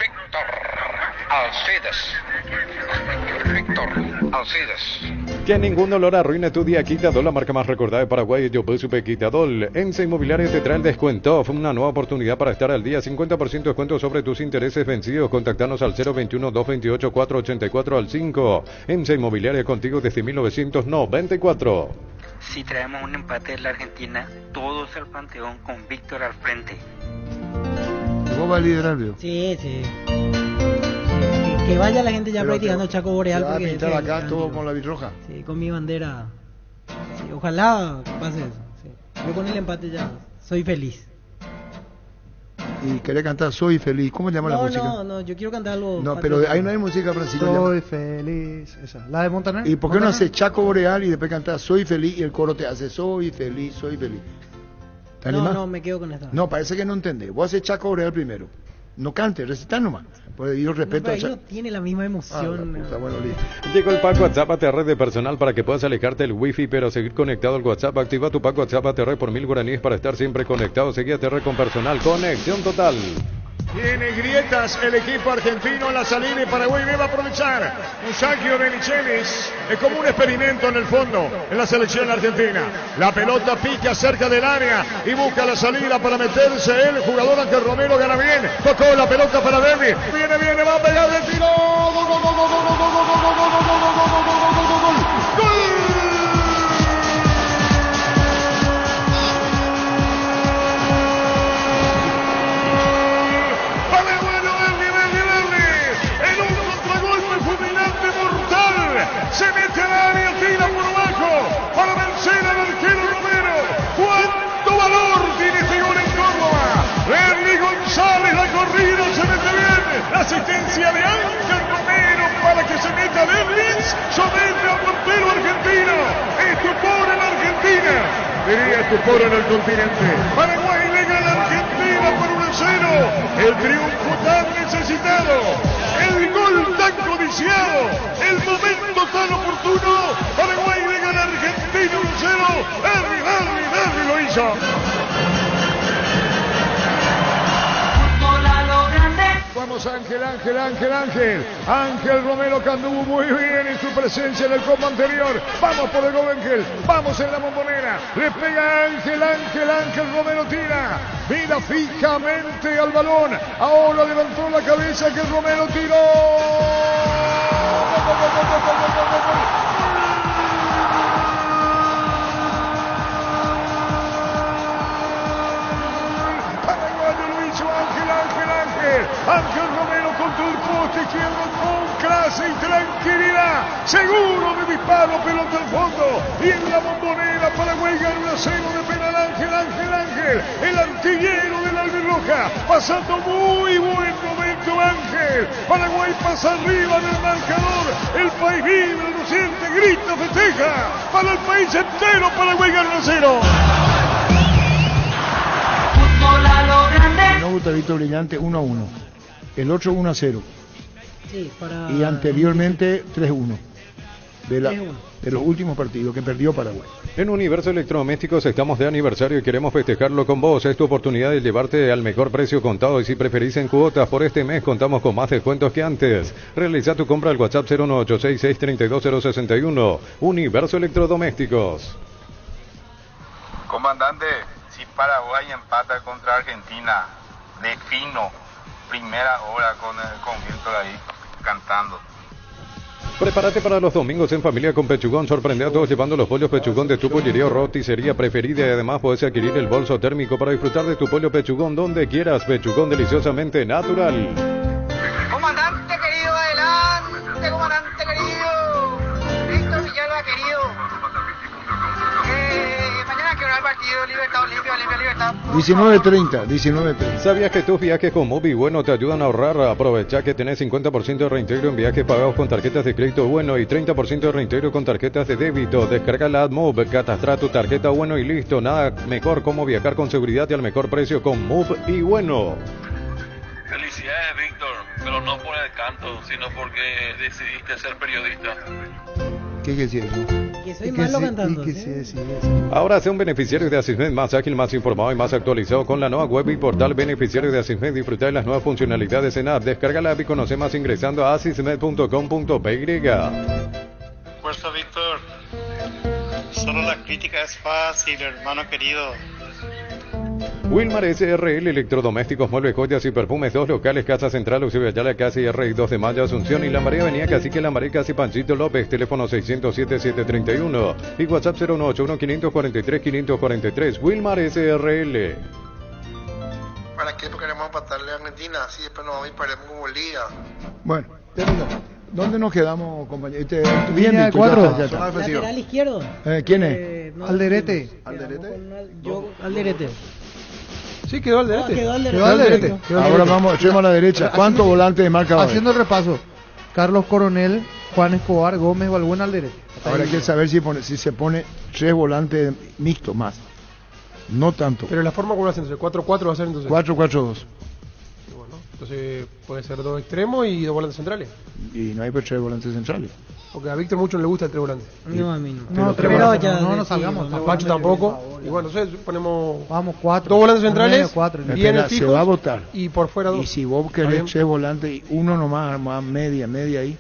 Víctor Alcides. Que ningún dolor arruine tu día. Quitadol, la marca más recordada de Paraguay. Yo supe Quitadol. Ensa Inmobiliaria te trae el descuento. Fue una nueva oportunidad para estar al día. 50% de descuento sobre tus intereses vencidos. Contactanos al 021-228-484 al 5. Ensa Inmobiliaria contigo desde 1994. Si traemos un empate de la Argentina, todos al panteón con Víctor al frente. ¿Vos vas a liderar, Bio? Sí. Que vaya la gente ya Pero practicando Chaco Boreal. ¿Se va a porque pintar acá todo con la birroja? Sí, con mi bandera. Sí, ojalá pase eso. Sí. Yo con el empate ya soy feliz. Y quería cantar Soy Feliz. ¿Cómo se llama la música? No, yo quiero cantar algo. No, pero ahí no hay música brasileña. Soy feliz. Esa. ¿La de Montaner? ¿Y por qué no hace Chaco Boreal y después cantar Soy Feliz y el coro te hace Soy Feliz, Soy Feliz? ¿Te animás? No, me quedo con esta. No, parece que no entendés. Vos haces Chaco Boreal primero. No cante, recitar nomás. Porque yo respeto a Chaco. No tiene la misma emoción. Bueno, llegó el pack WhatsApp a red de personal para que puedas alejarte del wifi pero seguir conectado al WhatsApp. Activa tu pack WhatsApp ATR por 1000 guaraníes para estar siempre conectado. Seguí ATR con personal. Conexión total. Tiene grietas el equipo argentino en la salida y Paraguay debe aprovechar. Un saqueo de Michelis es como un experimento en el fondo en la selección argentina. La pelota pica cerca del área y busca la salida para meterse el jugador ante Romero. Gana bien, tocó la pelota para Berni. Viene, va a pegar el tiro. ¡Gol! Se mete al área, tira por abajo para vencer al arquero Romero. ¡Cuánto valor tiene este gol en Córdoba! Berni González, la corrida se mete bien. La asistencia de Ángel Romero. tu foro en el continente. Paraguay le gana a Argentina por 1-0. El triunfo tan necesitado. El gol tan codiciado. El momento tan oportuno. Paraguay le gana a Argentina 1-0. Harry lo hizo. Vamos Ángel Romero que anduvo muy bien en su presencia en el combo anterior. Vamos por el gol Ángel, vamos en la bombonera. Le pega Ángel Romero tira. Mira fijamente al balón. Ahora levantó la cabeza que Romero tiró. Ángel Romero contra el poste izquierdo con clase y tranquilidad. Seguro de disparo, pelota al fondo. Y en la bombonera Paraguay gana 1-0 de penal. Ángel, el artillero del albirroja. Pasando muy buen momento Ángel. Paraguay pasa arriba del marcador. El país vive, lo siente, grita, festeja. Para el país entero Paraguay gana 1-0. No, Gustavito Brillante 1-1. El otro 1-0. Sí, y anteriormente 3-1. De los últimos partidos que perdió Paraguay. En Universo Electrodomésticos estamos de aniversario y queremos festejarlo con vos. Es tu oportunidad de llevarte al mejor precio contado y si preferís en cuotas. Por este mes contamos con más descuentos que antes. Realiza tu compra al WhatsApp 01866320061. Universo Electrodomésticos. Comandante, si Paraguay empata contra Argentina, defino primera hora con Víctor ahí cantando. Prepárate para los domingos en familia con Pechugón. Sorprende a todos llevando los pollos Pechugón de tu pollería o roticería preferida y además puedes adquirir el bolso térmico para disfrutar de tu pollo Pechugón donde quieras. Pechugón deliciosamente natural. Comandante querido, adelante, comandante querido. Víctor Villalba querido. Mañana que hora el partido, Libertad, Olimpia, Libertad. 19:30. ¿Sabías que tus viajes con Movi Bueno te ayudan a ahorrar? Aprovecha que tenés 50% de reintegro en viajes pagados con tarjetas de crédito Bueno y 30% de reintegro con tarjetas de débito. Descarga la AdMove, catastra tu tarjeta Bueno y listo. Nada mejor como viajar con seguridad y al mejor precio con Move y Bueno. Felicidades, Víctor, pero no por el canto, sino porque decidiste ser periodista. ¿Qué quiere decir eso? Que soy malo cantando. Ahora sea un beneficiario de Asismed más ágil, más informado y más actualizado con la nueva web y portal beneficiario de Asismed. Disfruta de las nuevas funcionalidades en app. Descarga la app y conoce más ingresando a asismed.com.py. Fuerza, Víctor. Solo la crítica es fácil, hermano querido. Wilmar SRL, electrodomésticos, muebles, joyas y perfumes, 2 locales, Casa Central, Eusebio Ayala, Casi R y 2 de Mayo, Asunción y La María Avenida Cacique, La María Casi Panchito López, teléfono 607-731 y WhatsApp 018-543-543, Wilmar SRL. ¿Para qué? Porque queremos empatarle a Argentina, así después nos vamos y paremos como liga. Bueno, terminó. ¿Dónde nos quedamos, compañero? Bien, de 4. Lateral izquierdo. ¿Quién es? Alderete. Alderete. Sí, quedó Alderete. Quedó Alderete. Ahora vamos, echemos a la derecha. ¿Cuántos volantes de marca va a haber? Haciendo el repaso. Carlos Coronel, Juan Escobar, Gómez, Balbuena, Alderete. Ahora hay que saber si se pone 3 volantes mixtos más. No tanto. Pero la forma como lo hacen, 4-4 va a ser entonces. 4-4-2. Bueno, entonces puede ser 2 extremos y 2 volantes centrales. Y no hay 3 volantes centrales. Porque a Víctor mucho no le gusta el 3 volantes. No, a mí no. Pero ya no salgamos. A Pacho tampoco. Y bueno, entonces ponemos. Vamos 4. 2 volantes centrales. 4. Y en el fijo. Se va a votar. Y por fuera 2. Y si vos querés 3 volantes y uno nomás, más media ahí.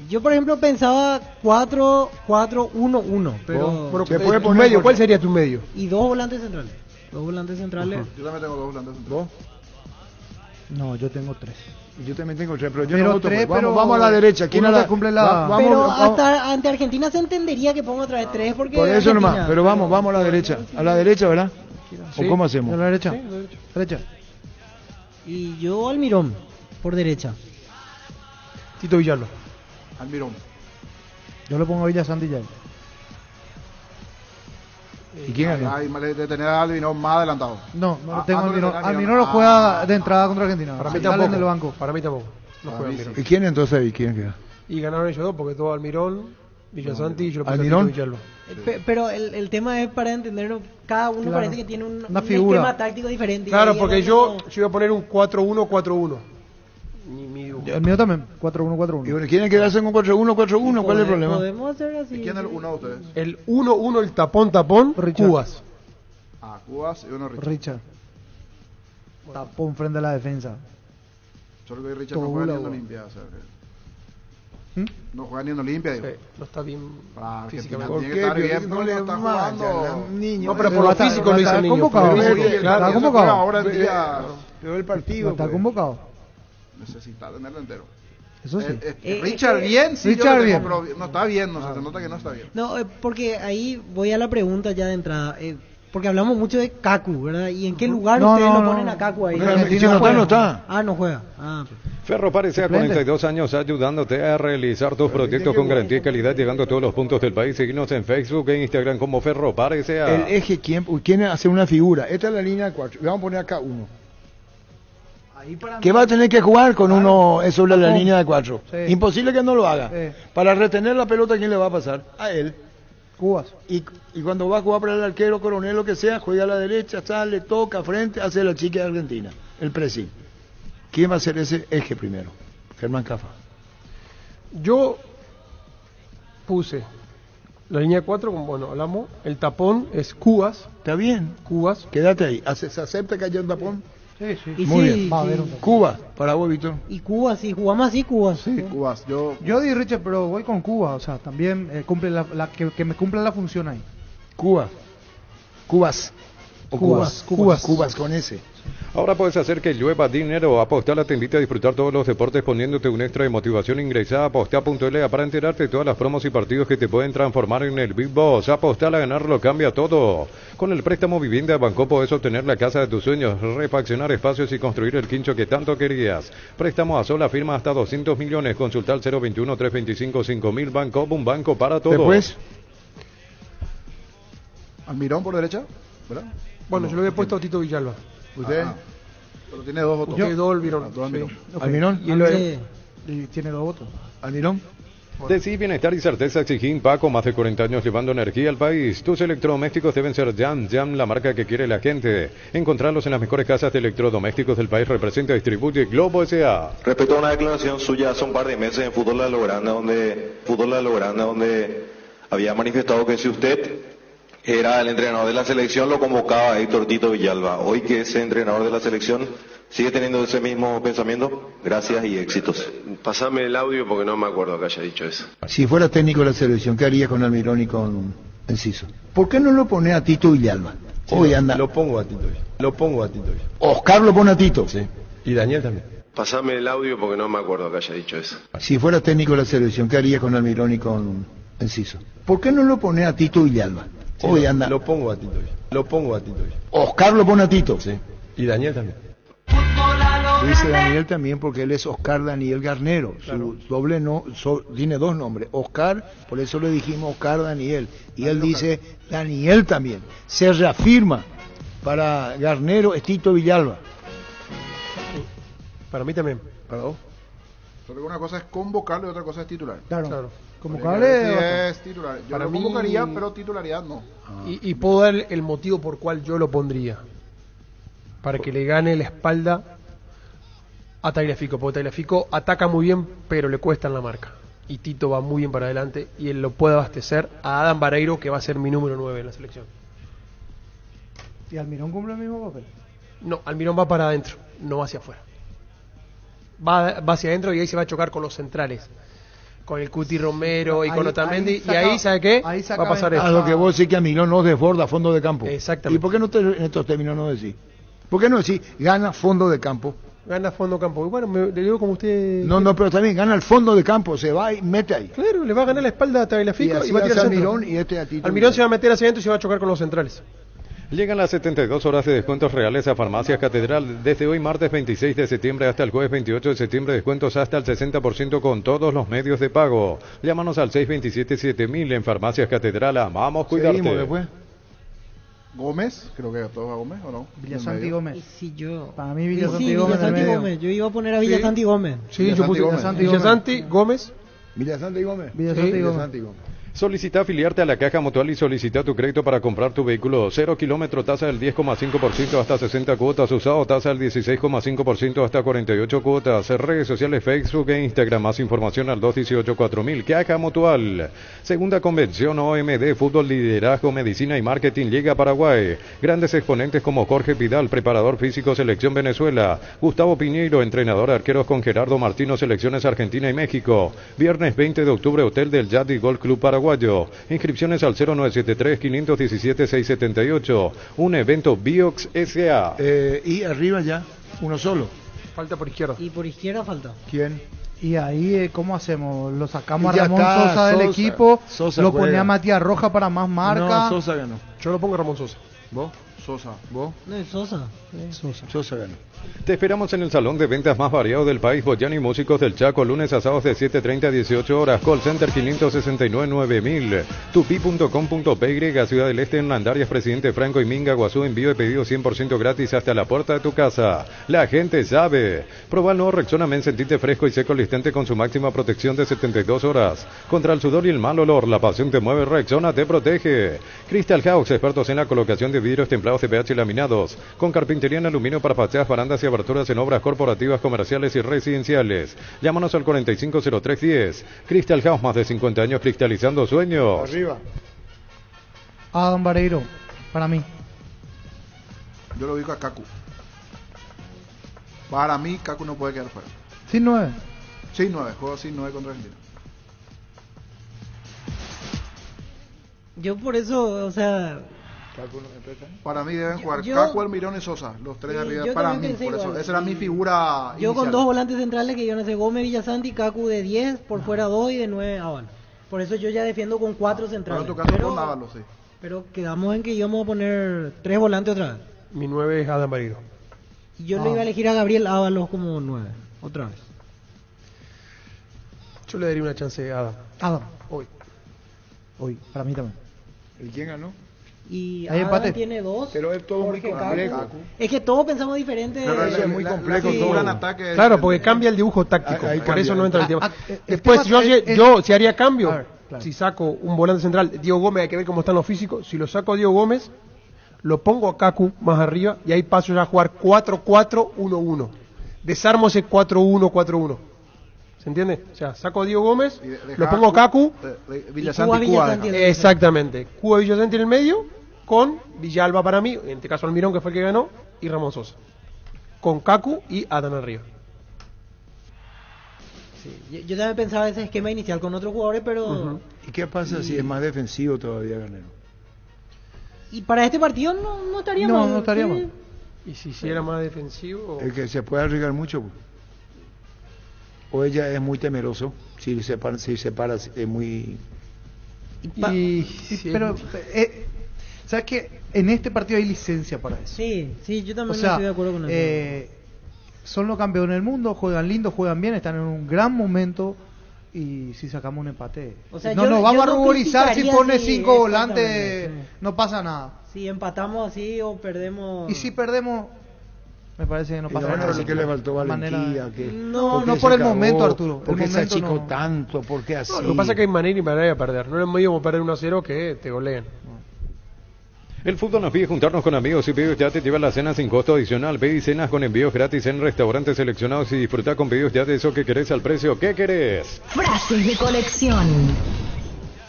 Yo, por ejemplo, pensaba 4-4-1-1. Pero se puede poner medio. ¿Cuál sería tu medio? Y 2 volantes centrales. 2 volantes centrales. Yo también tengo 2 volantes centrales. ¿Vos? No, yo tengo 3. Yo también tengo 3, pero yo pero no voto. Vamos a la derecha. ¿Quién cumple la? Pero hasta ante Argentina se entendería que ponga otra vez 3 porque. Por eso nomás. Pero vamos a la derecha. A la derecha, ¿verdad? Sí. ¿O cómo hacemos? A la derecha. Sí, derecha. Y yo Almirón por derecha. Tito Villalba. Almirón. Yo le pongo a Villa Santillán. ¿Y quién es? De tener a Almirón más adelantado. No tengo Almirón. Almirón lo juega de entrada contra Argentina. Para mí tampoco. Del banco. Para mí tampoco. No juega Almirón. ¿Y quién entonces? ¿Y quién queda? Y ganaron ellos 2 porque todo Almirón Villasanti, yo lo puse Almirón. Villalba. Pero el tema es para entenderlo, cada uno Claro. parece que tiene un figura. esquema táctico diferente. Claro, y ahí porque el yo otro iba a poner un 4-1-4-1. El mío también, 4-1-4-1. Y bueno, ¿quieren quedarse con 4-1-4-1? ¿Cuál es el problema? Podemos hacer así. ¿Quién es el uno de ustedes? El 1-1, el tapón, Richard. Cubas. Ah, Cubas y uno Richard. Richard. Tapón frente a la defensa. Solo que Richard Todo no juega ni en bola, Olimpia. O sea, no juega ni en Olimpia, digo. No está bien Para Argentina físicamente. ¿Por tiene qué? que estar Pero bien, no pero le no está vaya, jugando. niño. No, pero por lo físico lo hizo el niño. convocado. por lo Sí, físico, sí, claro. está eso convocado. juega ahora en día Pero el No partido. está pues. convocado. necesita tenerlo entero. Eso sí. Richard bien, sí, Richard yo lo bien. tengo, pero no está bien, no se nota que no está bien. No, porque ahí voy a la pregunta ya de entrada. Porque hablamos mucho de Kaku, ¿verdad? ¿Y en qué lugar No, ustedes no, lo no. ponen a Kaku ahí? Porque Argentina no está, no está. Ah, no juega. Ah, Ferro parece a Suplente. 42 años ayudándote a realizar tus proyectos con garantía y calidad, llegando a todos los puntos del país. Seguimos en Facebook e Instagram como Ferro parece a... El eje, ¿quién hace una figura? Esta es la línea 4. Vamos a poner acá uno. Que va a tener que jugar con uno sobre la línea de 4. Sí. Imposible que no lo haga. Sí. Para retener la pelota, ¿quién le va a pasar? A él. Cubas. Y cuando va a jugar para el arquero, coronel, lo que sea, juega a la derecha, sale, toca, frente, hace la chica de Argentina. El pressing. ¿Quién va a ser ese eje primero? Germán Cafa. Yo puse la línea 4, como bueno, hablamos, el tapón es Cubas. ¿Está bien? Cubas. Quédate ahí. ¿Se acepta que haya un tapón? Sí, sí. Y Muy sí, bien. Va a haber sí. un tapón. Cuba, para vos, Víctor. Y Cuba, sí, jugamos así, Cuba. Sí, Cubas. Yo di Richard, pero voy con Cuba. O sea, también cumple que me cumpla la función ahí. Cuba. Cubas. O Cubas, Cubas. Cubas. Cubas con ese. Ahora puedes hacer que llueva dinero. Apostar te invita a disfrutar todos los deportes poniéndote un extra de motivación. Ingresa a apostar.la para enterarte de todas las promos y partidos que te pueden transformar en el Big Boss. Apostar a ganarlo cambia todo. Con el préstamo Vivienda de Banco podés obtener la casa de tus sueños, refaccionar espacios y construir el quincho que tanto querías. Préstamo a sola firma hasta 200 millones. Consulta al 021-325-5000. Banco, un banco para todos. Después, Almirón por derecha, ¿verdad? Bueno, yo lo había puesto a Tito Villalba. usted, Pero tiene dos votos. Yo dos Almirón. Dos Almirón. Sí. Almirón. Y lo Sí. Y tiene 2 votos. Almirón. Decí bienestar y certeza Exigín Paco, más de 40 años llevando energía al país. Tus electrodomésticos deben ser Jam, la marca que quiere la gente. Encontrarlos en las mejores casas de electrodomésticos del país. Representa y distribuye Globo S.A. Respecto a una declaración suya hace un par de meses en Fútbol a lo Grande, donde había manifestado que si usted era el entrenador de la selección, lo convocaba a Héctor Tito Villalba. Hoy que es entrenador de la selección, ¿sigue teniendo ese mismo pensamiento? Gracias y éxitos. Pásame el audio porque no me acuerdo que haya dicho eso. Si fuera técnico de la selección, ¿qué haría con Almirón y con Enciso? ¿Por qué no lo pone a Tito Villalba? Hoy anda. Lo pongo a Tito. Oscar lo pone a Tito. Sí. Y Daniel también. Pásame el audio porque no me acuerdo que haya dicho eso. Si fuera técnico de la selección, ¿qué haría con Almirón y con Enciso? ¿Por qué no lo pone a Tito Villalba? Hoy anda. Lo pongo a Tito. Oscar lo pone a Tito. Sí. Y Daniel también. Dice Daniel también porque él es Oscar Daniel Garnero. Su doble no, tiene dos nombres. Oscar, por eso le dijimos Oscar Daniel. Y él dice Daniel también. Se reafirma para Garnero es Tito Villalba. Para mí también. ¿Para vos? Solo que una cosa es convocarlo y otra cosa es titular. Claro. Sí, Convocarle. es titular. Yo Para lo mí- convocaría, pero titularidad no. Y puedo dar el motivo por cual yo lo pondría. Para que le gane la espalda a Tagliafico. Porque Tagliafico ataca muy bien, pero le cuesta en la marca. Y Tito va muy bien para adelante. Y él lo puede abastecer a Adam Vareiro, que va a ser mi número 9 en la selección. ¿Y Almirón cumple el mismo papel? No, Almirón va para adentro, no hacia afuera. Va hacia adentro y ahí se va a chocar con los centrales. Con el Cuti Romero y Ahí- con Otamendi. ahí Y saca- ahí, ¿sabe qué? ahí saca Va a pasar ventaja. A esto. lo que vos decís que Almirón no desborda a fondo de campo. Exactamente. ¿Y por qué no en estos términos no decís? ¿Por qué no decís gana fondo de campo? Gana fondo campo. Y bueno, le digo como usted... No, pero también gana el fondo de campo, se va y mete ahí. Claro, le va a ganar la espalda a Tagliafico Y así y va a hace tirar centro. Almirón y este a Tito Almirón se va a Villalba. meter hacia adentro y se va a chocar con los centrales. Llegan las 72 horas de descuentos reales a Farmacias Catedral. Desde hoy martes 26 de septiembre hasta el jueves 28 de septiembre, descuentos hasta el 60% con todos los medios de pago. Llámanos al 627-7000 en Farmacias Catedral. Amamos cuidarte. Seguimos después. Gómez, creo que todos a Gómez, ¿o no? Villasanti Gómez. Sí, yo. Para mí Sí, Villasanti Gómez. en el Villasanti medio. Gómez. Yo iba a poner a Villasanti Gómez. Sí, yo puse Gómez. Villasanti Gómez. Villasanti Gómez. Villasanti Gómez. Villasanti Sí, Gómez. Villasanti Gómez. Solicita afiliarte a la Caja Mutual y solicita tu crédito para comprar tu vehículo. 0 kilómetro, tasa del 10,5% hasta 60 cuotas. Usado, tasa del 16,5% hasta 48 cuotas. Redes sociales, Facebook e Instagram. Más información al 218-4000. Caja Mutual. Segunda convención OMD, Fútbol, Liderazgo, Medicina y Marketing llega a Paraguay. Grandes exponentes como Jorge Vidal, preparador físico, Selección Venezuela. Gustavo Piñeiro, entrenador de arqueros con Gerardo Martino, Selecciones Argentina y México. Viernes 20 de octubre, Hotel del Yadi Golf Club Paraguay. Inscripciones al 0973-517-678. Un evento Biox S.A. Y arriba ya, uno solo. Falta por izquierda. Y por izquierda falta. ¿Quién? Y ahí, ¿cómo hacemos? Lo sacamos Ya a Ramón está, Sosa del equipo, Sosa lo juega. pone a Matías Roja para más marca. No, Sosa ganó. Yo lo pongo a Ramón Sosa. ¿Vos? Sosa. ¿Vos? No es Sosa. Sosa ganó. Te esperamos en el salón de ventas más variado del país, Boyani Músicos del Chaco, lunes a sábados de 7:30 a 18 horas. Call Center 569-9000. Tupi.com.py, Ciudad del Este, en Landarias, Presidente Franco y Minga, Guazú. Envío de pedido 100% gratis hasta la puerta de tu casa. La gente sabe. Proba el nuevo Rexona Men, sentite fresco y seco al instante con su máxima protección de 72 horas. Contra el sudor y el mal olor, la pasión te mueve, Rexona te protege. Crystal House, expertos en la colocación de vidrios templados de pH laminados, con carpintería en aluminio para fachadas, barandas y aberturas en obras corporativas, comerciales y residenciales. Llámanos al 450310. Crystal House, más de 50 años cristalizando sueños. Arriba. Adam Vareiro, para mí. Yo lo digo a Kaku. Para mí, Kaku no puede quedar fuera. Sin 9. Sin 9, juego sin 9 contra Argentina. Yo por eso, o sea... Para mí deben jugar Yo- Kaku, Almirón y Sosa, los tres de arriba. yo Para también mí, pensé por eso, igual. esa era mi figura Yo con inicial. dos volantes centrales que iban a ser Gómez, Villasanti, Cacu de 10, por fuera 2 y de 9 Ábalo. Por eso yo ya defiendo con 4 centrales. Pero en tu caso con Ábalo, sí. Pero quedamos en que íbamos a poner 3 volantes otra vez. Mi 9 es Adam Vareiro. Y yo le iba a elegir a Gabriel Ábalos como 9, otra vez. Yo le daría una chance a Adam. Adam. Hoy, para mí también. ¿Y quién ganó? Y Hay Adam empate. tiene 2. Pero es todo muy complejo. Es que todos pensamos diferente. Pero eso es muy complejo. sí. Todo. Claro, porque cambia el dibujo táctico. Ahí Por cambia. eso no entra el tema. el Después, tema yo si haría cambio, A ver, claro. si saco un volante central, Diego Gómez, hay que ver cómo están los físicos. Si lo saco a Diego Gómez, lo pongo a Kaku más arriba y ahí paso ya a jugar 4-4-1-1. Desarmo ese 4-1-4-1. ¿Se entiende? O sea, saco a Diego Gómez, lo pongo a Kaku. Villasanti, Cuba. Exactamente. Cuba Villasanti en el medio, con Villalba para mí, en este caso Almirón, que fue el que ganó, y Ramón Sosa. Con Kaku y Adán arriba. Sí, yo también pensaba ese esquema inicial con otros jugadores, pero... ¿Y qué pasa si es más defensivo todavía, Ganero? Y para este partido no estaría No, mal. no estaría sí. mal. Y si hiciera más defensivo... El que se puede arriesgar mucho. Pues. O ella es muy temeroso. Si se para es muy... Pero, ¿sabes qué? En este partido hay licencia para eso. Sí, yo O también sea, estoy de acuerdo con eso. son los campeones del mundo, juegan lindo, juegan bien, están en un gran momento. Y si sacamos un empate, O sea, no yo- nos vamos yo a no ruborizar si criticaría pone si- 5 volantes, exactamente, no pasa nada. Si empatamos así o perdemos... Y si perdemos, me parece que no Y pasa bueno, nada. sí que le faltó De valentía. manera- Que, No, ¿por no qué por se el momento, acabó? Arturo. ¿Por qué El se momento achicó no. tanto? ¿Por qué así? Lo que pasa es que hay manera y manera de perder. No es lo mismo perder 1-0 que te goleen. El fútbol nos pide juntarnos con amigos y Pedidos Ya te lleva la cena sin costo adicional. Pedí cenas con envíos gratis en restaurantes seleccionados y disfruta con Pedidos Ya de eso que querés al precio que querés. Frases de colección.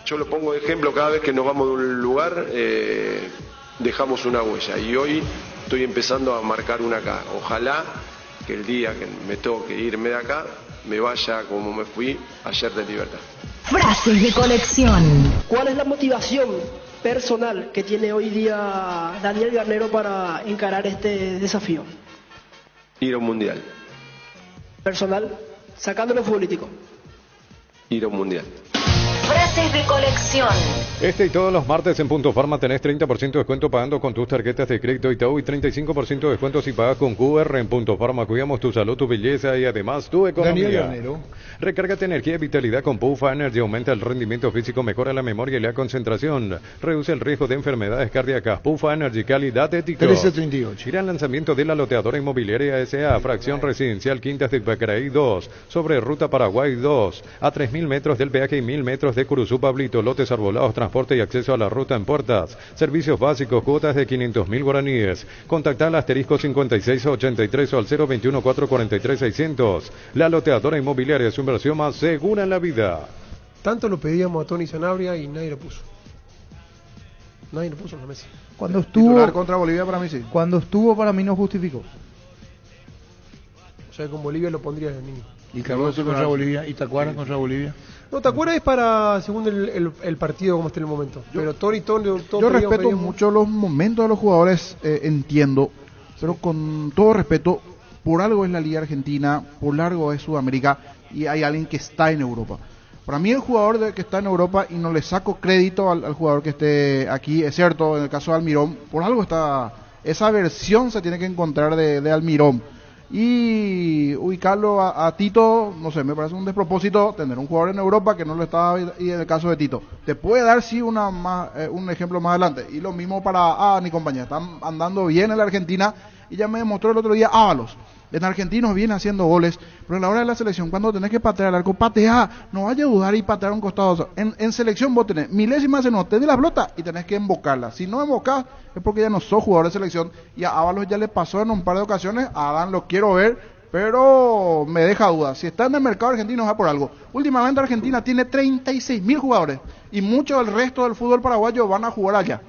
Yo lo pongo de ejemplo, cada vez que nos vamos de un lugar, dejamos una huella. Y hoy estoy empezando a marcar una acá. Ojalá que el día que me toque irme de acá, me vaya como me fui ayer de Libertad. Frases de colección. ¿Cuál es la motivación personal que tiene hoy día Daniel Garnero para encarar este desafío? Ir a un mundial. Personal, sacándolo político. Ir a un mundial. Frases de colección. Este y todos los martes en Punto Farma tenés 30% de descuento pagando con tus tarjetas de crédito Itaú y 35% de descuento si pagas con QR en Punto Farma. Cuidamos tu salud, tu belleza y además tu economía. Daniel Garnero. Recárgate energía y vitalidad con Pufa Energy. Aumenta el rendimiento físico, mejora la memoria y la concentración. Reduce el riesgo de enfermedades cardíacas. Pufa Energy, calidad ética. 1338. Gran lanzamiento de la loteadora inmobiliaria S.A. Fracción residencial Quintas de Pacaraí 2. Sobre Ruta Paraguay 2. A 3.000 metros del peaje y 1.000 metros de crucero. su Pablito, lotes arbolados, transporte y acceso a la ruta en puertas. Servicios básicos, cuotas de 500.000 guaraníes. Contacta al asterisco 5683 o al 021 443 600. La loteadora inmobiliaria es su inversión más segura en la vida. Tanto lo pedíamos a Tony Sanabria y nadie lo puso. Nadie lo puso en la mesa. Cuando estuvo Titular contra Bolivia para mí sí. Cuando estuvo para mí no justificó. O sea, con Bolivia lo pondría el niño. ¿Y Carlos contra Bolivia? ¿Y Tacuara contra Bolivia? No, Tacuara es para según el partido como esté en el momento. Pero Tony, yo respeto mucho los momentos de los jugadores, entiendo, pero con todo respeto, por algo es la Liga Argentina, por algo es Sudamérica y hay alguien que está en Europa. Para mí el jugador que está en Europa, y no le saco crédito al jugador que esté aquí, es cierto, en el caso de Almirón, por algo está, esa versión se tiene que encontrar de Almirón. Y ubicarlo a Tito, no sé, me parece un despropósito tener un jugador en Europa que no lo está, y en el caso de Tito. Te puede dar sí un ejemplo más adelante. Y lo mismo para mi compañía, están andando bien en la Argentina y ya me demostró el otro día Ábalos. En argentinos viene haciendo goles, pero en la hora de la selección, cuando tenés que patear al arco, patea, no vaya a dudar y patear a un costado. En selección vos tenés milésimas de no, tenés la pelota y tenés que embocarla. Si no embocás, es porque ya no sos jugador de selección. Y a Ábalos ya le pasó en un par de ocasiones, a Adán lo quiero ver, pero me deja dudas. Si está en el mercado argentino es por algo. Últimamente Argentina tiene 36.000 jugadores y mucho del resto del fútbol paraguayo van a jugar allá.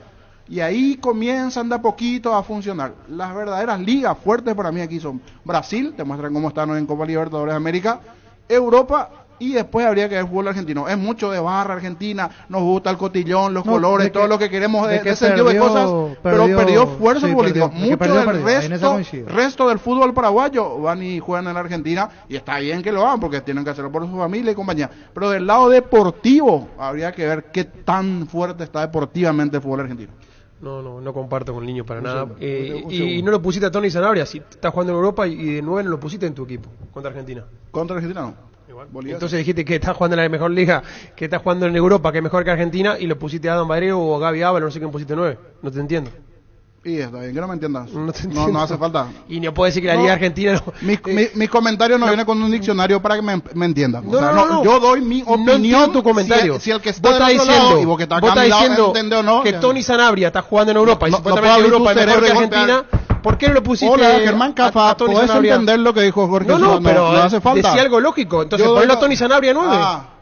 Y ahí comienzan de a poquito a funcionar. Las verdaderas ligas fuertes para mí aquí son Brasil, te muestran cómo están en Copa Libertadores de América, Europa, y después habría que ver fútbol argentino. Es mucho de barra argentina, nos gusta el cotillón, los colores, todo lo que queremos de ese sentido de cosas, pero perdió fuerza futbolística. Mucho del resto del fútbol paraguayo van y juegan en la Argentina, y está bien que lo hagan porque tienen que hacerlo por su familia y compañía. Pero del lado deportivo habría que ver qué tan fuerte está deportivamente el fútbol argentino. No comparto con el niño para nada. Y no lo pusiste a Tony Sanabria, si estás jugando en Europa y de 9 no lo pusiste en tu equipo, contra Argentina. Contra Argentina no. Igual. Entonces dijiste que estás jugando en la mejor liga, que estás jugando en Europa, que es mejor que Argentina, y lo pusiste a Adam Badrero o a Gaby Ábalos, no sé quién pusiste 9. No te entiendo. Y está bien, que no me entiendas. No hace falta. Y no puedo decir que la Liga Argentina no. Mis comentarios no vienen con un diccionario para que me entiendan. No. Yo doy mi opinión. No tu comentario. Si el que está del otro lado y vos que está acá a mi lado, ¿entiende o no? Que Tony Sanabria está jugando en Europa y supuestamente Europa es mejor que Argentina. ¿Por qué no lo pusiste? Hola, Germán Cafa, ¿podés entender lo que dijo Jorge? No, pero no hace falta. Decía algo lógico. Entonces ponlo a Tony Sanabria 9.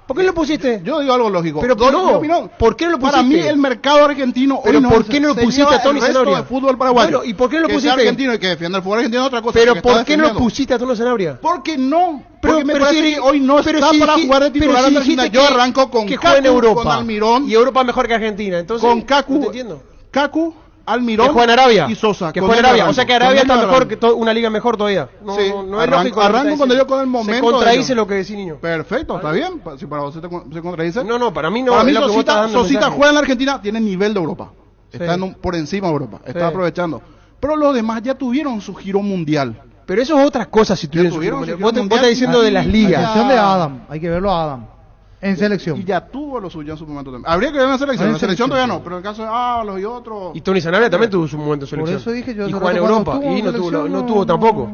¿Por qué lo pusiste? Yo digo algo lógico. Pero no, ¿por qué no lo pusiste? Para mí el mercado argentino hoy no. ¿Pero por qué no lo pusiste a Tony Sanabria? El fútbol paraguayo. Bueno, ¿y por qué no lo pusiste? Que sea argentino y que defienda el fútbol argentino es otra cosa. Pero ¿por qué no lo pusiste a Tony Sanabria? Porque no. Porque me parece que hoy no está para jugar de titular en Argentina. Yo arranco con Cacu, con Almirón. Y Europa mejor que Argentina. Entonces, con Cacu. Cacu, Almirón, que juega en Arabia y Sosa. Que juega en Arabia. O sea que Arabia está mejor que una liga mejor todavía. No es lógico. Arranco cuando yo con el momento. Se contradice lo que decís, niño. Perfecto, está bien. Si para vos se contradice. No, para mí no. Para mí Sosita juega en la Argentina, tiene nivel de Europa. Está por encima de Europa. Está aprovechando. Pero los demás ya tuvieron su giro mundial. Pero eso es otra cosa si tuvieron su giro mundial. Vos estás diciendo de las ligas. De Adam. Hay que verlo a Adam. En selección. Y ya tuvo lo suyo en su momento también. Habría que ver en la selección. En selección todavía no, pero en el caso de Ábalos y otros. Y Tony Sanabria también tuvo su momento en selección. Por eso dije yo. Y juega en Europa. Y no tuvo tampoco.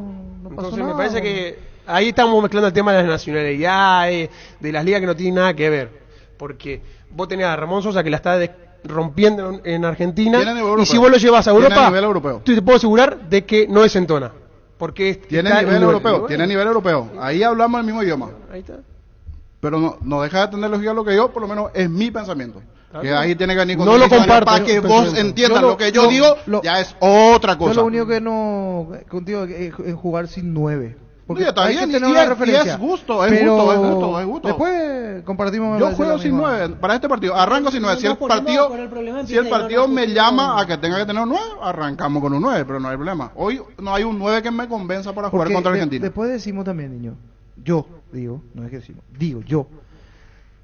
Entonces me parece que ahí estamos mezclando el tema de las nacionalidades, de las ligas que no tienen nada que ver. Porque vos tenés a Ramón Sosa que la está rompiendo en Argentina. Y si vos lo llevas a Europa, te puedo asegurar de que no desentona. Porque tiene nivel europeo. Tiene nivel europeo. Ahí hablamos el mismo idioma. Ahí está. Pero no deja de tener lógica lo que yo, por lo menos es mi pensamiento. Que ahí tiene que venir con no lo comparto, para que vos entiendas lo que yo digo, ya es otra cosa. Yo lo único que no contigo es jugar sin 9. Porque está bien, y es gusto, es gusto. Después compartimos. Yo juego sin 9 para este partido, arranco sin 9. Si el partido me llama a que tenga que tener un 9, arrancamos con un 9, pero no hay problema. Hoy no hay un 9 que me convenza para jugar contra Argentina. Después decimos también, niño. Yo digo, no es que decimos, yo.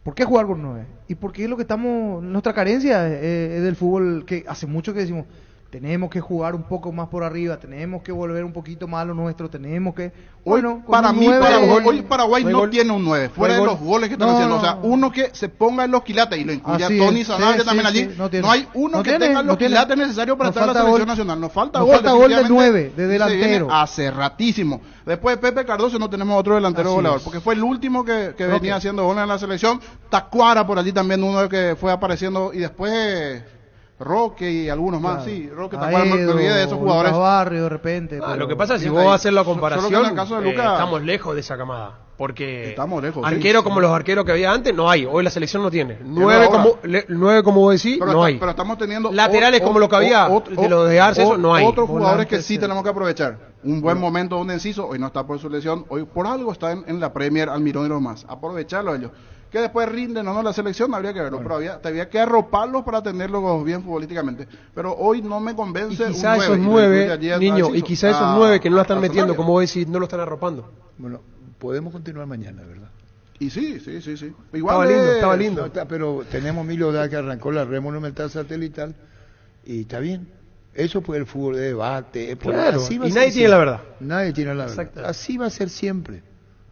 ¿Por qué jugar con 9? Y porque es lo que estamos, nuestra carencia es del fútbol, que hace mucho que decimos, tenemos que jugar un poco más por arriba, tenemos que volver un poquito más a lo nuestro, tenemos que... Hoy, Bueno, para mí, 9, hoy Paraguay no tiene un 9, fuera de los goles que están haciendo. O sea, no. uno que se ponga en los quilates, y lo incluye a Así Tony es, Sanabria sí, también sí, allí. sí, no tiene. No hay uno No que tiene, tenga no los tiene. quilates necesarios para Nos estar en la falta selección gol. nacional. Nos falta Nos gol. falta gol de definitivamente, 9, de y se delantero. viene hace ratísimo. Después de Pepe Cardoso no tenemos otro delantero Así goleador, es. porque fue el último que Roque. venía haciendo goles en la selección. Tacuara por allí también, uno que fue apareciendo, y después Roque y algunos más. Claro. Sí, Roque, Tacuara, me olvidé de esos Lucas jugadores. Barrio de repente. Lo que pasa es que si Bien vos ahí. haces la Solo que comparación, en el caso de Lucas- estamos lejos de esa camada. Porque Estamos lejos, sí. arqueros como los arqueros que había antes, no hay. Hoy la selección no tiene. ahora. 9 como vos decís, Pero no hay. pero estamos teniendo Laterales como lo que había, de los de Arce, eso no hay. Otros jugadores que Volantes, sí tenemos que aprovechar. Un buen momento de un Enciso, hoy no está por su lesión, hoy por algo está en la Premier, Almirón y los más. Aprovecharlo ellos. Que después rinden o no la selección, habría que verlo. Pero había que arroparlos para tenerlos bien futbolísticamente. Pero hoy no me convence. Y quizá un esos 9, 9, niño, y quizá esos 9 que no la están metiendo, como vos decís, no lo están arropando. Bueno, podemos continuar mañana, ¿verdad? Y sí. Igual estaba lindo. No, pero tenemos Emilio Oda que arrancó la red monumental satelital y está bien. Eso fue el fútbol de debate. Claro, así va y a nadie ser tiene la verdad. Nadie tiene la verdad. Exacto. Así va a ser siempre.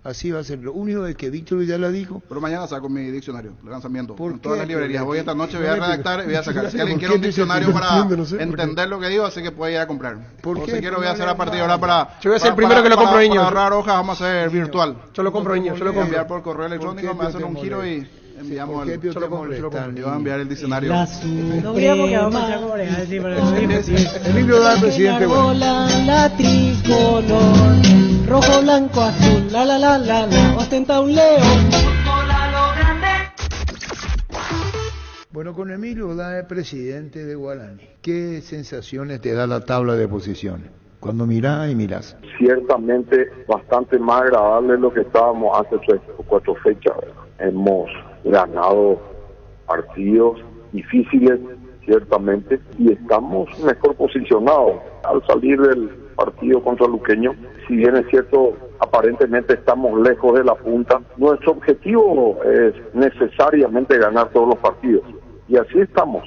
Así va a ser. Lo único es que Víctor ya la dijo. Pero mañana saco mi diccionario, el lanzamiento, ¿Por con todas qué? las librerías. Voy esta noche, voy a redactar y voy a sacar. Si alguien ¿Por quiere un qué? diccionario para No sé, entender lo que digo, así que puede ir a comprar. ¿Por O qué? si quiero voy a hacer a partir de ahora para... Yo voy a ser el para- primero que lo para- compro, niño. Para ahorrar hojas vamos a hacer virtual. Yo lo compro, niño, yo lo Voy a compro. enviar por correo electrónico, me hacen un giro y enviamos el... Yo lo compro. Yo voy a enviar el diccionario. No olvidemos que vamos a echar como real, sí, pero Emilio Oda, presidente. Bueno. la tricolor, rojo, blanco, azul, la, ostenta un león. Bueno, con Emilio Oda, presidente de Guaraní, ¿qué sensaciones te da la tabla de posiciones? Cuando mirás y mirás. Ciertamente bastante más agradable de lo que estábamos hace 3 o 4 fechas. Hemos ganado partidos difíciles, ciertamente, y estamos mejor posicionados al salir del partido contra Luqueño. Si bien es cierto, aparentemente estamos lejos de la punta, nuestro objetivo es necesariamente ganar todos los partidos, y así estamos.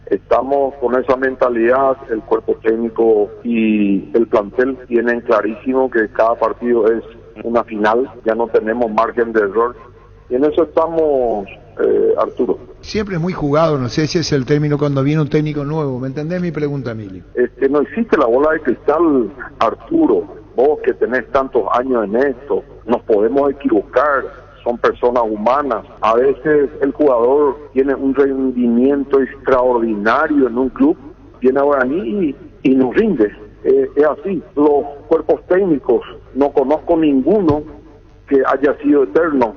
Estamos con esa mentalidad, el cuerpo técnico y el plantel tienen clarísimo que cada partido es una final, ya no tenemos margen de error, y en eso estamos, Arturo. Siempre es muy jugado, no sé si es el término cuando viene un técnico nuevo. ¿Me entendés mi pregunta, Emilio? No existe la bola de cristal, Arturo. Vos que tenés tantos años en esto, nos podemos equivocar, son personas humanas. A veces el jugador tiene un rendimiento extraordinario en un club, viene a Guaraní y nos rinde. Es así. Los cuerpos técnicos, no conozco ninguno que haya sido eterno.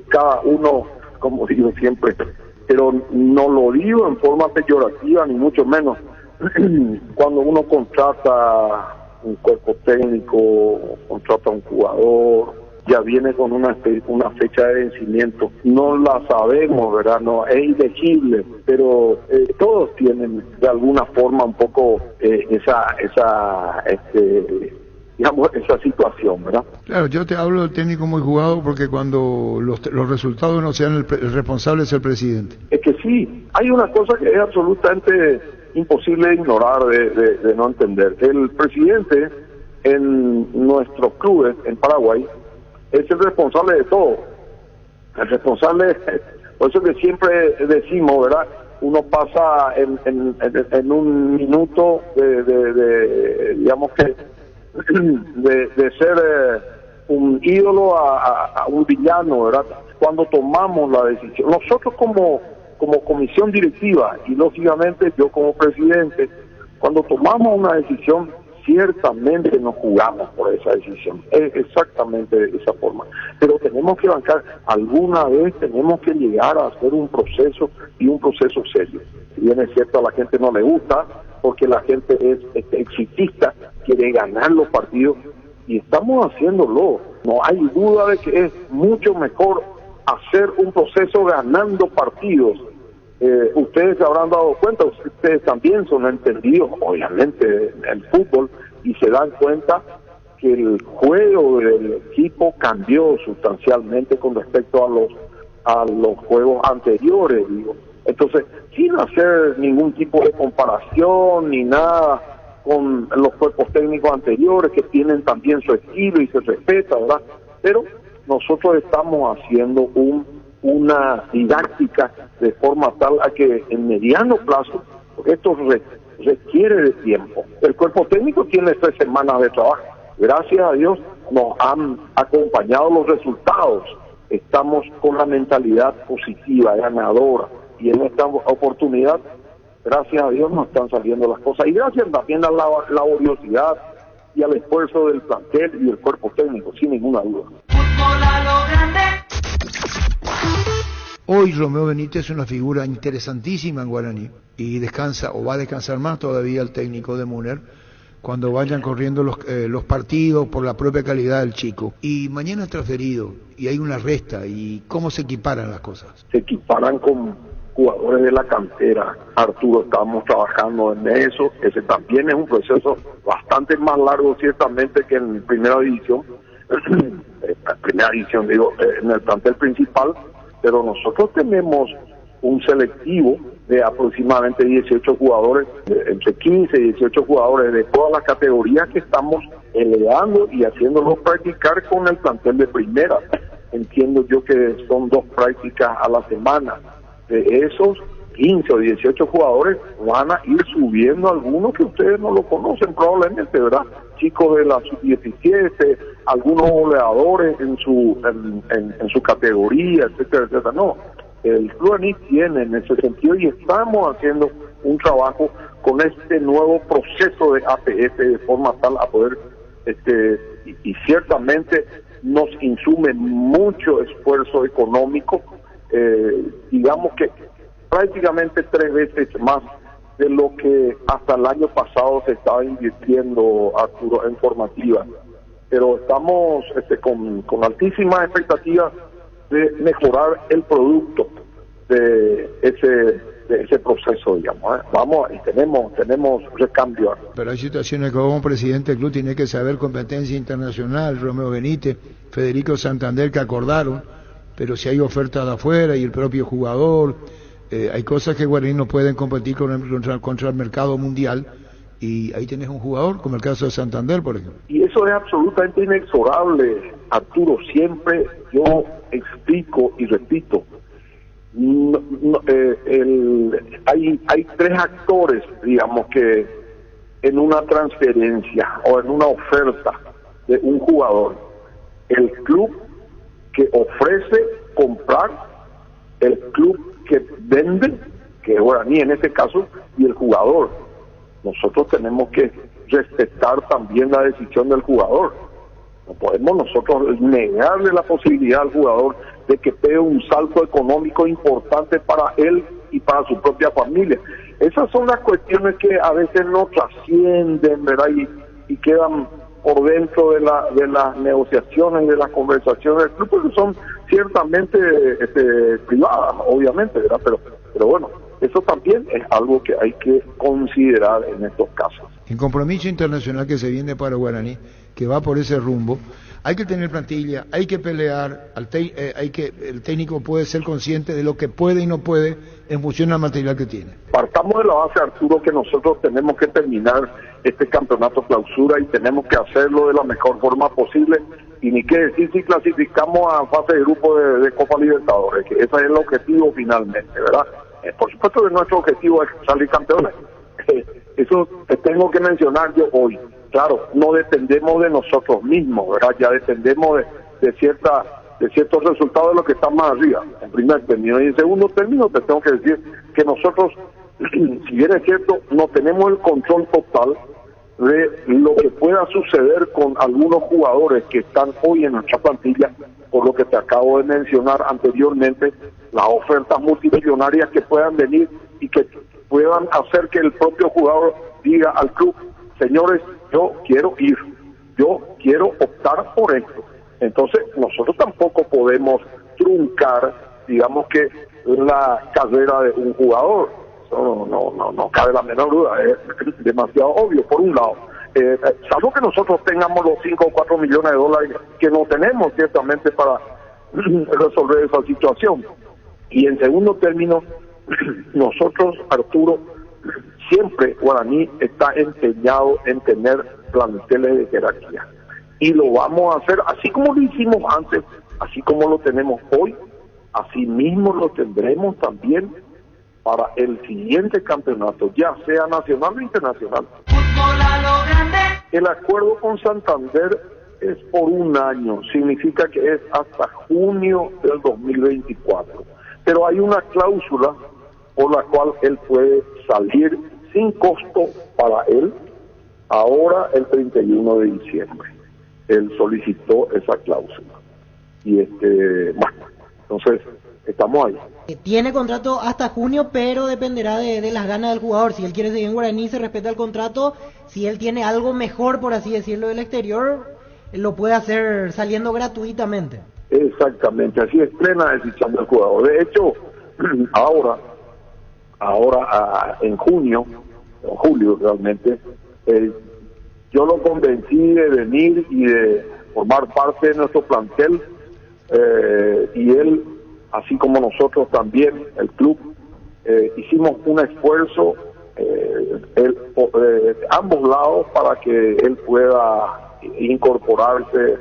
Cada uno, como digo siempre, pero no lo digo en forma peyorativa ni mucho menos. Cuando uno contrata un cuerpo técnico, contrata un jugador, ya viene con una fecha de vencimiento. No la sabemos, ¿verdad? No es ilegible, pero todos tienen de alguna forma un poco esa situación, ¿verdad? Claro, yo te hablo del técnico muy jugado porque cuando los resultados no sean el responsable es el presidente. Es que sí, hay una cosa que es absolutamente imposible de ignorar, de no entender. El presidente en nuestros clubes en Paraguay es el responsable de todo. El responsable, por eso que siempre decimos, ¿verdad? Uno pasa en un minuto digamos que de ser un ídolo a un villano, ¿verdad? Cuando tomamos la decisión, nosotros como comisión directiva y lógicamente yo como presidente, cuando tomamos una decisión, ciertamente nos jugamos por esa decisión, es exactamente de esa forma, pero tenemos que bancar, alguna vez tenemos que llegar a hacer un proceso y un proceso serio. Si bien es cierto, a la gente no le gusta, porque la gente es exitista, quiere ganar los partidos, y estamos haciéndolo. No hay duda de que es mucho mejor hacer un proceso ganando partidos. Ustedes se habrán dado cuenta, ustedes también son entendidos, obviamente, en el fútbol, y se dan cuenta que el juego del equipo cambió sustancialmente con respecto a los juegos anteriores, digo. Entonces, sin hacer ningún tipo de comparación ni nada con los cuerpos técnicos anteriores que tienen también su estilo y se respeta, ¿verdad? Pero nosotros estamos haciendo una didáctica de forma tal a que en mediano plazo, porque esto requiere de tiempo. El cuerpo técnico tiene 3 semanas de trabajo. Gracias a Dios nos han acompañado los resultados. Estamos con la mentalidad positiva, ganadora, y en esta oportunidad, gracias a Dios, nos están saliendo las cosas. Y gracias también a la laboriosidad y al esfuerzo del plantel y del cuerpo técnico, sin ninguna duda. Hoy Romeo Benítez es una figura interesantísima en Guaraní y descansa, o va a descansar más todavía el técnico de Muner, cuando vayan corriendo los partidos por la propia calidad del chico. Y mañana es transferido y hay una resta. ¿Y cómo se equiparan las cosas? Se equiparan con jugadores de la cantera. Arturo, estamos trabajando en eso. Ese también es un proceso bastante más largo ciertamente que en primera división. En el plantel principal, pero nosotros tenemos un selectivo de aproximadamente 18 jugadores, entre 15 y 18 jugadores de todas las categorías que estamos elevando y haciéndolos practicar con el plantel de primera. Entiendo yo que son 2 prácticas a la semana. De esos 15 o 18 jugadores van a ir subiendo algunos que ustedes no lo conocen probablemente, ¿verdad? Chicos de la sub-17, algunos goleadores en su categoría, etcétera, etcétera. No, el Club Anís tiene en ese sentido y estamos haciendo un trabajo con este nuevo proceso de APF de forma tal a poder, y ciertamente nos insume mucho esfuerzo económico, digamos que prácticamente 3 veces más de lo que hasta el año pasado se estaba invirtiendo, Arturo, en formativa. Pero estamos con altísimas expectativas de mejorar el producto de ese proceso, digamos. Vamos, y tenemos recambio. Pero hay situaciones que como presidente del club tiene que saber competencia internacional, Romeo Benítez, Federico Santander, que acordaron, pero si hay ofertas de afuera y el propio jugador, hay cosas que Guaraní no pueden competir contra el mercado mundial, y ahí tenés un jugador, como el caso de Santander, por ejemplo. Y eso es absolutamente inexorable, Arturo. Siempre yo explico y repito, hay 3 actores, digamos, que en una transferencia o en una oferta de un jugador: el club que ofrece comprar, el club que vende, que es Guaraní en este caso, y el jugador. Nosotros tenemos que respetar también la decisión del jugador. No podemos nosotros negarle la posibilidad al jugador de que pegue un salto económico importante para él y para su propia familia. Esas son las cuestiones que a veces no trascienden, ¿verdad? Y quedan por dentro de las negociaciones, de las conversaciones del club, porque son ciertamente privadas, obviamente, ¿verdad? Pero bueno, eso también es algo que hay que considerar en estos casos. El compromiso internacional que se viene para Guaraní, que va por ese rumbo, hay que tener plantilla, hay que pelear, el técnico puede ser consciente de lo que puede y no puede en función al material que tiene. Partamos de la base, Arturo, que nosotros tenemos que terminar este campeonato clausura y tenemos que hacerlo de la mejor forma posible, y ni qué decir si clasificamos a fase de grupo de Copa Libertadores, que ese es el objetivo finalmente, ¿verdad? Por supuesto que nuestro objetivo es salir campeones. Eso te tengo que mencionar yo hoy. Claro, no dependemos de nosotros mismos, ¿verdad? Ya dependemos de ciertos resultados de los que están más arriba, en primer término. Y en segundo término te tengo que decir que nosotros, si bien es cierto, no tenemos el control total de lo que pueda suceder con algunos jugadores que están hoy en nuestra plantilla, por lo que te acabo de mencionar anteriormente, las ofertas multimillonarias que puedan venir y que puedan hacer que el propio jugador diga al club: señores, yo quiero ir, yo quiero optar por esto. Entonces nosotros tampoco podemos truncar, digamos, que la carrera de un jugador. Eso no cabe la menor duda, es demasiado obvio, por un lado. Salvo que nosotros tengamos los 5 o 4 millones de dólares que no tenemos ciertamente para resolver esa situación. Y en segundo término, nosotros, Arturo, siempre Guaraní está empeñado en tener planteles de jerarquía. Y lo vamos a hacer así como lo hicimos antes, así como lo tenemos hoy, así mismo lo tendremos también para el siguiente campeonato, ya sea nacional o internacional. El acuerdo con Santander es por un año, significa que es hasta junio del 2024. Pero hay una cláusula por la cual él puede salir sin costo para él ahora el 31 de diciembre. Él solicitó esa cláusula. Y bueno, entonces estamos ahí. Tiene contrato hasta junio, pero dependerá de las ganas del jugador. Si él quiere seguir en Guaraní, se respeta el contrato. Si él tiene algo mejor, por así decirlo, del exterior, lo puede hacer saliendo gratuitamente. Exactamente, así es plena decisión del jugador. De hecho, ahora en junio, o julio realmente, yo lo convencí de venir y de formar parte de nuestro plantel, y él, así como nosotros también, el club, hicimos un esfuerzo ambos lados para que él pueda incorporarse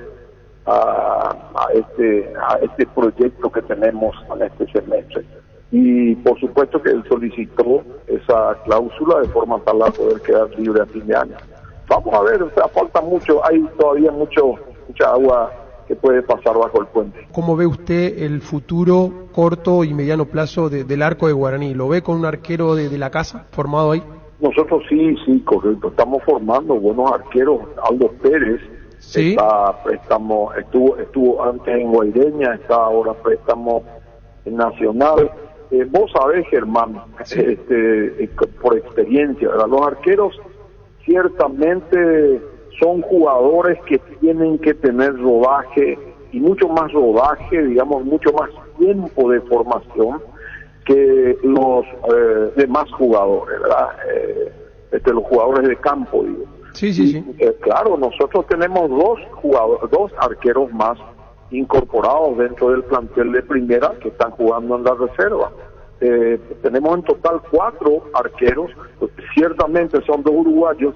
a este proyecto que tenemos en este semestre. Y por supuesto que él solicitó esa cláusula de forma tal a poder quedar libre a fin de año. Vamos a ver, o sea, falta mucho, hay todavía mucha agua que puede pasar bajo el puente. ¿Cómo ve usted el futuro corto y mediano plazo del arco de Guaraní? ¿Lo ve con un arquero de la casa formado ahí? Nosotros sí, correcto. Estamos formando buenos arqueros. Aldo Pérez ¿sí? Está préstamo, estuvo antes en Guaireña, está ahora préstamo en Nacional. Vos sabés, Germán, sí. Por experiencia, ¿verdad? Los arqueros ciertamente son jugadores que tienen que tener rodaje, y mucho más rodaje, digamos, mucho más tiempo de formación que los demás jugadores, ¿verdad? Los jugadores de campo, digo. Sí. Claro, nosotros tenemos dos arqueros más incorporados dentro del plantel de primera que están jugando en la reserva. Tenemos en total 4 arqueros, ciertamente son 2 uruguayos,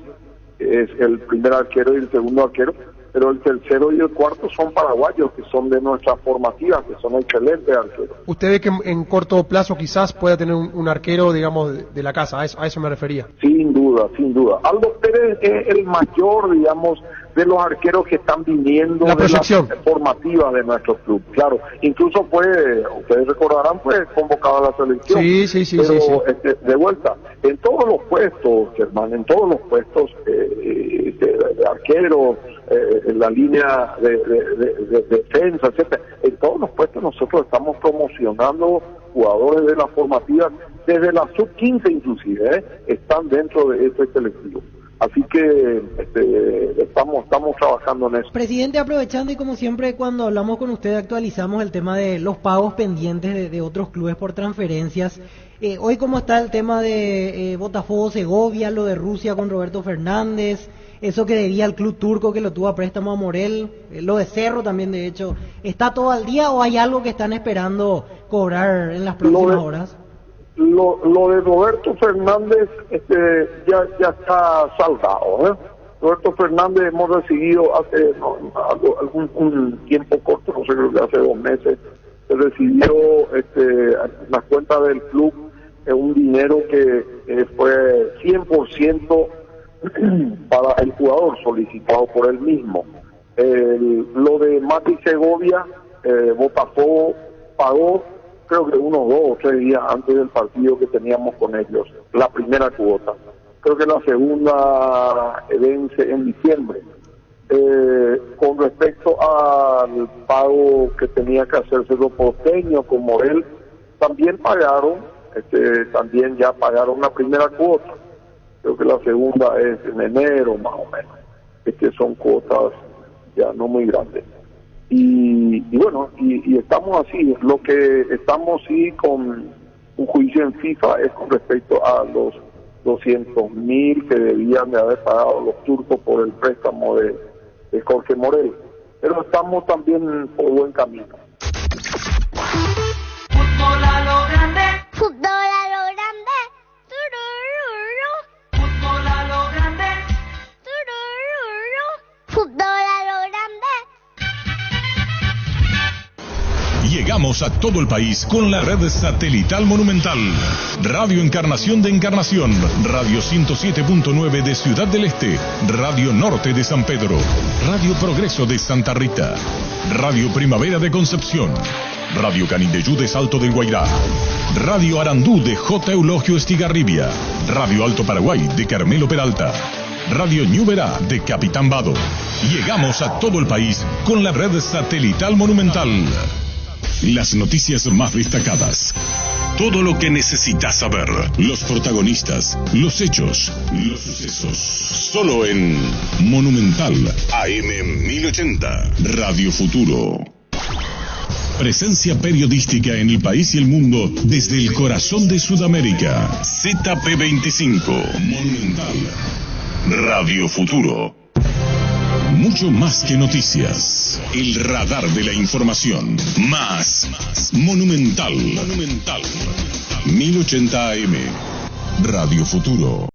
es el primer arquero y el segundo arquero, pero el tercero y el cuarto son paraguayos, que son de nuestras formativas, que son excelentes arqueros. ¿Usted ve que en corto plazo quizás pueda tener un arquero, digamos, de la casa? A eso me refería. Sin duda. Aldo Pérez es el mayor, digamos, de los arqueros que están viniendo de las formativas de nuestro club. Claro, incluso ustedes recordarán, fue convocado a la selección. Sí. De vuelta, en todos los puestos, Germán, en todos los puestos de arqueros, en la línea de defensa, etcétera, en todos los puestos nosotros estamos promocionando jugadores de las formativas, desde la sub-15 inclusive, están dentro de este selectivo. Así que estamos trabajando en eso. Presidente, aprovechando y como siempre cuando hablamos con usted actualizamos el tema de los pagos pendientes de otros clubes por transferencias. Hoy, ¿cómo está el tema de Botafogo Segovia, lo de Rusia con Roberto Fernández, eso que debía el club turco que lo tuvo a préstamo a Morel, lo de Cerro también, de hecho? ¿Está todo al día o hay algo que están esperando cobrar en las próximas horas? Lo de Roberto Fernández ya está saldado, Roberto Fernández hemos recibido hace un tiempo corto, no sé, creo que hace 2 meses, se recibió en las cuentas del club un dinero que fue 100% para el jugador, solicitado por él mismo. Lo de Mati Segovia, Botafogo pagó, creo que unos 2 o 3 días antes del partido que teníamos con ellos, la primera cuota. Creo que la segunda vence en diciembre. Con respecto al pago que tenía que hacerse los porteños con Morel, también pagaron, también ya pagaron la primera cuota. Creo que la segunda es en enero más o menos. Son cuotas ya no muy grandes. Y bueno, y estamos así. Lo que estamos sí con un juicio en FIFA es con respecto a los 200.000 que debían de haber pagado los turcos por el préstamo de Jorge Morel. Pero estamos también por buen camino. Fútbol a lo grande. Fútbol a llegamos a todo el país con la red satelital Monumental. Radio Encarnación de Encarnación, Radio 107.9 de Ciudad del Este, Radio Norte de San Pedro, Radio Progreso de Santa Rita, Radio Primavera de Concepción, Radio Canindeyú de Salto del Guairá, Radio Arandú de J. Eulogio Estigarribia, Radio Alto Paraguay de Carmelo Peralta, Radio Ñuberá de Capitán Vado. Llegamos a todo el país con la red satelital Monumental. Las noticias más destacadas. Todo lo que necesitas saber. Los protagonistas, los hechos, los sucesos. Solo en Monumental AM 1080, Radio Futuro. Presencia periodística en el país y el mundo desde el corazón de Sudamérica. ZP25, Monumental, Radio Futuro. Mucho más que noticias. El radar de la información. Más. Monumental. 1080 AM. Radio Futuro.